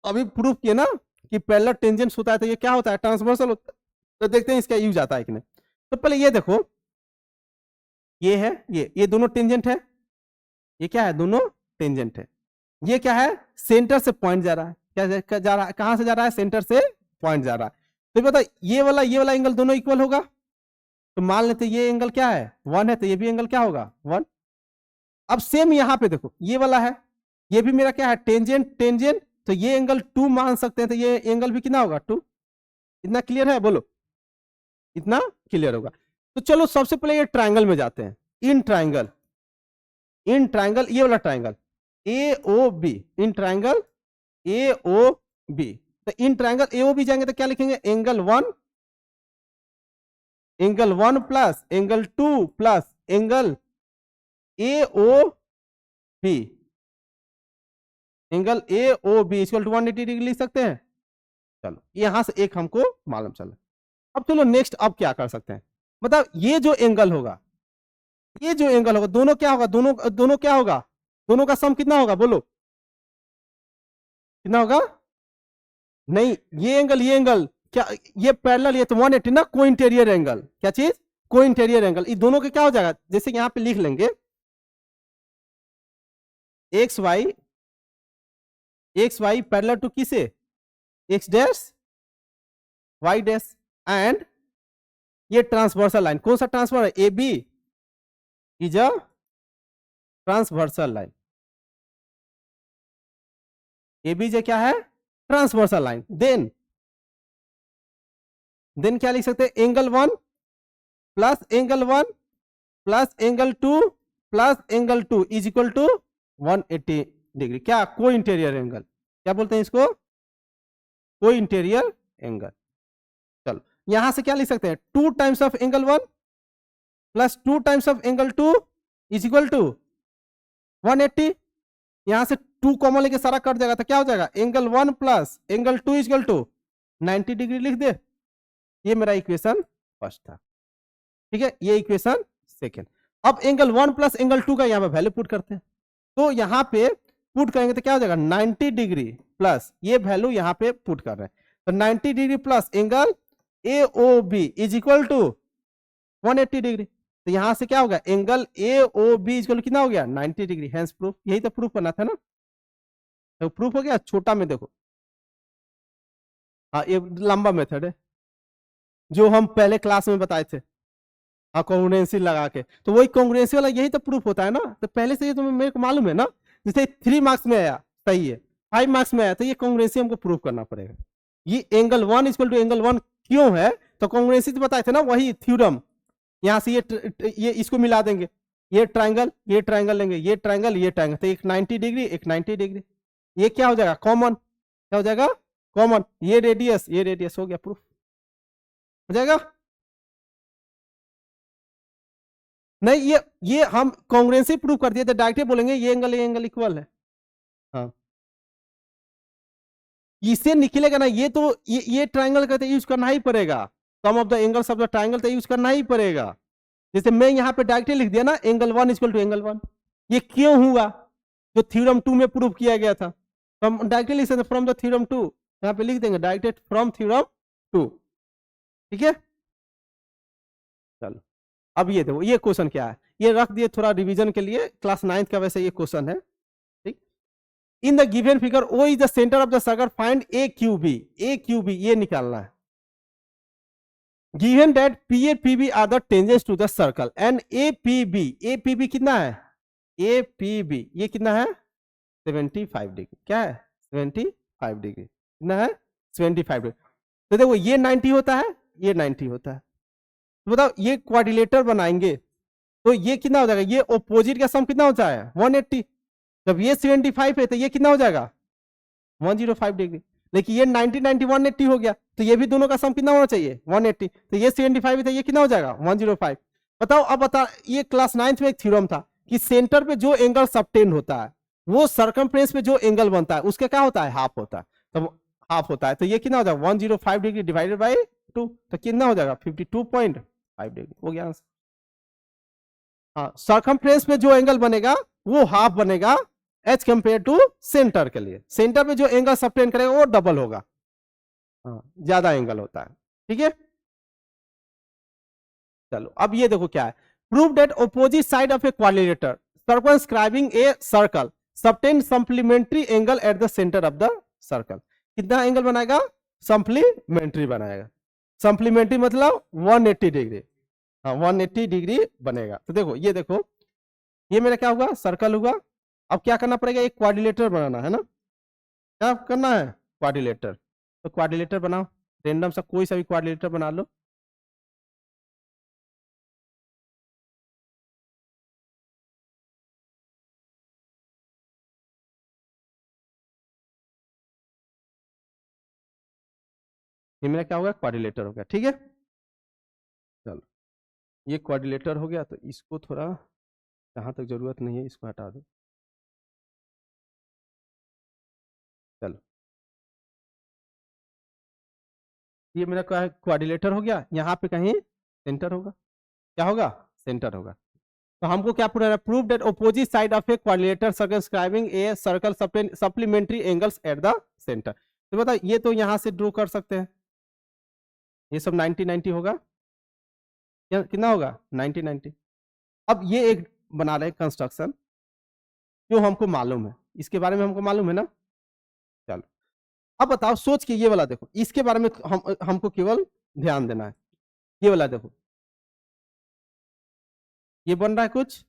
अभी प्रूफ किए ना कि पैरेलल टेंजेंट्स होता है तो ये क्या होता है, ट्रांसवर्सल होता है। तो देखते हैं इसका यूज आता है कि नहीं। तो पहले ये देखो, ये है, ये दोनों टेंजेंट है, ये क्या है, दोनों टेंजेंट है, ये क्या है, सेंटर से पॉइंट जा रहा है, क्या जा रहा है, कहां से जा रहा है, सेंटर से पॉइंट जा रहा है। तो पता ये वाला एंगल दोनों इक्वल होगा, तो मान लेते ये एंगल क्या है 1 है, तो ये भी एंगल क्या होगा 1। अब सेम यहां पे देखो, ये वाला है, ये भी मेरा क्या है, टेंजेंट टेंजेंट, तो ये एंगल 2 मान सकते हैं, तो ये एंगल भी कितना होगा 2। इतना क्लियर है बोलो, इतना क्लियर होगा। तो चलो सबसे पहले ये ट्राइंगल में जाते हैं, इन ट्राइंगल ये वाला triangle A O B, in triangle A O B. तो in triangle A O B जाएंगे तो क्या लिखेंगे, angle one plus angle two plus angle A O B, angle A O B equal to 180 degree लिख सकते हैं। चलो यहां से एक हमको मालूम चला। अब चलो नेक्स्ट, अब क्या कर सकते हैं, बताओ ये जो एंगल होगा, ये जो एंगल होगा, दोनों क्या होगा, दोनों दोनों क्या होगा, दोनों का सम कितना होगा, बोलो कितना होगा। नहीं, ये एंगल क्या, ये पैरेलल, ये तो 180 ना, को इंटीरियर एंगल, क्या चीज, को इंटीरियर एंगल, इस दोनों के क्या हो जाएगा, जैसे यहां पे लिख लेंगे एक्स वाई पैरेलल टू किसे, X dash Y dash, and ये ट्रांसवर्सल लाइन, कौन सा transfer, A B is a transversal line, A B जो क्या है, ट्रांसवर्सल लाइन। देन क्या लिख सकते हैं, angle one plus angle two plus angle two is equal to 180 degree, क्या, को इंटीरियर एंगल, क्या बोलते हैं इसको, को इंटीरियर एंगल। चलो यहां से क्या लिख सकते हैं, 2 times of angle one plus 2 times of angle two is equal to 180, यहां से 2 कॉमन लेके सारा कट जाएगा, तो क्या हो जाएगा, angle one plus angle two is equal to 90 degree लिख दे। ये मेरा इक्वेशन फर्स्ट था, ठीक है, ये इक्वेशन सेकेंड। अब angle one plus angle two का यहां पे वैल्यू पुट करते हैं, तो यहां पे पुट करेंगे तो क्या हो जाएगा, 90 डिग्री प्लस ये वैल्यू यहां पे पुट कर रहे हैं, तो 90 degree plus angle A O B is equal to 180 degree, तो यहां से क्या होगा, angle A O B equal कितना हो गया, 90 डिग्री, हेंस प्रूफ, यही तो प्रूफ करना था ना, तो प्रूफ हो गया। छोटा में देखो, हाँ ये लंबा मेथड है जो हम पहले क्लास में बताए थे, हाँ कॉन्ग्रुएंसी लगा के, तो वही कॉन्ग्रुएंसी वाला यही तो प्रूफ होता है ना, तो पहले से ये तुम्हें मेरे को मालूम है ना, जैसे 3 मार्क्स में आया सही है, 5 मार्क्स में आया तो ये कॉन्ग्रुएंसी हमको प्रूफ करना पड़ेगा। ये angle one equal to angle one क्यों है, तो कॉन्ग्रुएंसी तो बताए थे ना, वही थ्योरम, यहां से ये इसको मिला देंगे, ये ट्राइंगल लेंगे, ये ट्राइंगल, तो एक 90 डिग्री एक 90 डिग्री, ये क्या हो जाएगा, कॉमन, क्या हो जाएगा, कॉमन, ये रेडियस हो गया, प्रूफ हो जाएगा। नहीं, ये हम कॉन्ग्रुएंसी प्रूव कर दिए तो डायरेक्ट बोलेंगे ये एंगल इक्वल है, हाँ इससे निकलेगा ना, ये तो ये ट्राइंगल का तो यूज करना ही पड़ेगा, sum of the angles of the triangle तो यूज करना ही पड़ेगा। जैसे मैं यहाँ पे डायरेक्ट लिख दिया ना, angle one equal to angle one, ये क्यों हुआ, जो थ्योरम 2 में प्रूव किया गया था, तो हम डायरेक्ट लिख सकते फ्रॉम द थ्योरम 2, यहाँ पे लिख देंगे डायरेक्ट फ्रॉम थ्योरम 2, ठीक है। चलो अब ये देखो, ये क्वेश्चन क्या है, ये रख दिए थोड़ा रिवीजन के लिए, क्लास 9th का वैसे ये क्वेश्चन है, ठीक। In the given figure O is the centre of the circle, find A Q B, ये निकालना है। Given that P A P B are the tangents to the circle and A P B कितना है, ए P B ये कितना है, 75 degree, क्या है 75 डिग्री, कितना है 75 डिग्री। तो देखो ये 90 होता है, ये 90 होता है, तो बताओ ये क्वाड्रिलेटर बनाएंगे तो ये कितना हो जाएगा, ये ऑपोजिट का सम कितना हो जाएगा 180, जब ये 75 है तो ये कितना हो जाएगा 105 डिग्री, लेकिन ये 90 90 180 हो गया, तो ये भी दोनों का सम कितना होना चाहिए 180, तो ये 75 है तो ये कितना हो जाएगा 105। बताओ अब बता, ये क्लास 9th में एक थ्योरम था कि सेंटर पे जो एंगल सबटेंड होता है वो सर्कमफ्रेंस पे जो एंगल बनता है उसका क्या होता है, हाफ होता है, तो हाफ होता है, तो ये कितना हो जाएगा 105 डिग्री डिवाइडेड बाई 2, तो कितना हो जाएगा 52.5 डिग्री हो गया आंसर। हाँ सर्कमफ्रेंस में जो एंगल बनेगा वो हाफ बनेगा एज कंपेयर टू सेंटर के लिए, सेंटर पे जो एंगल सबटेंड करेगा वो डबल होगा, हाँ ज्यादा एंगल होता है, ठीक है। चलो अब ये देखो क्या है, prove that opposite side of A quadrilateral circumscribing a circle subtend supplementary angle at the centre of the circle, कितना एंगल बनाएगा, सप्लीमेंट्री बनाएगा, सप्लीमेंट्री मतलब 180 डिग्री, हाँ 180 डिग्री बनेगा। तो देखो ये मेरा क्या हुआ, सर्कल हुआ, अब क्या करना पड़ेगा, एक क्वाड्रिलेटर बनाना है ना, क्या करना है क्वाड्रिलेटर, तो क्वाड्रिलेटर बनाओ, रेंडम सा कोई सा भी क्वाड्रिलेटर बना लो, ये मेरा क्या होगा, क्वाड्रिलेटर हो गया। ठीक है, चलो ये क्वाड्रिलेटर हो गया, तो इसको थोड़ा जहां तक जरूरत नहीं है इसको हटा दो। चलो ये मेरा क्या है, क्वाड्रिलेटर हो गया। यहाँ पे कहीं सेंटर होगा, क्या होगा, सेंटर होगा। तो हमको क्या पूरा prove that opposite side of A quadrilateral circumscribing a circle supplementary angles at the centre. तो बता, ये तो यहाँ से ड्रॉ कर सकते हैं, ये सब 90 90 होगा, कितना होगा 90 90। अब ये एक बना रहे कंस्ट्रक्शन जो हमको मालूम है, इसके बारे में हमको मालूम है ना। चलो अब बताओ सोच के, ये वाला देखो, इसके बारे में हमको केवल ध्यान देना है। ये वाला देखो, ये बन रहा है कुछ,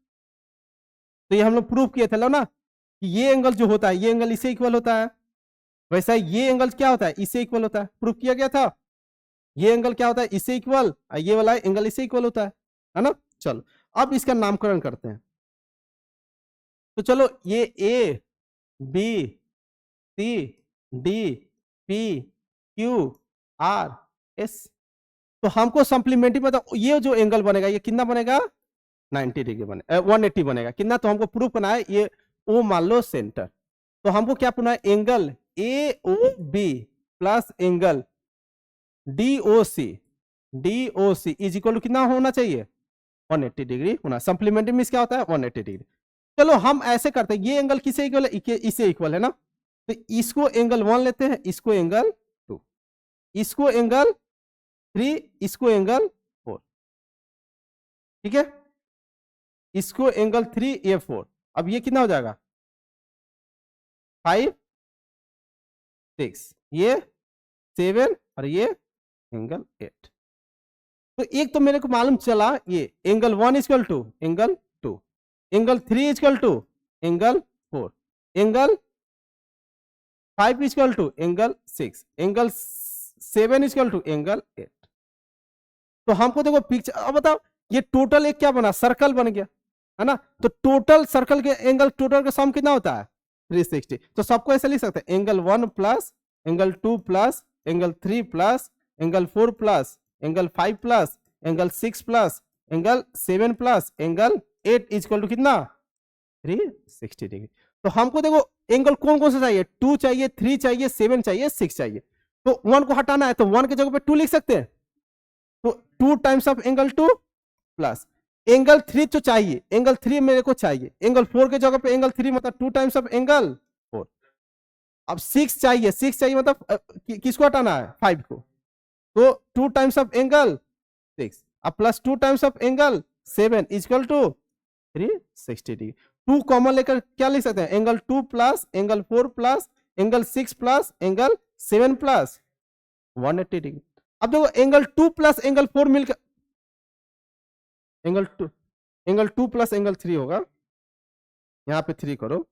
तो ये हम लोग प्रूफ किए थे ना कि ये एंगल जो होता है, ये एंगल इससे इक्वल होता है, वैसा ये एंगल क्या होता है, इससे इक्वल होता है, प्रूफ किया गया था। ये एंगल क्या होता है, इससे इक्वल, ये वाला एंगल इससे इक्वल होता है ना। चलो अब इसका नामकरण करते हैं। तो चलो ये A B C D P Q R S, तो हमको सप्लीमेंट्री मतलब ये जो एंगल बनेगा ये कितना बनेगा, 90 डिग्री बने 180 बनेगा कितना। तो हमको प्रूफ करना है ये ओ मान लो सेंटर, तो हमको क्या पूछना है, angle A O B plus angle D O C is equal to कितना होना चाहिए, 180 डिग्री होना। सप्लीमेंट्री मींस क्या होता है, 180 डिग्री। चलो हम ऐसे करते हैं, ये एंगल किसे इक्वल है, इससे इक्वल है ना, तो इसको एंगल 1 लेते हैं, इसको एंगल 2, इसको एंगल 3, इसको एंगल 4। ठीक है, इसको एंगल 3 ये 4। अब ये कितना हो जाएगा 5 6, ये 7 और ये एंगल 8। तो एक तो मेरे को मालूम चला, ये angle 1 equal to angle 2, angle 3 equal to angle 4, angle 5 equal to angle 6, angle 7 equal to angle 8। तो हमको देखो पिक्चर, अब बताओ ये टोटल एक क्या बना, सर्कल बन गया है ना। तो टोटल सर्कल के एंगल टोटल का सम कितना होता है 360। तो सबको ऐसे लिख सकते हैं, angle 1 plus angle 2 plus angle 3 plus angle 4 plus angle 5 plus angle 6 plus angle 7 plus angle 8 equal to कितना 360 डिग्री। तो हमको देखो एंगल कौन कौन सा चाहिए, 2 चाहिए, 3 चाहिए, 7 चाहिए, 6 चाहिए। तो 1 को हटाना है, तो 1 के जगह पे 2 लिख सकते हैं, तो 2 times of angle 2 plus angle 3 तो चाहिए, एंगल 3 मेरे को चाहिए, एंगल 4 के जगह पे एंगल 3 मतलब 2 टाइम्स ऑफ एंगल 4। अब 6 चाहिए, 6 चाहिए मतलब किसको हटाना है 5 को, तो 2 टाइम्स ऑफ एंगल 6 अब plus 2 times of angle 7 equal to 360 degree. 2 common लेकर क्या लिख सकते हैं, angle 2 plus angle 4 plus angle 6 plus angle 7 plus 180 degree. अब देखो एंगल 2 प्लस एंगल 4 मिलकर एंगल 2 प्लस एंगल 3 होगा, यहां पे 3 करो,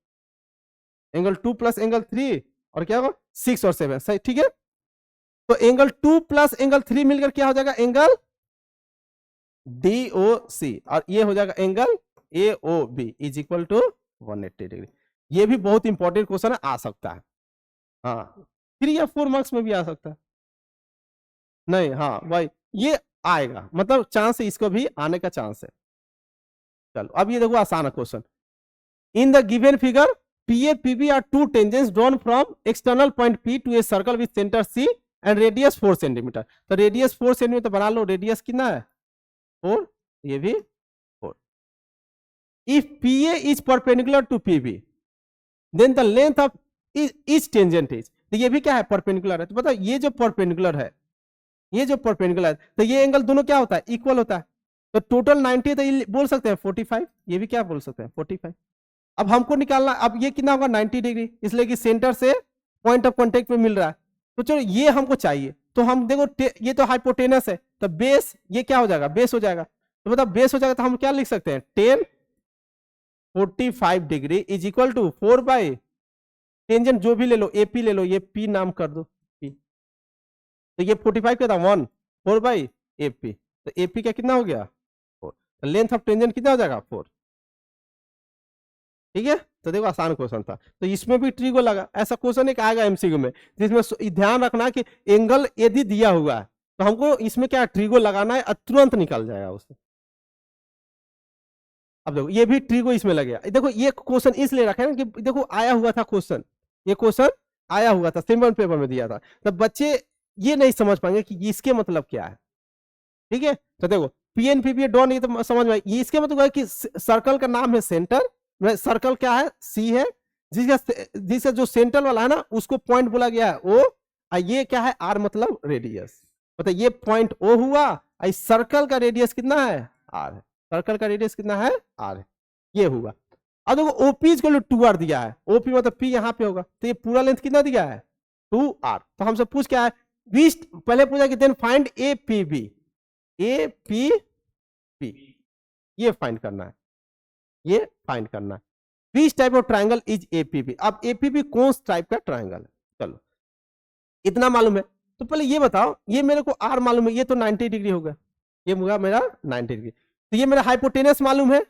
एंगल 2 प्लस एंगल 3 और क्या होगा 6 और 7 सही। ठीक है, तो एंगल 2 प्लस एंगल 3 मिलकर क्या हो जाएगा, एंगल DOC, और ये हो जाएगा angle AOB is equal to 180 degree. ये भी बहुत इंपॉर्टेंट क्वेश्चन है, आ सकता है, हाँ 3 या 4 मार्क्स में भी आ सकता है। नहीं हाँ भाई ये आएगा, मतलब चांस है, इसको भी आने का चांस है। चलो अब ये देखो आसान है question. In the given figure PA PB are two tangents drawn from external point P to a circle with centre C and radius 4 centimetre. तो रेडियस 4 सेंटीमीटर बना लो, रेडियस कितना है 4, ये भी 4। If PA is perpendicular to PB then the length of each tangent is, तो ये भी क्या है परपेंडिकुलर है। तो बताओ ये जो परपेंडिकुलर है, ये जो परपेंडिकुलर है, तो ये एंगल दोनों क्या होता है इक्वल होता है। तो टोटल 90 तो ये बोल सकते हैं 45, ये भी क्या बोल सकते हैं 45। अब हमको निकालना, अब ये कितना होगा 90 डिग्री, इसलिए कि सेंटर से पॉइंट ऑफ कांटेक्ट पे मिल रहा है। तो चलो ये हमको चाहिए, तो हम देखो ये तो हाइपोटेनस है, तो बेस ये क्या हो जाएगा, बेस हो जाएगा। तो मतलब बेस हो जाएगा, तो हम क्या लिख सकते हैं 10 45 degree is equal to 4 by tangent जो भी ले लो, AP ले लो, ये P नाम कर दो P। तो ये 45 क्या था 1, 4 बाई AP, तो AP का कितना हो गया 4, तो लेंथ ऑफ टेंजेंट कितना हो जाएगा 4। ठीक है, तो देखो आसान क्वेश्चन था, तो इसमें भी ट्रिगो लगा। ऐसा क्वेश्चन एक आएगा एमसीक्यू में जिसमें ध्यान रखना कि एंगल यदि दिया हुआ है तो हमको इसमें क्या ट्रिगो लगाना है, तुरंत निकल जाएगा उससे। अब देखो ये भी ट्रिगो इसमें लग गया। देखो ये क्वेश्चन इसलिए रखा है ना कि देखो आया हुआ था क्वेश्चन, ये क्वेश्चन आया हुआ था, सिंपल पेपर में दिया था, तो बच्चे ये नहीं समझ पाएंगे कि इसके मतलब क्या है। ठीक है, तो देखो पीएनपीपी डॉन, ये तो समझ में, ये इसके मतलब है कि सर्कल का नाम है सेंटर, सर्कल क्या है, सी है, जिसका जो सेंटर वाला है ना उसको पॉइंट बोला गया है ओ, और ये क्या है आर मतलब रेडियस, मतलब ये पॉइंट ओ हुआ, इस सर्कल का रेडियस कितना है आर है, सर्कल का रेडियस कितना है आर है, ये हुआ। अब देखो ओपी को 2r दिया है, ओपी मतलब पी यहाँ पे होगा, तो ये पूरा लेंथ कितना दिया है 2r। तो हमसे पूछ क्या है, पहले पूछा कि then find A P B, A P P, ये फाइंड करना है, ये फाइंड करना है। Which type of triangle is APB, अब एपीबी कौन टाइप का ट्राइंगल है, चलो इतना मालूम है। तो पहले ये बताओ, ये मेरे को आर मालूम है, ये तो 90 डिग्री होगा, ये होगा मेरा 90 डिग्री, तो ये मेरा हाइपोटेनस मालूम है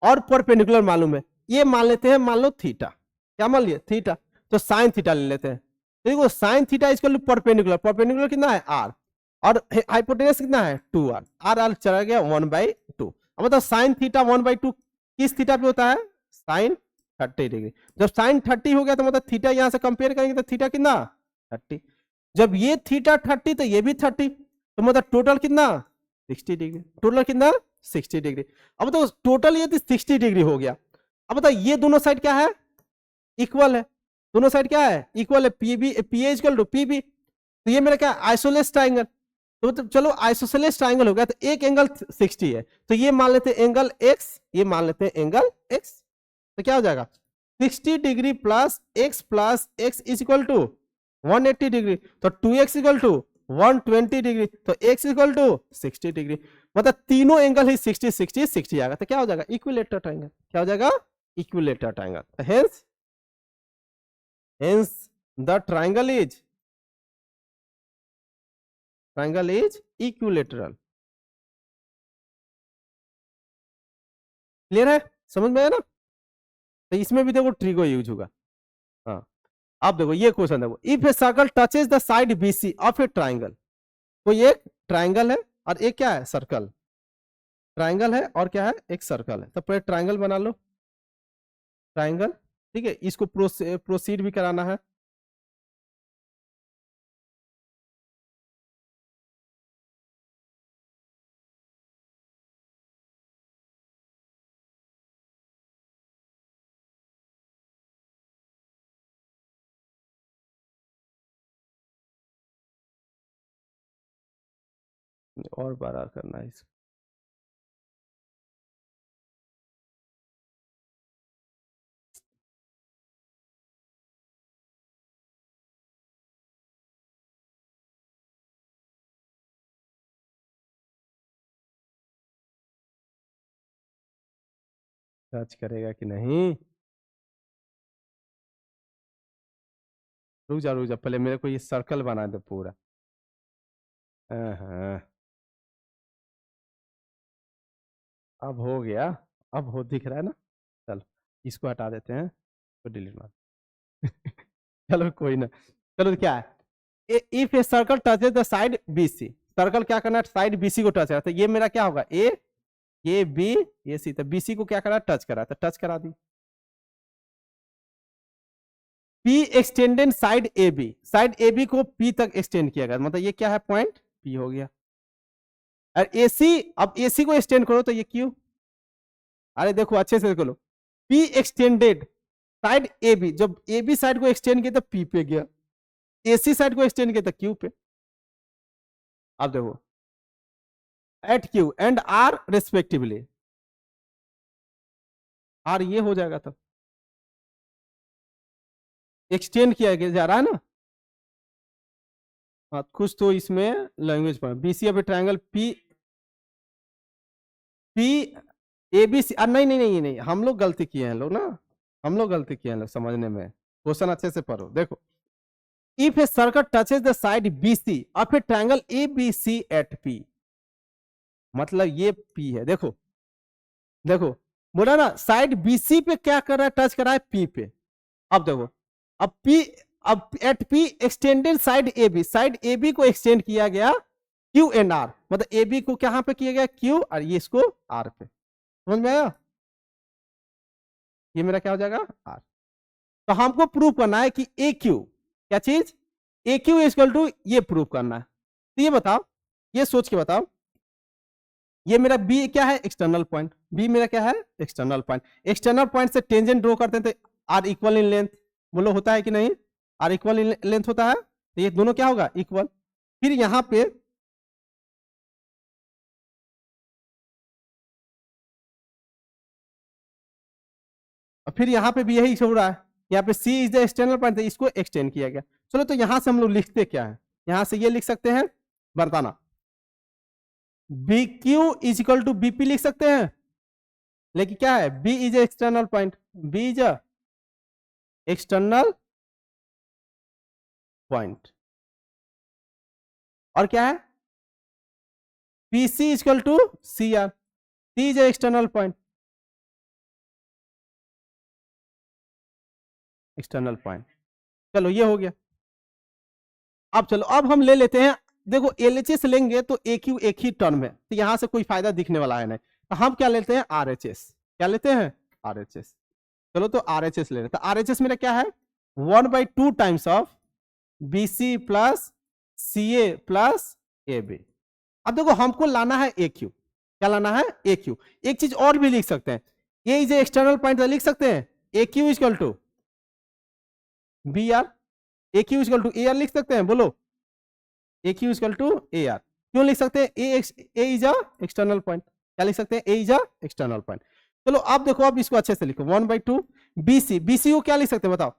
और परपेंडिकुलर मालूम है, ये मान लेते हैं, मान लो थीटा, क्या मान लिया थीटा, तो साइन थीटा ले लेते हैं। देखो साइन थीटा इसका परपेंडिकुलर, परपेंडिकुलर कितना है आर, और हाइपोटेनस कितना है 2r, आर आर चला गया 1/2। अब बताओ साइन थीटा 1/2 किस थीटा पे होता है, साइन 30 डिग्री। जब साइन 30 हो गया तो मतलब थीटा यहां से कंपेयर करेंगे तो थीटा कितना 30, जब ये थीटा 30 तो ये भी 30, तो मतलब टोटल कितना 60 डिग्री, टोटल कितना 60 डिग्री। अब तो टोटल ये 60 डिग्री हो गया। अब बताओ ये दोनों साइड क्या है इक्वल है, दोनों साइड क्या है इक्वल है, PB P equal to PB, तो ये मेरा क्या आइसोलेस ट्राइंगल, तो मतलब चलो आइसोसेलेस ट्राइंगल हो गया, तो एक एंगल 60 है, तो ये मान लेते हैं एंगल x, ये मान लेते हैं एंगल x, तो क्या हो जाएगा 60 degree plus x is equal to 180 degree, तो 2x इक्वल टू 120 डिग्री, तो x इक्वल टू 60 डिग्री, मतलब तीनों एंगल ही 60 60 60 आएगा, तो क्या हो जाएगा इक्विलेटरल ट्राइंगल, क्या हो जाएगा equilateral triangle. Hence the triangle is equilateral. Clear है, समझ में आया ना, तो इसमें भी देखो ट्रिगो यूज होगा। हाँ अब देखो ये क्वेश्चन देखो, if a circle touches the side BC of A triangle, कोई एक ट्राइंगल है और एक क्या है सर्कल, ट्राइंगल है और क्या है एक सर्कल है, तो पहले ट्राइंगल बना लो, ट्राइंगल, ठीक है, इसको प्रोसीड भी कराना है। और बड़ा करना है इसको, टच करेगा कि नहीं, रुक जा पहले मेरे को ये सर्कल बना दे पूरा। हाँ अब हो गया, अब हो दिख रहा है ना, चलो इसको हटा देते हैं, तो डिलीट मार चलो कोई ना, चलो क्या है, if a circle touches the side BC, circle क्या करना है साइड बीसी को टच करा, तो ये मेरा क्या होगा ए बी ये सी, तो बीसी को क्या करा टच करा, तो टच करा दी। P extended side A B, side A B को पी तक एक्सटेंड किया गया, मतलब ये क्या है पॉइंट पी हो गया, और एसी, अब एसी को एक्सटेंड करो तो ये क्यू, अरे देखो अच्छे से देखो लो, P extended side A B, जब ए बी साइड को एक्सटेंड किया तो पी पे गया, एसी साइड को एक्सटेंड किया तो क्यू पे। अब देखो at Q and R respectively, R ये हो जाएगा, तब एक्सटेंड किया जा रहा है ना। हाँ कुछ तो इसमें लैंग्वेज पर BC of a triangle P P A B C, नहीं नहीं नहीं नहीं, हम लोग गलती किए हैं लोग ना, हम लोग गलती किए हैं लोग समझने में, क्वेश्चन अच्छे से पढ़ो। देखो if a circle touches the side BC of a triangle A B C at P, मतलब ये पी है, देखो देखो बोला ना साइड बीसी पे क्या कर रहा है, टच कर रहा है पी पे। अब देखो, अब पी, अब at P extended side A B, side A B को एक्सटेंड किया गया क्यू एंड आर, मतलब ए बी को कहां पे किया गया क्यू और ये इसको आर पे। समझ में आया? ये मेरा क्या हो जाएगा आर। तो हमको प्रूव करना है कि ए क्यू, क्या चीज, ए क्यू इक्वल टू, ये प्रूव करना है। तो ये बताओ, ये सोच के बताओ, ये मेरा बी क्या है एक्सटर्नल पॉइंट, बी मेरा क्या है एक्सटर्नल पॉइंट। एक्सटर्नल पॉइंट से टेंजेंट ड्रॉ करते हैं तो आर इक्वल इन लेंथ, बोलो होता है कि नहीं, आर इक्वल इन लेंथ होता है, तो ये दोनों क्या होगा इक्वल। फिर यहां पे फिर यहाँ पे भी यही हो रहा है, यहाँ पे सी इज द एक्सटर्नल पॉइंट, इसको एक्सटेंड किया गया। चलो तो यहां से हम लोग लिखते क्या है, यहां से ये लिख सकते हैं, बताना, B Q is equal to BP लिख सकते हैं, लेकिन क्या है B is external point, B is external point, और क्या है PC is equal to C R, C is external point, external point. चलो ये हो गया। अब चलो अब हम ले लेते हैं, देखो एलएचएस लेंगे तो एक ही टर्म है, तो यहां से कोई फायदा दिखने वाला है नहीं, तो हम क्या लेते हैं आरएचएस, क्या लेते हैं आरएचएस। चलो तो आरएचएस ले लेते हैं, आरएचएस मेरा क्या है 1/2 times of BC plus CA plus A B. अब देखो हमको लाना है ए क्यू, क्या लाना है ए क्यू। एक चीज और भी लिख सकते हैं, ये इज एक्सटर्नल पॉइंट लिख सकते हैं, A Q equal to B R, A Q equal to A R लिख सकते हैं, बोलो A Q equal to A R. क्यों लिख सकते हैं ए इज एक्सटर्नल पॉइंट, क्या लिख सकते हैं ए इज एक्सटर्नल पॉइंट। चलो अब देखो, अब इसको अच्छे से लिखो 1/2 बीसी, बीसी को क्या लिख सकते हैं बताओ,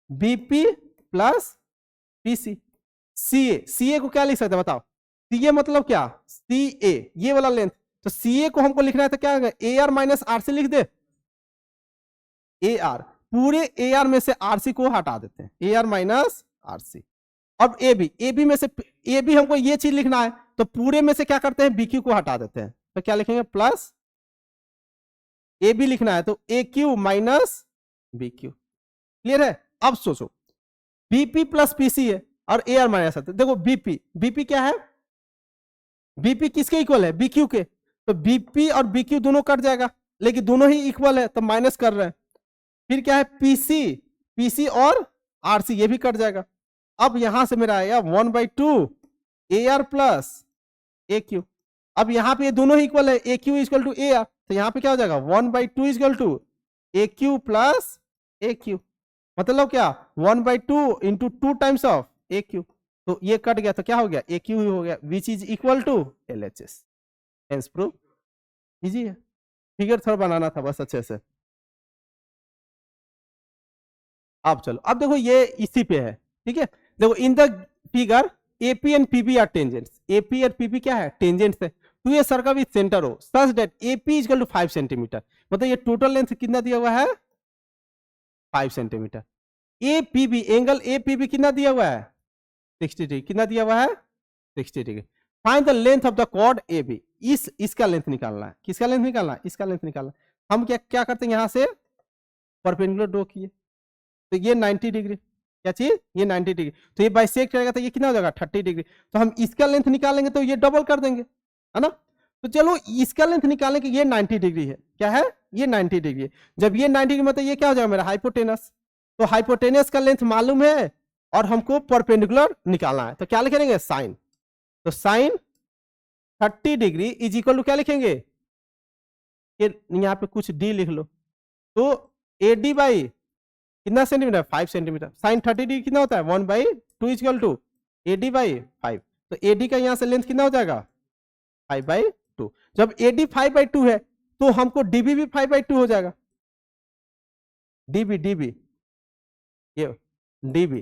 BP plus PC. CA, CA को क्या लिख सकते हैं बताओ, सीए मतलब क्या सी ए, ये वाला लेंथ, तो सीए को हमको लिखना है तो क्या A R minus R C लिख दे, ए आर, पूरे ए आर में से आरसी को हटा देते हैं, ए आर माइनस आरसी। अब ए बी, ए बी में से, ए बी हमको ये चीज लिखना है तो पूरे में से क्या करते हैं बीक्यू को हटा देते हैं, तो क्या लिखेंगे प्लस, ए बी लिखना है तो A Q minus B Q. Clear है? अब सोचो बीपी प्लस पीसी है और ए आर माइनस आते, देखो बीपी, बीपी क्या है, बीपी किसके इक्वल है बीक्यू के, तो बीपी और बीक्यू दोनों कट जाएगा, लेकिन दोनों ही इक्वल है तो माइनस कर रहे हैं। फिर क्या है पीसी, पीसी और आरसी ये भी कट जाएगा। अब यहां से मेरा आएगा 1/2 A R plus A Q. अब यहाँ पे ये दोनों ही इक्वल है, A Q equal to A R, तो यहाँ पे क्या हो जाएगा 1/2 equal to A Q plus A Q, मतलब क्या 1/2 into 2 times of A Q, तो ये कट गया तो क्या हो गया ए क्यू ही हो गया, which is equal to L H S. Hence proof easy है, फिगर थोड़ा बनाना था बस अच्छे से। अब चलो, अब देखो ये इसी पे है, ठीक है, देखो in the figure AP and PB are tangents, AP और पीबी क्या है टेंजेंट्स है, to a circle with centre O such that AP is equal to 5 centimetre, मतलब ये टोटल लेंथ कितना दिया हुआ है 5 centimetre. A PB, angle A PB कितना दिया हुआ है 60 डिग्री, कितना दिया हुआ है 60 degree. Find the length of the chord A B, इसका लेंथ निकालना है, किसका लेंथ निकालना है, इसका लेंथ निकालना है। हम क्या क्या करते हैं, यहां से परपेंडिकुलर ड्रॉ किए तो ये 90 डिग्री, क्या चीज ये 90 डिग्री, तो ये बाइसेक्ट करेगा तो ये कितना हो जाएगा 30 डिग्री, तो हम इसका लेंथ निकालेंगे तो ये डबल कर देंगे, है ना। तो चलो इसका लेंथ निकालें कि ये 90 डिग्री है, क्या है ये 90 डिग्री है, जब ये 90 डिग्री मतलब ये क्या हो जाएगा मेरा हाइपोटेनस, तो हाइपोटेनस का लेंथ मालूम है और हमको परपेंडिकुलर निकालना है, तो क्या लिखेंगे साइन, तो sine 30 degree is equal to क्या लिखेंगे, यहाँ पे कुछ डी लिख लो, तो ए डी बाई कितना सेंटीमीटर 5 सेंटीमीटर, साइन 30 डिग्री कितना होता है 1/2 equal to A D by 5, तो ए डी का यहाँ से लेंथ कितना हो जाएगा 5/2, जब ए डी 5/2 है तो हमको डीबी भी 5/2 हो जाएगा, डीबी डीबी ये डीबी,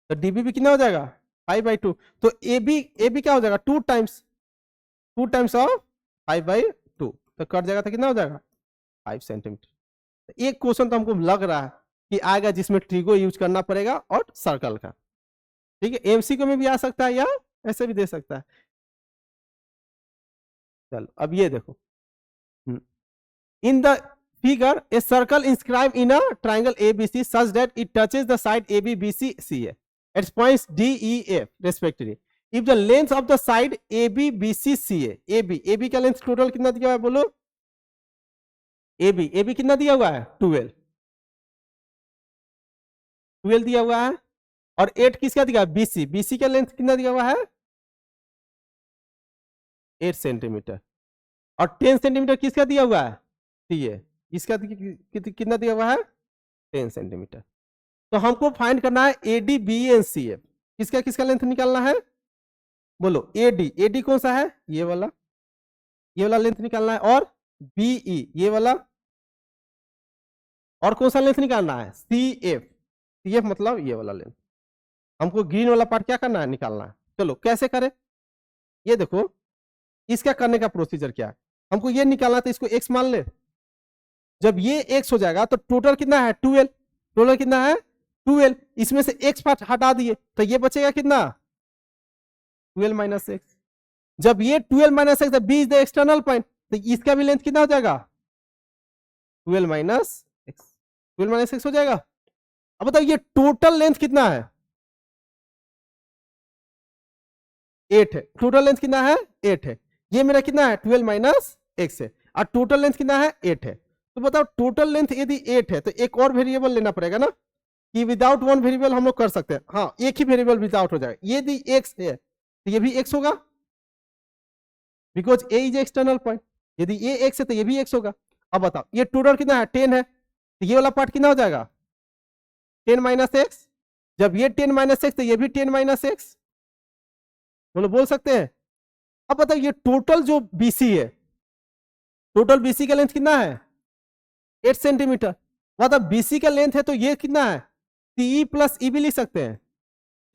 तो डीबी भी कितना हो जाएगा 5/2, तो ए बी क्या हो जाएगा 2 टाइम्स ऑफ 5/2, तो कट जाएगा तो कितना हो जाएगा 5 सेंटीमीटर। एक क्वेश्चन तो हमको लग रहा है कि आएगा जिसमें ट्रिगो यूज करना पड़ेगा और सर्कल का, ठीक है, एमसीक्यू में भी आ सकता है या ऐसे भी दे सकता है। चलो अब ये देखो, in the figure a circle inscribed in a triangle ABC such that it touches the side AB BC CA at points D E F respectively. If the length of the side AB BC CA AB का length total कितना दिया हुआ है बोलो? AB कितना दिया हुआ है? 12 दिया हुआ है। और 8 किसका दिया है? BC का लेंथ कितना दिया हुआ है? 8 सेंटीमीटर। और 10 सेंटीमीटर किसका दिया हुआ है? CA इसका कितना दिया हुआ है? 10 सेंटीमीटर। तो हमको फाइंड करना है AD BE एंड CF। किसका लेंथ निकालना है? बोलो AD कौन सा है? ये वाला लेंथ निकालना है। और BE ये वाला। और कौन सा लेंथ निकालना है? CF मतलब ये वाला लेंथ। हमको ग्रीन वाला पार्ट क्या करना है? निकालना है। चलो कैसे करें? ये देखो इसका करने का प्रोसीजर क्या है। हमको ये निकालना है तो इसको x मान ले। जब ये x हो जाएगा तो टोटल कितना है? 12। टोटल कितना है? 12। इसमें से x पार्ट हटा दिए तो ये बचेगा कितना? 12 माइनस एक्स। जब ये 12 minus x B is the external point तो इसका भी लेंथ कितना हो जाएगा? 12 माइनस एक्स हो जाएगा। अब बताओ ये टोटल लेंथ कितना है? 8 है। टोटल लेंथ कितना है? 8 है। ये मेरा कितना है? 12 माइनस एक्स है। और टोटल लेंथ कितना है? 8 है। तो बताओ टोटल लेंथ यदि 8 है तो एक और वेरिएबल लेना पड़ेगा ना, कि विदाउट वन वेरिएबल हम लोग कर सकते हैं। हाँ, एक ही वेरिएबल विदाउट हो जाएगा। यदि एक्स है तो ये भी एक्स होगा, because A is external point. यदि ये एक्स है तो ये भी एक्स होगा। अब बताओ ये टोटल कितना है? 10 है। तो ये वाला पार्ट कितना हो जाएगा? 10 माइनस एक्स। जब ये 10 माइनस एक्स तो ये भी 10 माइनस एक्स। बोल सकते हैं। अब बताओ ये टोटल जो BC है, टोटल BC का लेंथ कितना है? 8 सेंटीमीटर। मतलब BC का लेंथ है तो ये कितना है? CE प्लस EB लिख सकते हैं।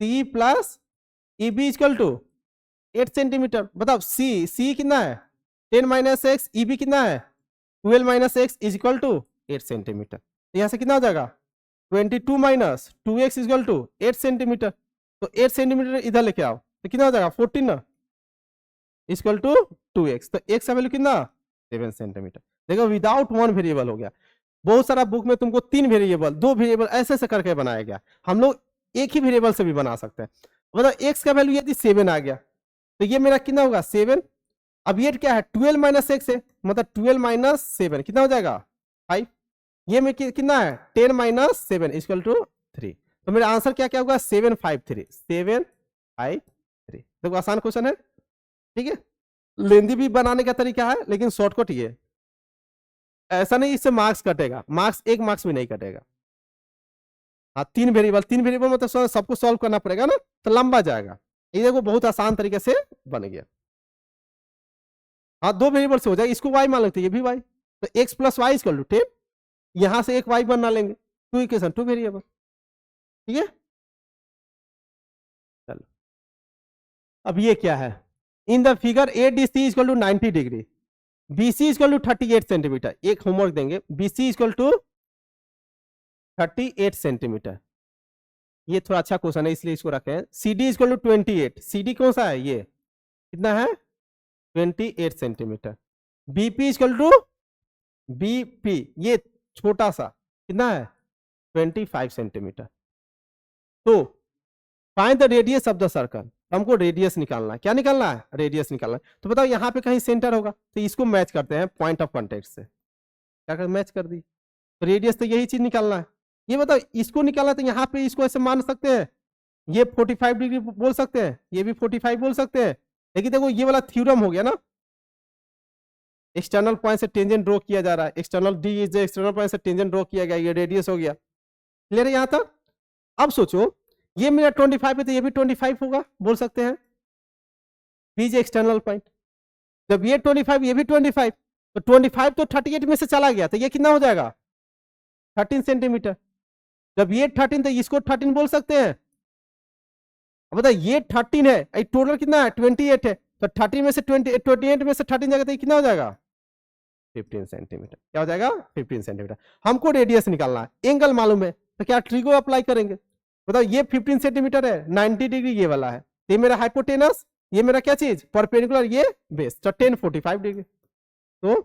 CE plus EB equal to 8 centimetre. बताओ C कितना है? 10 माइनस एक्स। EB कितना है? 12 minus x is equal to 8 centimetre. तो यहां से कितना हो जाएगा? 22 minus 2x equal to 8 centimetre. तो 8 सेंटीमीटर इधर लेके आओ तो कितना हो जाएगा? 14 ना, इक्वल टू 2x। तो x का वैल्यू कितना? 7 सेंटीमीटर। देखो विदाउट वन वेरिएबल हो गया। बहुत सारा बुक में तुमको 3 वेरिएबल 2 वेरिएबल ऐसे करके बनाया गया। हम लोग एक ही वेरिएबल से भी बना सकते हैं। मतलब x का वैल्यू यदि 7 आ गया तो ये मेरा कितना होगा? 7। अब ये क्या है? 12 माइनस एक्स है, मतलब 12 माइनस 7 कितना हो जाएगा? 5। ये में कितना है? 10 माइनस 7 इक्वल टू 3। तो मेरा आंसर क्या होगा? 753। 753। देखो आसान क्वेश्चन है, ठीक है। लेंदी भी बनाने का तरीका है लेकिन शॉर्टकट ये। ऐसा नहीं इससे मार्क्स कटेगा, एक मार्क्स भी नहीं कटेगा। हाँ, 3 वेरिएबल मतलब सबको सॉल्व करना पड़ेगा ना, तो लंबा जाएगा। ये देखो बहुत आसान तरीके से बन गया। हाँ, 2 वेरिएबल से हो जाएगा। इसको y मान लेते हैं, ये भी y। तो x plus y equal to 10। यहां से एक y बना लेंगे। 2 इक्वेशन 2 वेरिएबल, ठीक है। चलो अब ये क्या है? In the figure ADC equal to 90 degree, BC equal to 38 centimetre. एक होमवर्क देंगे, BC इक्वल टू 38 सेंटीमीटर। ये थोड़ा अच्छा क्वेश्चन है इसलिए इसको रखे हैं। CD equal to 28। CD कौन सा है? ये कितना है? 28 centimetre. BP equal to BP, ये छोटा सा कितना है? 25 सेंटीमीटर। तो find the radius of the circle. हमको रेडियस निकालना है। क्या निकालना है? रेडियस निकालना है। तो बताओ यहाँ पे कहीं सेंटर होगा तो इसको मैच करते हैं पॉइंट ऑफ कांटेक्ट से। क्या कर मैच कर दी तो रेडियस तो यही चीज निकालना है। ये बताओ इसको निकालना तो यहाँ पे इसको ऐसे मान सकते हैं, ये 45 डिग्री बोल सकते हैं, ये भी 45 बोल सकते हैं। लेकिन देखो ये वाला थ्योरम हो गया ना, एक्सटर्नल पॉइंट से टेंजेंट ड्रॉ किया जा रहा है। External D is external point से टेंजेंट ड्रॉ किया गया, ये रेडियस हो गया। क्लियर है यहाँ तक? अब सोचो ये मेरा 25 है तो ये भी 25 होगा, बोल सकते हैं। B is external point. जब ये 25 ये भी 25 तो 25 तो 38 में से चला गया तो ये कितना हो जाएगा? 13 सेंटीमीटर। जब ये 13 तो इसको 13 बोल सकते हैं। अब बताइए ये 13 है, टोटल कितना है? 28 है। तो 30 में से 28 में से 13 जाएगा तो ये कितना हो जाएगा? 15 सेंटीमीटर। क्या हो जाएगा? 15 सेंटीमीटर। हमको रेडियस निकालना है, एंगल मालूम है तो क्या ट्रिगो अप्लाई करेंगे? बताओ ये 15 सेंटीमीटर है, 90 डिग्री ये वाला है, ये मेरा हाइपोटेनस, ये मेरा क्या चीज? परपेंडिकुलर, ये बेस। तो 10 45 डिग्री। तो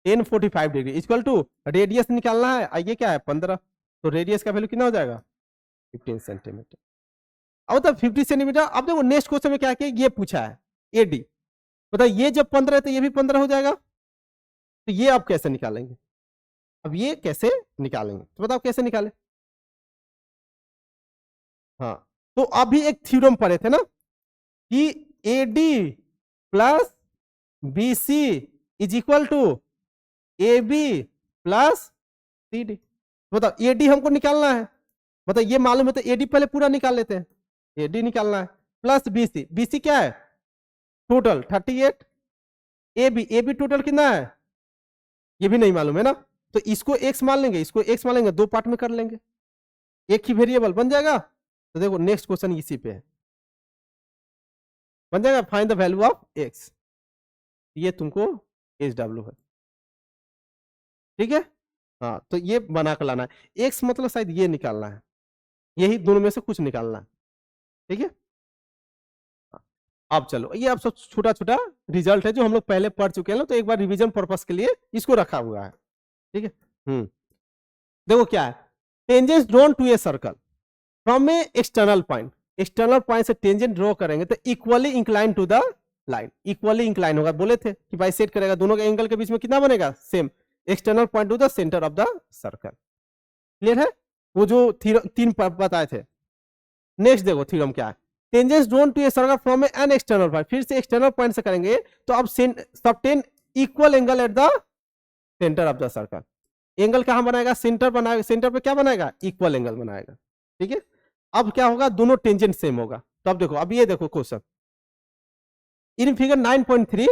tan 45 degree equal to radius निकालना है, ये क्या है 15, तो रेडियस का वैल्यू कितना हो जाएगा 15 सेंटीमीटर। अब तो 50 सेंटीमीटर। अब देखो नेक्स्ट क्वेश्चन में क्या किया, ये पूछा है एडी, बताओ ये जब 15 है तो ये भी 15 हो जाएगा, तो ये आप कैसे निकालेंगे, अब ये कैसे निकालेंगे, तो बताओ कैसे निकाले। हाँ, तो अभी एक थ्योरम पढ़े थे ना कि AD plus BC is equal to A B plus C D. बताओ एडी हमको निकालना है, बताओ ये मालूम है तो एडी पहले पूरा निकाल लेते हैं, एडी निकालना है प्लस बीसी, बीसी क्या है टोटल 38, ए बी टोटल कितना है ये भी नहीं मालूम है ना, तो इसको एक्स मान लेंगे, इसको एक्स मान लेंगे, दो पार्ट में कर लेंगे, एक ही वेरिएबल बन जाएगा। तो देखो नेक्स्ट क्वेश्चन इसी पे है, बन जाएगा find the value of x, ये तुमको एच डब्ल्यू है, ठीक है। हाँ, तो ये बना कर लाना है, एक्स मतलब शायद ये निकालना है, यही दोनों में से कुछ निकालना है, ठीक है। अब चलो, ये अब सब छोटा छोटा रिजल्ट है जो हम लोग पहले पढ़ चुके हैं ना, तो एक बार रिवीजन पर्पस के लिए इसको रखा हुआ है, ठीक है। देखो क्या है, tangent drawn to a circle from a external point, external point से टेंजेंट ड्रॉ करेंगे तो equally incline to the line, equally incline होगा, बोले थे कि बाई सेट करेगा, दोनों के एंगल के बीच में कितना बनेगा same, external point two the centre of the circle, clear है, वो जो तीन बताए थे। नेक्स्ट देखो थ्योरम क्या है, tangents drawn to a circle from an external point, फिर से एक्सटर्नल पॉइंट से करेंगे तो अब subtend equal angle at the centre of the circle, angle कहां बनाएगा सेंटर बनाएगा, सेंटर पे क्या बनाएगा इक्वल एंगल बनाएगा, ठीक है। अब क्या होगा दोनों टेंजेंट सेम होगा, तो अब देखो, अब ये देखो question in figure 9.3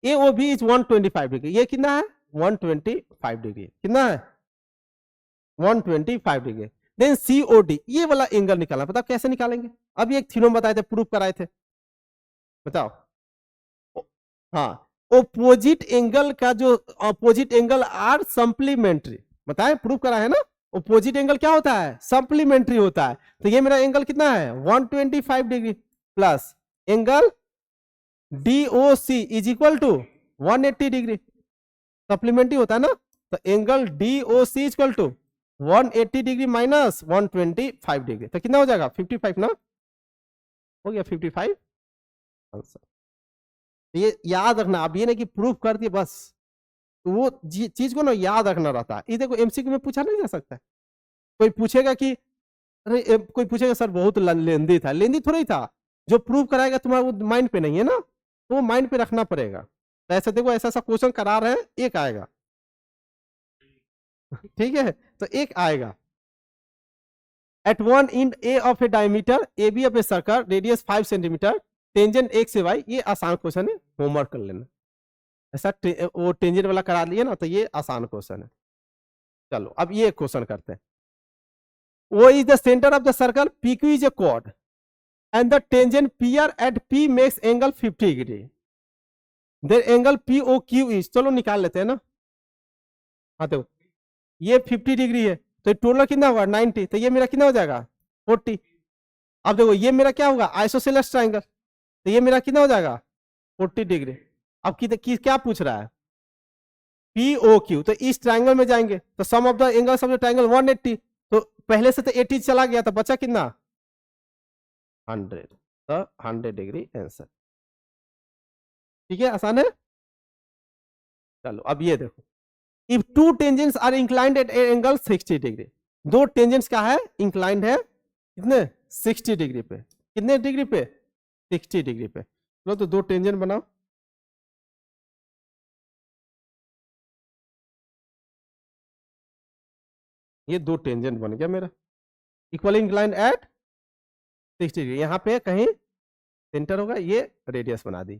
A O B is 125 degree, ये कितना है 125 डिग्री, कितना है 125 डिग्री, देन सीओडी ये वाला एंगल निकालना, बताओ कैसे निकालेंगे, अभी एक थ्योरम बताए थे, प्रूफ कराए थे, बताओ। हाँ, ओपोजिट एंगल का जो अपोजिट एंगल आर सप्लीमेंट्री, बताए प्रूफ करा है ना, ओपोजिट एंगल क्या होता है सप्लीमेंट्री होता है, तो ये मेरा एंगल कितना है 125 degree plus angle DOC is equal to 180 degree, supplementary होता है ना, तो angle DOC is equal to 180 degree minus 125 degree, तो कितना हो जाएगा 55 ना, हो गया 55 आंसर। ये याद रखना, अब ये नहीं कि प्रूफ कर दिए बस, तो वो चीज को ना याद रखना रहता है, ये देखो एमसीक्यू में पूछा नहीं जा सकता है, कोई पूछेगा कि अरे कोई पूछेगा सर बहुत लेंदी था, लेंदी थोड़ा ही था, जो प्रूव कराएगा तुम्हारा वो माइंड पे नहीं है ना, तो वो माइंड पे रखना पड़ेगा, तो ऐसा देखो ऐसा ऐसा क्वेश्चन करा रहे हैं, एक आएगा ठीक है, तो एक आएगा at one end A of a diameter A B of a circle radius 5 centimetre tangent x से वाई, ये आसान क्वेश्चन है, होमवर्क कर लेना, ऐसा वो टेंजेंट वाला करा लिया ना, तो ये आसान क्वेश्चन है। चलो अब ये क्वेश्चन करते हैं, वो is the centre of the circle P Q is a chord and the tangent P R at P makes angle 50 degree, then angle P O Q is, चलो निकाल लेते हैं ना, हाँ देखो ये 50 डिग्री है, तो टोटल कितना होगा 90, तो ये मेरा कितना हो जाएगा 40, अब देखो ये मेरा क्या होगा आइसोसेलेस ट्राइंगल, तो ये मेरा कितना हो जाएगा 40 डिग्री, अब क्या पूछ रहा है पी ओ क्यू, तो इस ट्राइंगल में जाएंगे तो sum of the angles of the triangle 180, तो पहले से तो 80 चला गया, तो बचा कितना 100, तो 100 डिग्री आंसर, ठीक है, आसान है। चलो अब ये देखो, if two tangents are inclined at angle 60 degree, दो टेंजेंट्स क्या है इंक्लाइंड है कितने 60 डिग्री पे, कितने डिग्री पे 60 डिग्री पे, चलो तो दो टेंजेंट बनाओ, ये दो टेंजेंट बन गया मेरा इक्वली इंक्लाइंड एट 60 डिग्री, यहां पे कहीं सेंटर होगा, ये रेडियस बना दी,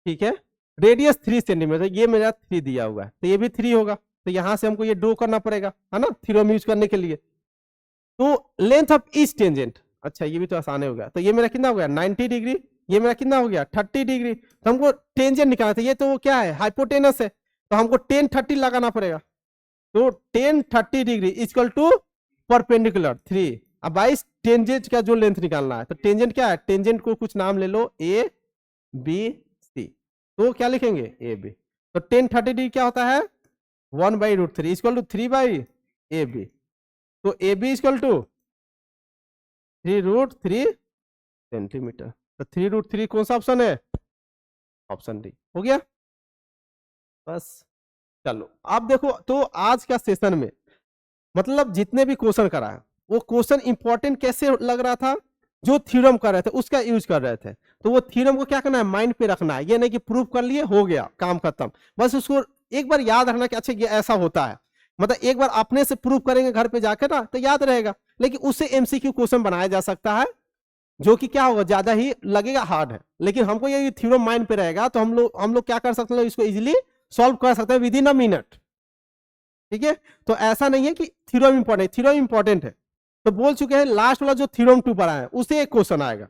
ठीक है, रेडियस 3 सेंटीमीटर, ये मेरा 3 दिया हुआ है, तो ये भी 3 होगा, तो यहां से हमको ये ड्रॉ करना पड़ेगा है ना थ्योरम यूज करने के लिए, तो लेंथ ऑफ ईच टेंजेंट, अच्छा ये भी तो आसान हो गया, तो ये मेरा कितना हो गया 90 डिग्री, ये मेरा कितना हो गया 30 डिग्री, तो हमको टेंजेंट निकालना था, ये तो क्या है हाइपोटेनस है, तो हमको 10 30 लगाना पड़ेगा, तो 10 30 डिग्री इक्वल टू परपेंडिकुलर 3, अब 22 टेंजेंट का जो लेंथ निकालना है, तो टेंजेंट क्या है, टेंजेंट को कुछ नाम ले लो ए बी सी, तो क्या लिखेंगे ए बी, तो टेन 30 डिग्री क्या होता है 1/√3 इक्वल टू 3/AB। तो AB इक्वल टू 3√3 सेंटीमीटर। तो 3√3 कौन सा ऑप्शन है, ऑप्शन डी हो गया। बस चलो आप देखो, तो आज का सेशन में मतलब जितने भी क्वेश्चन करा है वो क्वेश्चन इंपॉर्टेंट कैसे लग रहा था, जो थ्योरम कर रहे थे उसका यूज कर रहे थे। तो वो थ्योरम को क्या करना है, माइंड पे रखना है, ये नहीं कि प्रूव कर लिए हो गया काम खत्म। बस उसको एक बार याद रखना कि अच्छा ये ऐसा होता है, मतलब एक बार अपने से प्रूव करेंगे घर पे जाकर ना तो याद रहेगा। लेकिन उससे एमसीक्यू क्वेश्चन बनाया जा सकता है, जो कि क्या होगा ज्यादा ही लगेगा हार्ड है, लेकिन हमको ये थ्योरम माइंड पे रहेगा तो हम लोग क्या कर सकते हैं, इसको इजीली सॉल्व कर सकते हैं विद इन अ मिनट। ठीक है, तो ऐसा नहीं है कि थ्योरम इंपॉर्टेंट, थ्योरम इंपॉर्टेंट है। तो बोल चुके हैं लास्ट वाला जो थ्योरम 2 पर आया उसे एक क्वेश्चन आएगा,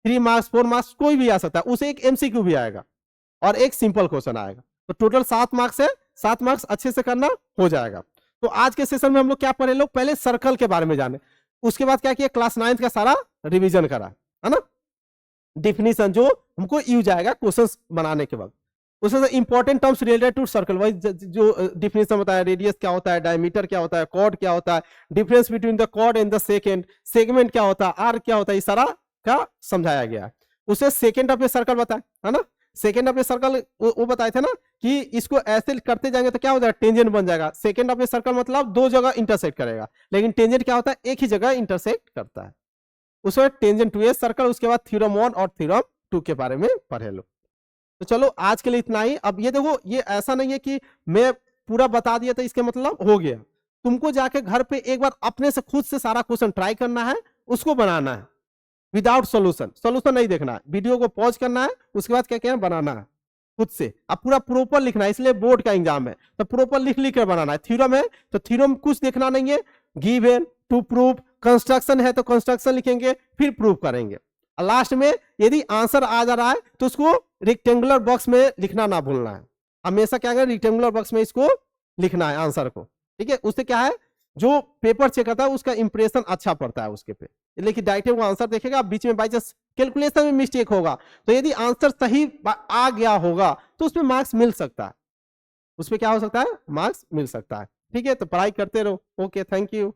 3 मार्क्स 4 मार्क्स कोई भी आ सकता है, उसे एक एमसीक्यू भी आएगा और एक सिंपल क्वेश्चन आएगा। तो टोटल 7 मार्क्स है, 7 मार्क्स अच्छे से करना हो जाएगा। तो आज के सेशन में हम लोग क्या पढ़े, लोग पहले सर्कल के बारे में जाने, उसके बाद क्या किया क्लास 9 का सारा रिविजन करा, है ना, डिफिनीशन जो हमको यूज आएगा क्वेश्चन बनाने के बाद। उसमें important terms related to circle wise जो डिफिनेशन बताया, रेडियस क्या होता है, डायमीटर क्या होता है, कॉर्ड क्या होता है, difference between the chord and the second, segment क्या होता है, आर्क क्या होता है, इस सारा का समझाया गया। उसे सेकेंड ऑफ ए सर्कल बताया, है ना, सेकेंड ऑफ ए सर्कल वो बताए थे ना कि इसको ऐसे करते जाएंगे तो क्या हो जाएगा, टेंजेंट बन जाएगा। सेकेंड ऑफ ए सर्कल मतलब 2 जगह इंटरसेक्ट करेगा, लेकिन टेंजेंट क्या होता है, एक ही जगह इंटरसेक्ट करता है, उसमें टेंजेंट टू ए सर्कल। उसके बाद थ्योरम 1 और थ्योरम 2 के बारे में पढ़े लो। तो चलो आज के लिए इतना ही। अब ये देखो, ये ऐसा नहीं है कि मैं पूरा बता दिया तो इसके मतलब हो गया, तुमको जाके घर पे एक बार अपने से खुद से सारा क्वेश्चन ट्राई करना है, उसको बनाना है विदाउट सॉल्यूशन। सॉल्यूशन नहीं देखना है, वीडियो को पॉज करना है, उसके बाद क्या क्या बनाना है खुद से। अब पूरा प्रॉपर लिखना है, इसलिए बोर्ड का एग्जाम है तो प्रॉपर लिख लिख कर बनाना है। थ्योरम है तो थ्योरम कुछ देखना नहीं है, गिवन टू प्रूव, कंस्ट्रक्शन है तो कंस्ट्रक्शन लिखेंगे फिर प्रूव करेंगे। लास्ट में यदि आंसर आ जा रहा है तो उसको रेक्टेंगुलर बॉक्स में लिखना ना भूलना है, हमेशा क्या करें रेक्टेंगुलर बॉक्स में इसको लिखना है आंसर को। ठीक है, उससे क्या है जो पेपर चेक करता है उसका इंप्रेशन अच्छा पड़ता है उसके पे, लेकिन डायरेक्ट वो आंसर देखेगा, बीच में बाई चांस कैलकुलेशन में मिस्टेक होगा तो यदि आंसर सही आ गया होगा तो उसमें मार्क्स मिल सकता है, उसमें क्या हो सकता है मार्क्स मिल सकता है। ठीक है, तो पढ़ाई करते रहो। Okay, thank you.